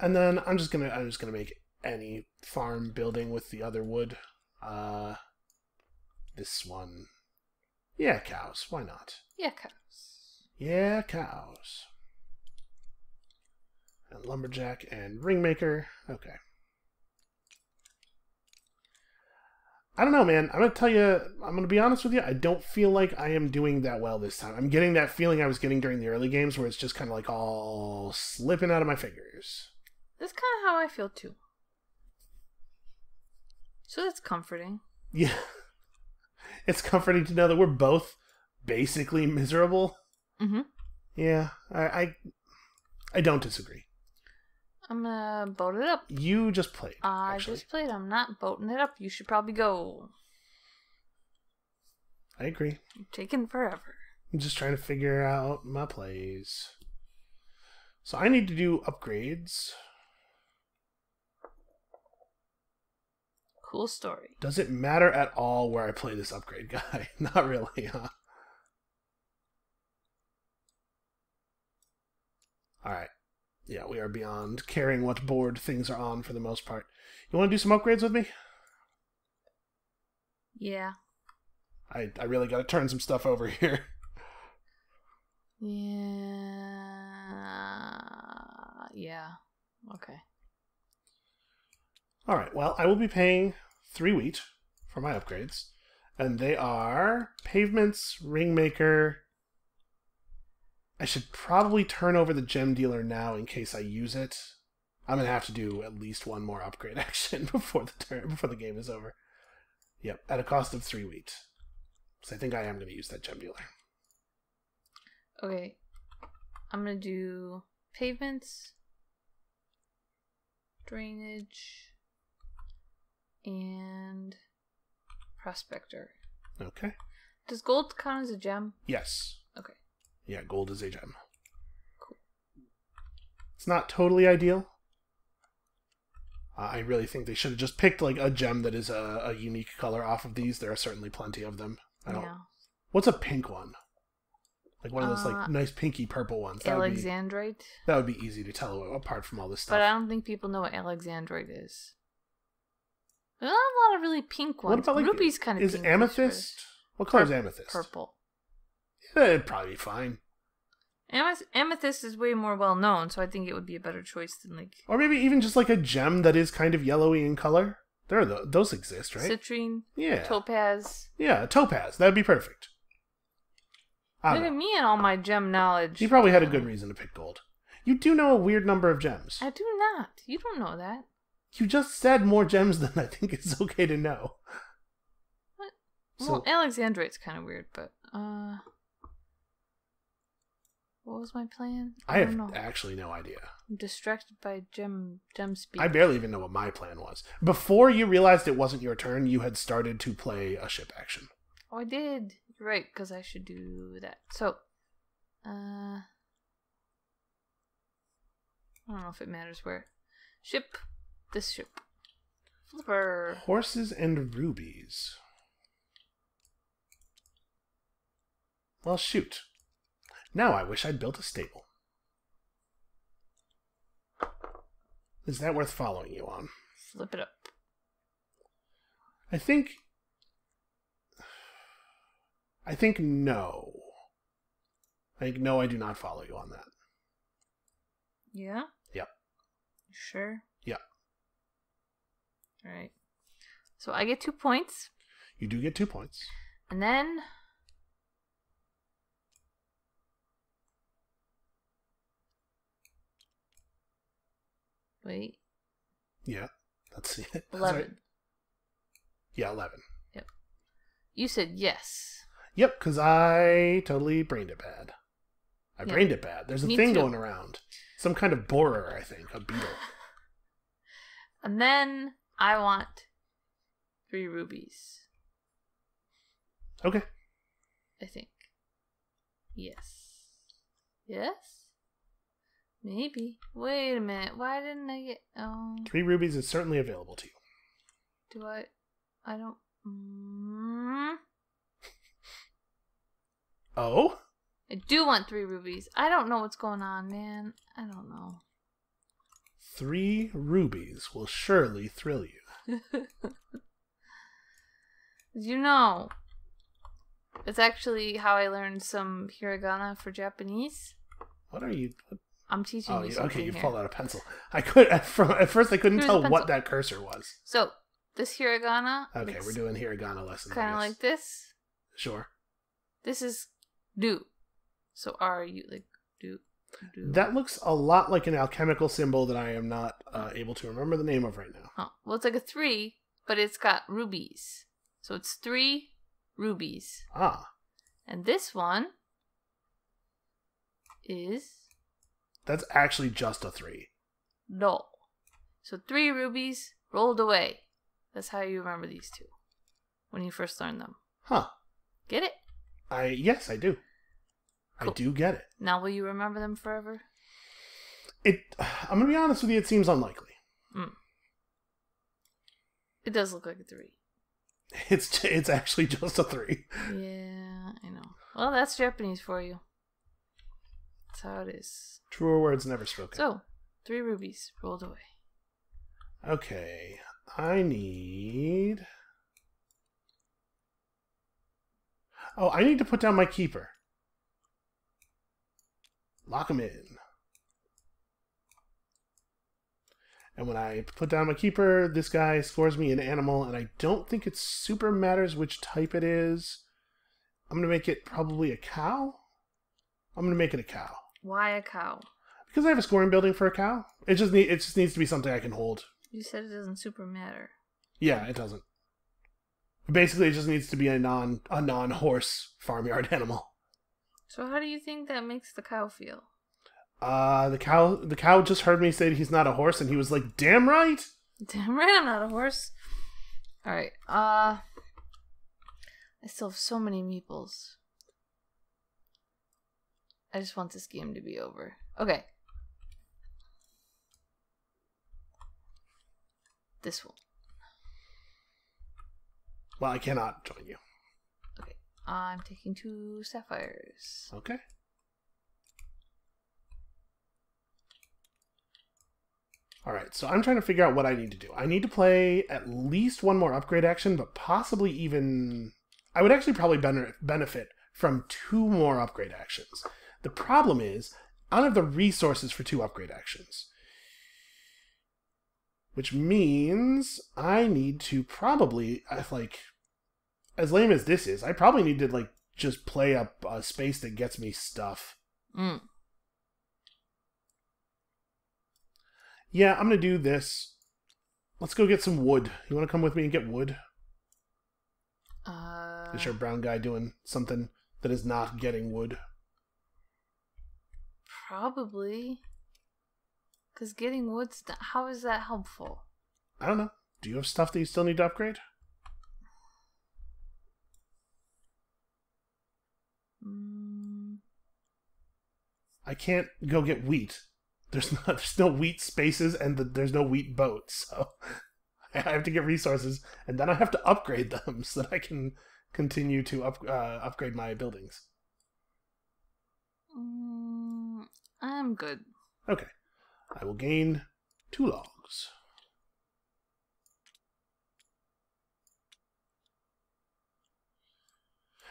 And then I'm just gonna make any farm building with the other wood. This one. Yeah, cows. Why not? Yeah, cows. Yeah, cows. And lumberjack and ringmaker. Okay. I don't know, man. I'm gonna be honest with you, I don't feel like I am doing that well this time. I'm getting that feeling I was getting during the early games where it's just kind of like all slipping out of my fingers. That's kind of how I feel too. So that's comforting. Yeah. It's comforting to know that we're both basically miserable. Mm-hmm. Yeah, I don't disagree. I'm gonna boat it up. You just played. I just played. I'm not boating it up. You should probably go. I agree. You're taking forever. I'm just trying to figure out my plays. So I need to do upgrades. Cool story. Does it matter at all where I play this upgrade guy? Not really, huh? Alright. Yeah, we are beyond caring what board things are on for the most part. You want to do some upgrades with me? Yeah. I really got to turn some stuff over here. Yeah. Okay. All right. Well, I will be paying 3 wheat for my upgrades, and they are pavements, ringmaker. I should probably turn over the gem dealer now in case I use it. I'm gonna have to do at least one more upgrade action before the game is over. Yep, at a cost of 3 wheat. So I think I am gonna use that gem dealer. Okay. I'm gonna do pavements, drainage, and prospector. Okay. Does gold count as a gem? Yes. Okay. Yeah, gold is a gem. Cool. It's not totally ideal. I really think they should have just picked like a gem that is a unique color off of these. There are certainly plenty of them. Yeah. What's a pink one? Like one of those like nice pinky purple ones. Alexandrite. That would be easy to tell apart from all this stuff. But I don't think people know what Alexandrite is. There's not a lot of really pink ones. What about, like, ruby's kind of pink. Is amethyst? What color is amethyst? Purple. Yeah, it'd probably be fine. Amethyst is way more well known, so I think it would be a better choice than like. Or maybe even just like a gem that is kind of yellowy in color. Those exist, right? Citrine. Yeah. Topaz. Yeah, topaz. That'd be perfect. Look at me and all my gem knowledge. You probably had a good reason to pick gold. You do know a weird number of gems. I do not. You don't know that. You just said more gems than I think it's okay to know. What? Well, Alexandrite's kind of weird, but what was my plan? I have actually no idea. I'm distracted by gem speed. I barely even know what my plan was. Before you realized it wasn't your turn, you had started to play a ship action. Oh, I did. You're right, because I should do that. So, I don't know if it matters where. Ship. This ship. Flipper. Horses and rubies. Well, shoot. Now I wish I'd built a stable. Is that worth following you on? Flip it up. I think no. I think no, I do not follow you on that. Yeah? Yep. You sure? Yep. Alright. So I get 2 points. You do get 2 points. And then wait. Yeah. Let's see it. 11. Right. Yeah, 11. Yep. You said yes. Yep, because I totally brained it bad. I brained it bad. There's a thing going around. Some kind of borer, I think. A beetle. And then I want 3 rubies. Okay. I think. Yes. Yes? Maybe. Wait a minute. Why didn't I get... 3 rubies is certainly available to you. Do I don't... Oh? I do want 3 rubies. I don't know what's going on, man. I don't know. 3 rubies will surely thrill you. You know, it's actually how I learned some hiragana for Japanese. What are you... I'm teaching you something. Okay, you here. pulled out a pencil. I could at first I couldn't tell what that cursor was. So this hiragana. Okay, we're doing hiragana lessons. Kind of like this. Sure. This is do. So you like do. That looks a lot like an alchemical symbol that I am not able to remember the name of right now. Oh, well, it's like a 3, but it's got rubies. So it's 3 rubies. Ah. And this one is... That's actually just a 3. No. So 3 rubies rolled away. That's how you remember these 2 when you first learned them. Huh. Get it? Yes, I do. Cool. I do get it. Now will you remember them forever? I'm going to be honest with you, it seems unlikely. It does look like a 3. It's actually just a 3. Yeah, I know. Well, that's Japanese for you. That's how it is. Truer words never spoken. So, 3 rubies rolled away. Okay. I need Oh, I need to put down my Keyper. Lock him in. And when I put down my Keyper, this guy scores me an animal, and I don't think it super matters which type it is. I'm going to make it probably a cow. I'm going to make it a cow. Why a cow? Because I have a scoring building for a cow. It just needs to be something I can hold. You said it doesn't super matter. Yeah, it doesn't. Basically, it just needs to be a non-horse farmyard animal. So how do you think that makes the cow feel? The cow just heard me say he's not a horse, and he was like, "Damn right." Damn right, I'm not a horse. All right. I still have so many meeples. I just want this game to be over. Okay. This one. Well, I cannot join you. Okay. I'm taking 2 sapphires. Okay. Alright, so I'm trying to figure out what I need to do. I need to play at least one more upgrade action, but possibly even... I would actually probably benefit from 2 more upgrade actions. The problem is, I don't have the resources for 2 upgrade actions. Which means I need to probably, like, as lame as this is, I probably need to, like, just play up a space that gets me stuff. Yeah, I'm going to do this. Let's go get some wood. You want to come with me and get wood? Is your brown guy doing something that is not getting wood? Probably. Because getting wood's not, how is that helpful? I don't know. Do you have stuff that you still need to upgrade? I can't go get wheat. There's no wheat spaces, and there's no wheat boats, so I have to get resources, and then I have to upgrade them so that I can continue to upgrade my buildings. I'm good. Okay. I will gain 2 logs.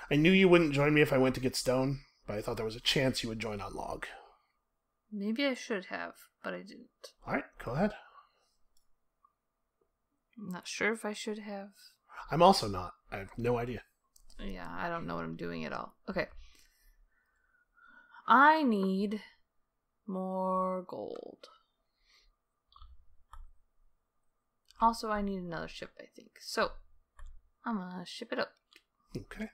I knew you wouldn't join me if I went to get stone, but I thought there was a chance you would join on log. Maybe I should have, but I didn't. Alright, go ahead. I'm not sure if I should have. I'm also not. I have no idea. Yeah, I don't know what I'm doing at all. Okay. I need more gold. Also, I need another ship, I think. So, I'm gonna ship it up. Okay.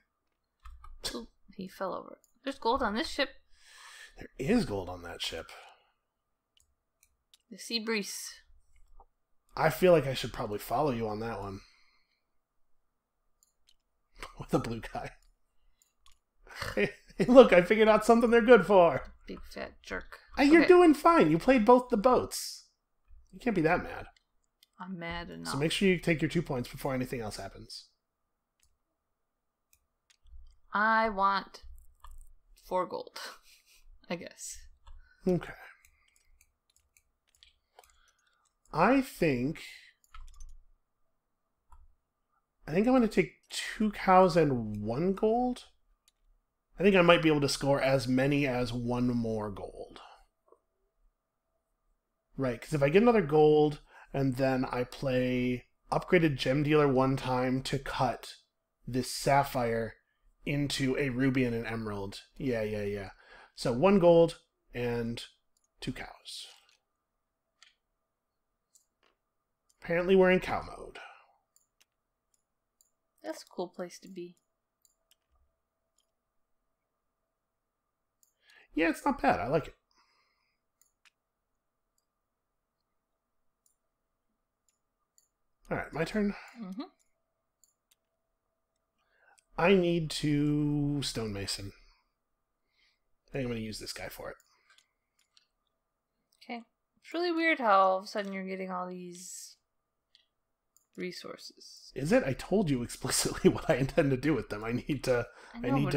Ooh, he fell over. There's gold on this ship. There is gold on that ship. The Sea Breeze. I feel like I should probably follow you on that one. With a blue guy. Hey, look, I figured out something they're good for. Big fat jerk. You're doing fine. You played both the boats. You can't be that mad. I'm mad enough. So make sure you take your 2 points before anything else happens. I want 4 gold. I guess. Okay. I think I'm going to take 2 cows and 1 gold. I think I might be able to score as many as 1 more gold. Right, because if I get another gold, and then I play upgraded gem dealer 1 time to cut this sapphire into a ruby and an emerald. Yeah. So 1 gold and 2 cows. Apparently we're in cow mode. That's a cool place to be. Yeah, it's not bad. I like it. Alright, my turn. Mm-hmm. I need to stonemason. I think I'm going to use this guy for it. Okay. It's really weird how all of a sudden you're getting all these resources. Is it? I told you explicitly what I intend to do with them. I need to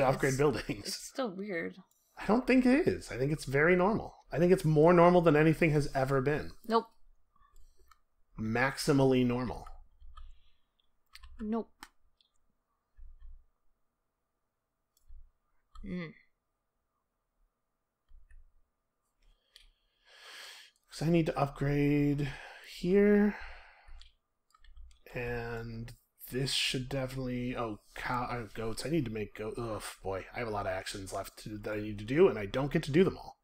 upgrade buildings. It's still weird. I don't think it is. I think it's very normal. I think it's more normal than anything has ever been. Nope. Maximally normal. Nope. Mm. Because I need to upgrade here. And this should definitely... Oh, goats. I need to make goats. Oh, boy. I have a lot of actions left that I need to do, and I don't get to do them all.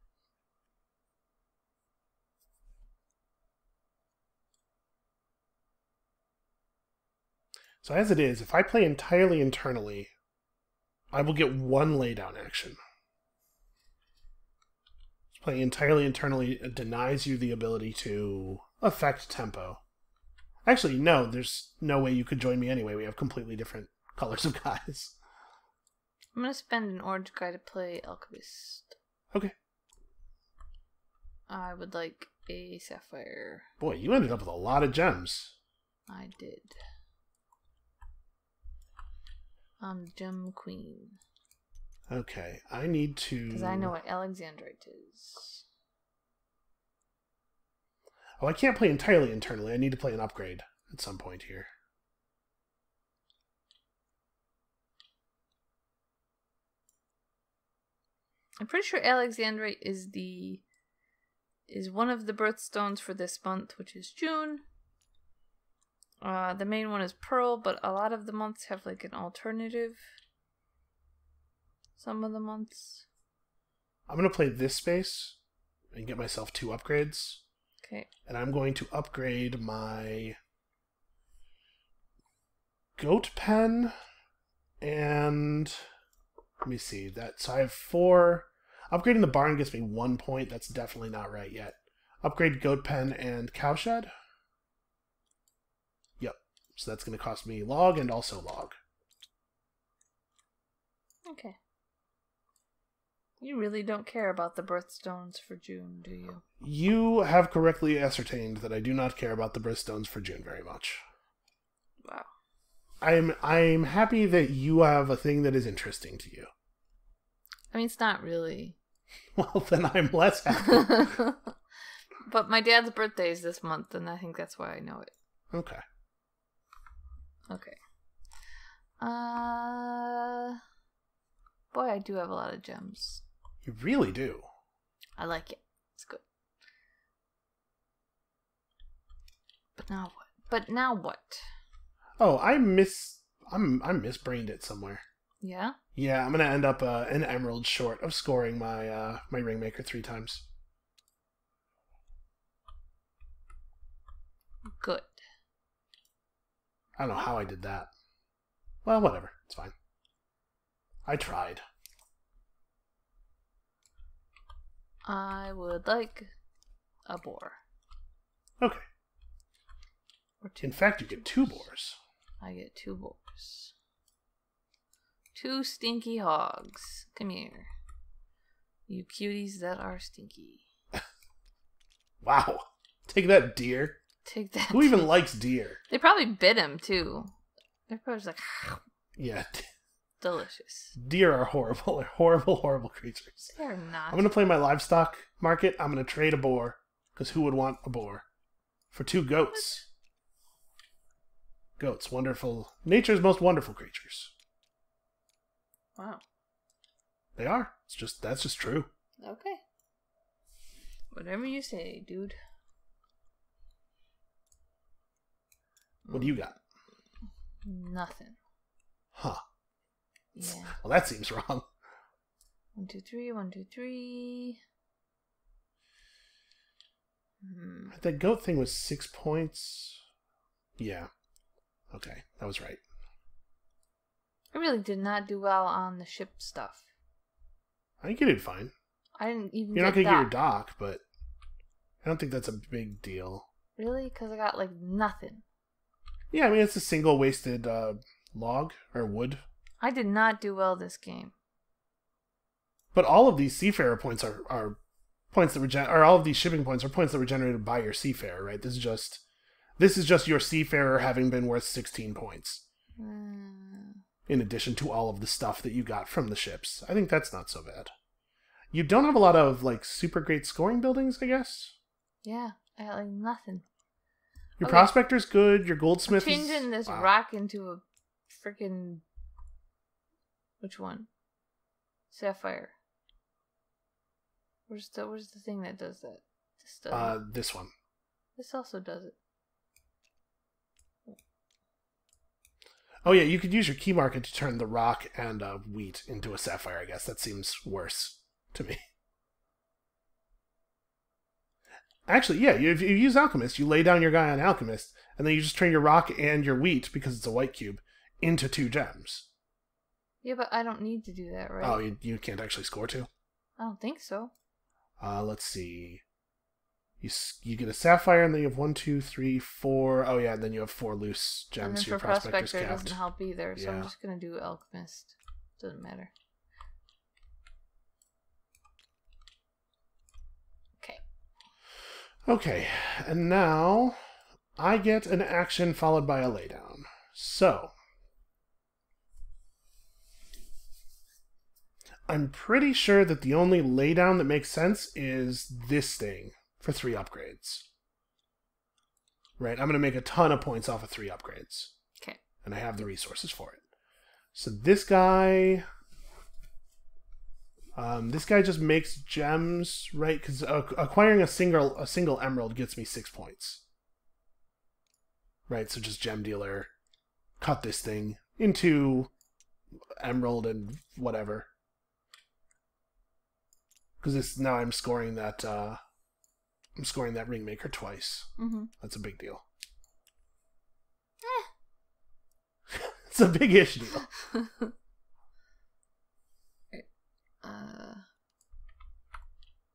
So as it is, if I play entirely internally, I will get one laydown action. Playing entirely internally denies you the ability to affect tempo. Actually, no, there's no way you could join me anyway. We have completely different colors of guys. I'm going to spend an orange guy to play Alchemist. Okay. I would like a sapphire. Boy, you ended up with a lot of gems. I did. I'm Gem Queen. Okay, I need to... Because I know what Alexandrite is. Oh, I can't play entirely internally. I need to play an upgrade at some point here. I'm pretty sure Alexandrite is one of the birthstones for this month, which is June. The main one is Pearl, but a lot of the months have like an alternative. Some of the months. I'm going to play this space and get myself 2 upgrades. Okay. And I'm going to upgrade my goat pen and... Let me see. So I have 4... Upgrading the barn gets me 1 point. That's definitely not right yet. Upgrade goat pen and cowshed. Yep. So that's going to cost me log and also log. Okay. You really don't care about the birthstones for June, do you? You have correctly ascertained that I do not care about the birthstones for June very much. Wow. I'm happy that you have a thing that is interesting to you. I mean, it's not really. Well, then I'm less happy. But my dad's birthday is this month, and I think that's why I know it. Okay. Okay. Boy, I do have a lot of gems. You really do. I like it. It's good. But now what? Oh, I misbrained it somewhere. Yeah? Yeah, I'm gonna end up an emerald short of scoring my my ringmaker 3 times. Good. I don't know how I did that. Well, whatever. It's fine. I tried. I would like a boar. Okay. Or 2. In fact, you get 2 boars. I get 2 boars. 2 stinky hogs. Come here. You cuties that are stinky. Wow. Take that, deer. Take that. Who even likes deer? They probably bit him, too. They're probably just like... Yeah. Delicious. Deer are horrible. They're horrible, horrible creatures. They're not. I'm going to play my livestock market. I'm going to trade a boar. Because who would want a boar? For 2 goats. What? Goats. Wonderful. Nature's most wonderful creatures. Wow. They are. That's just true. Okay. Whatever you say, dude. What do you got? Nothing. Huh. Yeah. Well, that seems wrong. 1, 2, 3. 1, 2, 3. That goat thing was 6 points. Yeah. Okay, that was right. I really did not do well on the ship stuff. I think you did fine. I didn't even. You're not going to get your dock, but I don't think that's a big deal. Really? Because I got like nothing. Yeah, I mean, it's a single wasted log or wood. I did not do well this game. But all of these seafarer points are points that were or all of these shipping points are points that were generated by your seafarer, right? This is just your seafarer having been worth 16 points. In addition to all of the stuff that you got from the ships. I think that's not so bad. You don't have a lot of like super great scoring buildings, I guess? Yeah, I got like nothing. Your prospector's good, your goldsmith I'm changing this rock into a freaking... Which one? Sapphire. Where's the thing that does that? This one. This also does it. Oh yeah, you could use your key market to turn the rock and wheat into a sapphire, I guess. That seems worse to me. Actually, yeah, if you use Alchemist, you lay down your guy on Alchemist, and then you just turn your rock and your wheat, because it's a white cube, into 2 gems. Yeah, but I don't need to do that, right? Oh, you can't actually score 2? I don't think so. Let's see. You get a sapphire, and then you have 1, 2, 3, 4. Oh yeah, and then you have 4 loose gems. And then so your for prospector's Prospector, it capped. doesn't help either, so Yeah. I'm just going to do Alchemist. Doesn't matter. Okay. Okay, and now I get an action followed by a laydown. So, I'm pretty sure that the only laydown that makes sense is this thing for 3 upgrades. Right, I'm going to make a ton of points off of 3 upgrades. Okay. And I have the resources for it. So this guy just makes gems, right? Because acquiring a single emerald gets me 6 points. Right, so just gem dealer, cut this thing into emerald and whatever. Because now I'm scoring that ringmaker twice. Mm-hmm. That's a big deal. It's a big-ish deal.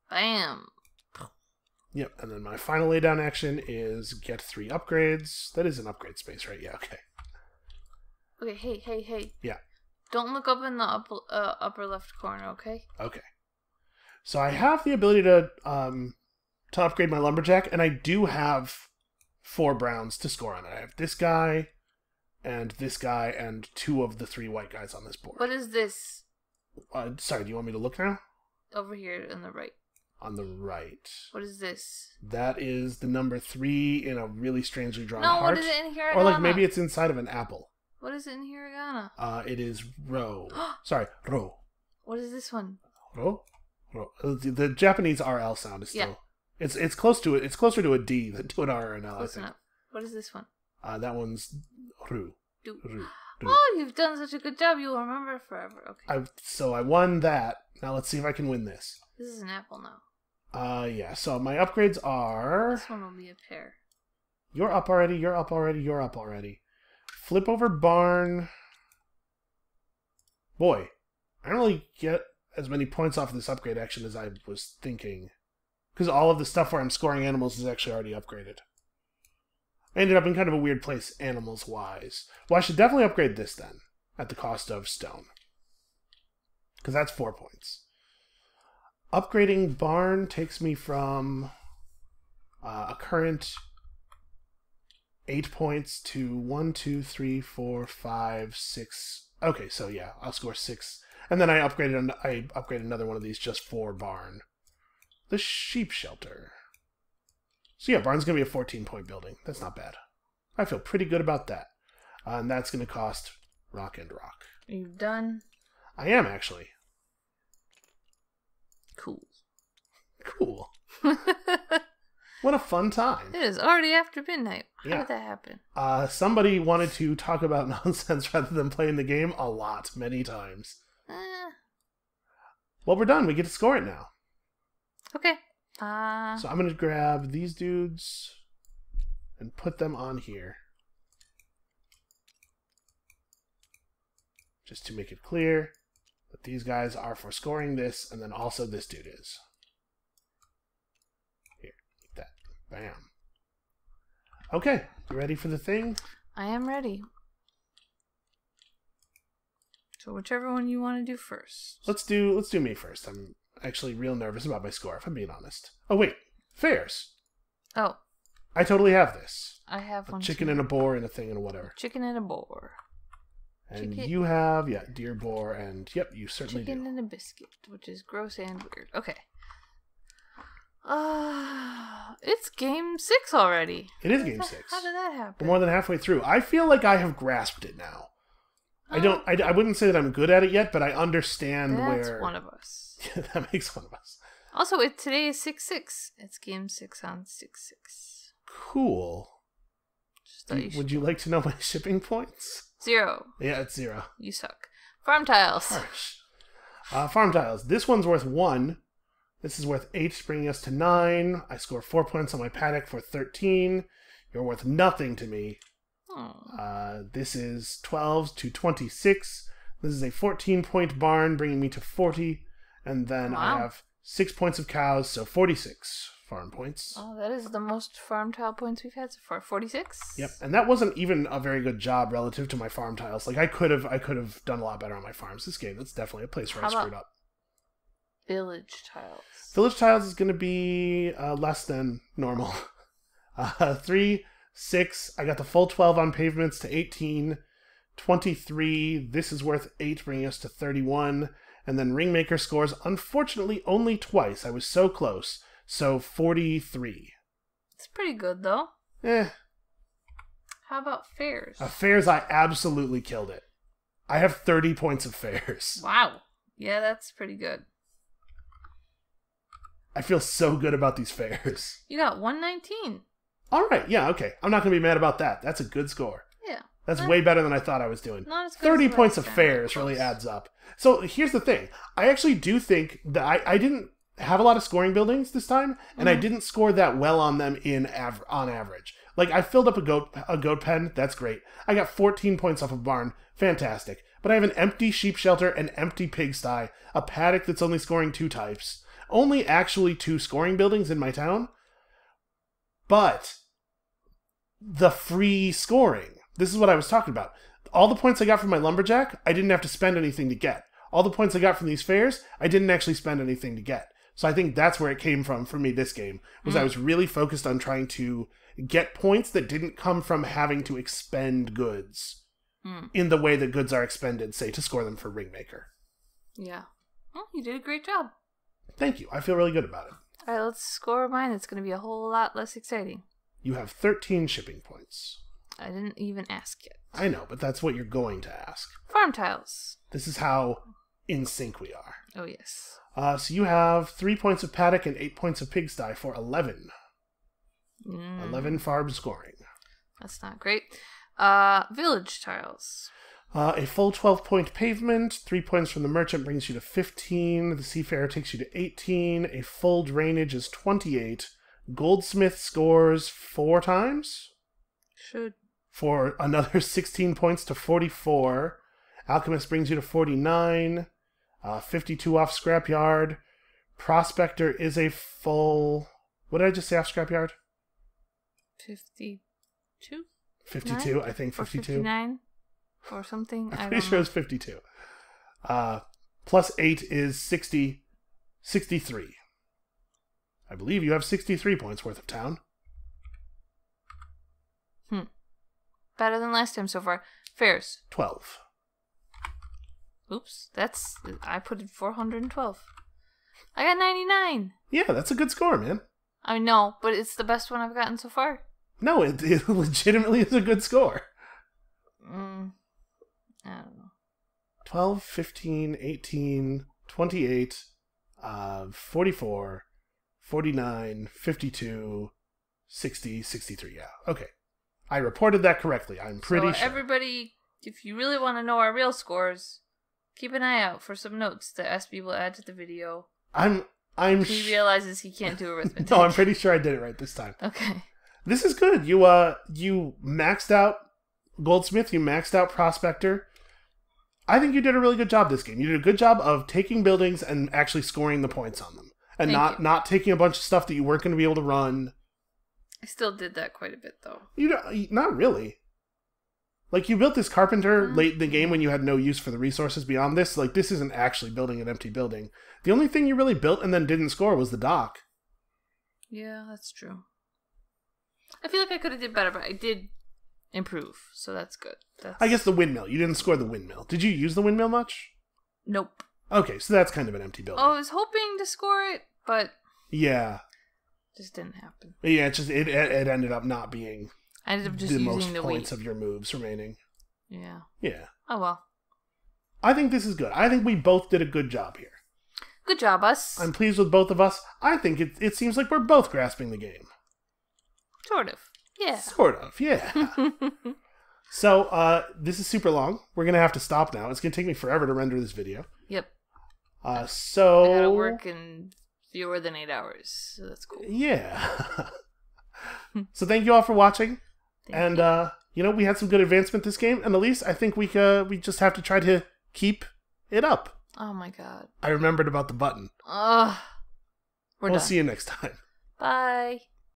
Bam. Yep, and then my final laydown action is get 3 upgrades. That is an upgrade space, right? Yeah, okay. Okay, hey. Yeah. Don't look up in the upper left corner, okay? Okay. So I have the ability to upgrade my lumberjack, and I do have 4 browns to score on it. I have this guy, and 2 of the 3 white guys on this board. What is this? Sorry, do you want me to look now? Over here on the right. On the right. What is this? That is the number 3 in a really strangely drawn No, heart. what is it in hiragana? Or like maybe it's inside of an apple. What is it in hiragana? It is ro. Sorry, ro. What is this one? Ro? Ro. The Japanese RL sound is still... Yeah. It's close to it. It's closer to a D than to an R or an L, Close I think. enough. What is this one? That one's ru. Do. Ru. Oh, you've done such a good job. You'll remember it forever. Okay. So I won that. Now let's see if I can win this. This is an apple now. Yeah. So my upgrades are... This one will be a pear. You're up already. You're up already. You're up already. Flip over barn. Boy, I don't really get as many points off of this upgrade action as I was thinking. Because all of the stuff where I'm scoring animals is actually already upgraded. I ended up in kind of a weird place, animals-wise. Well, I should definitely upgrade this then, at the cost of stone. Because that's 4 points. Upgrading barn takes me from a current 8 points to 1, 2, 3, 4, 5, 6. Okay, so yeah, I'll score 6. And then I upgraded another one of these just for barn. The sheep shelter. So yeah, barn's going to be a 14-point building. That's not bad. I feel pretty good about that. And that's going to cost rock and rock. Are you done? I am, actually. Cool. Cool. What a fun time. It is already after midnight. How Yeah. did that happen? Somebody wanted to talk about nonsense rather than playing the game a lot, many times. Well, we're done. We get to score it now. Okay. So I'm going to grab these dudes and put them on here. Just to make it clear that these guys are for scoring this, and then also this dude is. Here, like that. Bam. Okay, you ready for the thing? I am ready. So whichever one you want to do first. Let's do me first. I'm actually real nervous about my score, if I'm being honest. Oh, wait. Fairs. Oh. I totally have this. I have one Chicken too. and a boar and a thing and whatever. Chicken and a boar. And Chicken. you have, yeah, deer, boar, and yep, you certainly Chicken do. and a biscuit, which is gross and weird. Okay. It's game 6 already. It is game 6. How did that happen? We're more than halfway through. I feel like I have grasped it now. I wouldn't say that I'm good at it yet, but I understand where... That's one of us. Yeah, that makes one of us. Also, today is 6/6. It's game 6 on 6/6. Cool. Would you like to know my shipping points? 0. Yeah, it's 0. You suck. Farm tiles. Harsh. Farm tiles. This one's worth 1. This is worth 8, bringing us to 9. I score 4 points on my paddock for 13. You're worth nothing to me. This is 12 to 26. This is a 14-point barn, bringing me to 40. And then I have 6 points of cows, so 46 farm points. Oh, that is the most farm tile points we've had so far. 46? Yep, and that wasn't even a very good job relative to my farm tiles. Like, I could have done a lot better on my farms this game. That's definitely a place where I screwed up. Village tiles. Village tiles is going to be less than normal. 3, 6. I got the full 12 on pavements to 18. 23. This is worth 8, bringing us to 31. And then Ringmaker scores, unfortunately, only twice. I was so close. So 43. It's pretty good, though. How about fairs? Fairs, I absolutely killed it. I have 30 points of fairs. Wow. Yeah, that's pretty good. I feel so good about these fairs. You got 119. All right, yeah, okay. I'm not going to be mad about that. That's a good score. Yeah. That's way better than I thought I was doing. Not as good 30 as points of fairs really adds up. So here's the thing. I actually do think that I didn't have a lot of scoring buildings this time, and I didn't score that well on them on average. Like, I filled up a goat pen. That's great. I got 14 points off a barn. Fantastic. But I have an empty sheep shelter, an empty pigsty, a paddock that's only scoring 2 types. Only actually 2 scoring buildings in my town. But the free scoring. This is what I was talking about. All the points I got from my lumberjack, I didn't have to spend anything to get. All the points I got from these fairs, I didn't actually spend anything to get. So I think that's where it came from for me this game, was I was really focused on trying to get points that didn't come from having to expend goods in the way that goods are expended, say, to score them for Ringmaker. Yeah. Well, you did a great job. Thank you. I feel really good about it. All right, let's score mine. It's going to be a whole lot less exciting. You have 13 shipping points. I didn't even ask yet. I know, but that's what you're going to ask. Farm tiles. This is how in sync we are. Oh, yes. So you have 3 points of paddock and 8 points of pigsty for 11. 11 farm scoring. That's not great. Village tiles. A full 12-point pavement. 3 points from the merchant brings you to 15. The seafarer takes you to 18. A full drainage is 28. Goldsmith scores 4 times. Should. For another 16 points to 44. Alchemist brings you to 49. 52 off Scrapyard. Prospector is a full... What did I just say off Scrapyard? 52? 52, 9? I think 52. 59 or something. I'm pretty sure it's 52. Plus 8 is 60. 63. I believe you have 63 points worth of town. Better than last time so far. Fairs. 12. Oops, I put in 412. I got 99. Yeah, that's a good score, man. I know, but it's the best one I've gotten so far. No, it legitimately is a good score. I don't know. 12, 15, 18, 28, 44, 49, 52, 60, 63. Yeah, okay. I reported that correctly. I'm pretty sure. Everybody, if you really want to know our real scores, keep an eye out for some notes that SB will add to the video. He realizes he can't do arithmetic. No, I'm pretty sure I did it right this time. Okay. This is good. You maxed out Goldsmith. You maxed out Prospector. I think you did a really good job this game. You did a good job of taking buildings and actually scoring the points on them, and not taking a bunch of stuff that you weren't going to be able to run. I still did that quite a bit, though. Not really. Like, you built this carpenter late in the game when you had no use for the resources beyond this. Like, this isn't actually building an empty building. The only thing you really built and then didn't score was the dock. Yeah, that's true. I feel like I could have did better, but I did improve, so that's good. I guess the windmill. You didn't score the windmill. Did you use the windmill much? Nope. Okay, so that's kind of an empty building. Oh, I was hoping to score it, but... Yeah. Just didn't happen. Yeah, it ended up not being... I ended up just the using most the points of your moves remaining. Yeah. Yeah. Oh well. I think this is good. I think we both did a good job here. Good job, us. I'm pleased with both of us. I think it seems like we're both grasping the game. Sort of. Yeah. Sort of, yeah. So, this is super long. We're going to have to stop now. It's going to take me forever to render this video. Yep. So... I gotta work in fewer than 8 hours, so that's cool. Yeah. So thank you all for watching. Thank you. We had some good advancement this game, and Elise, I think we just have to try to keep it up. Oh my god. I remembered about the button. Ugh. We'll see you next time. Bye.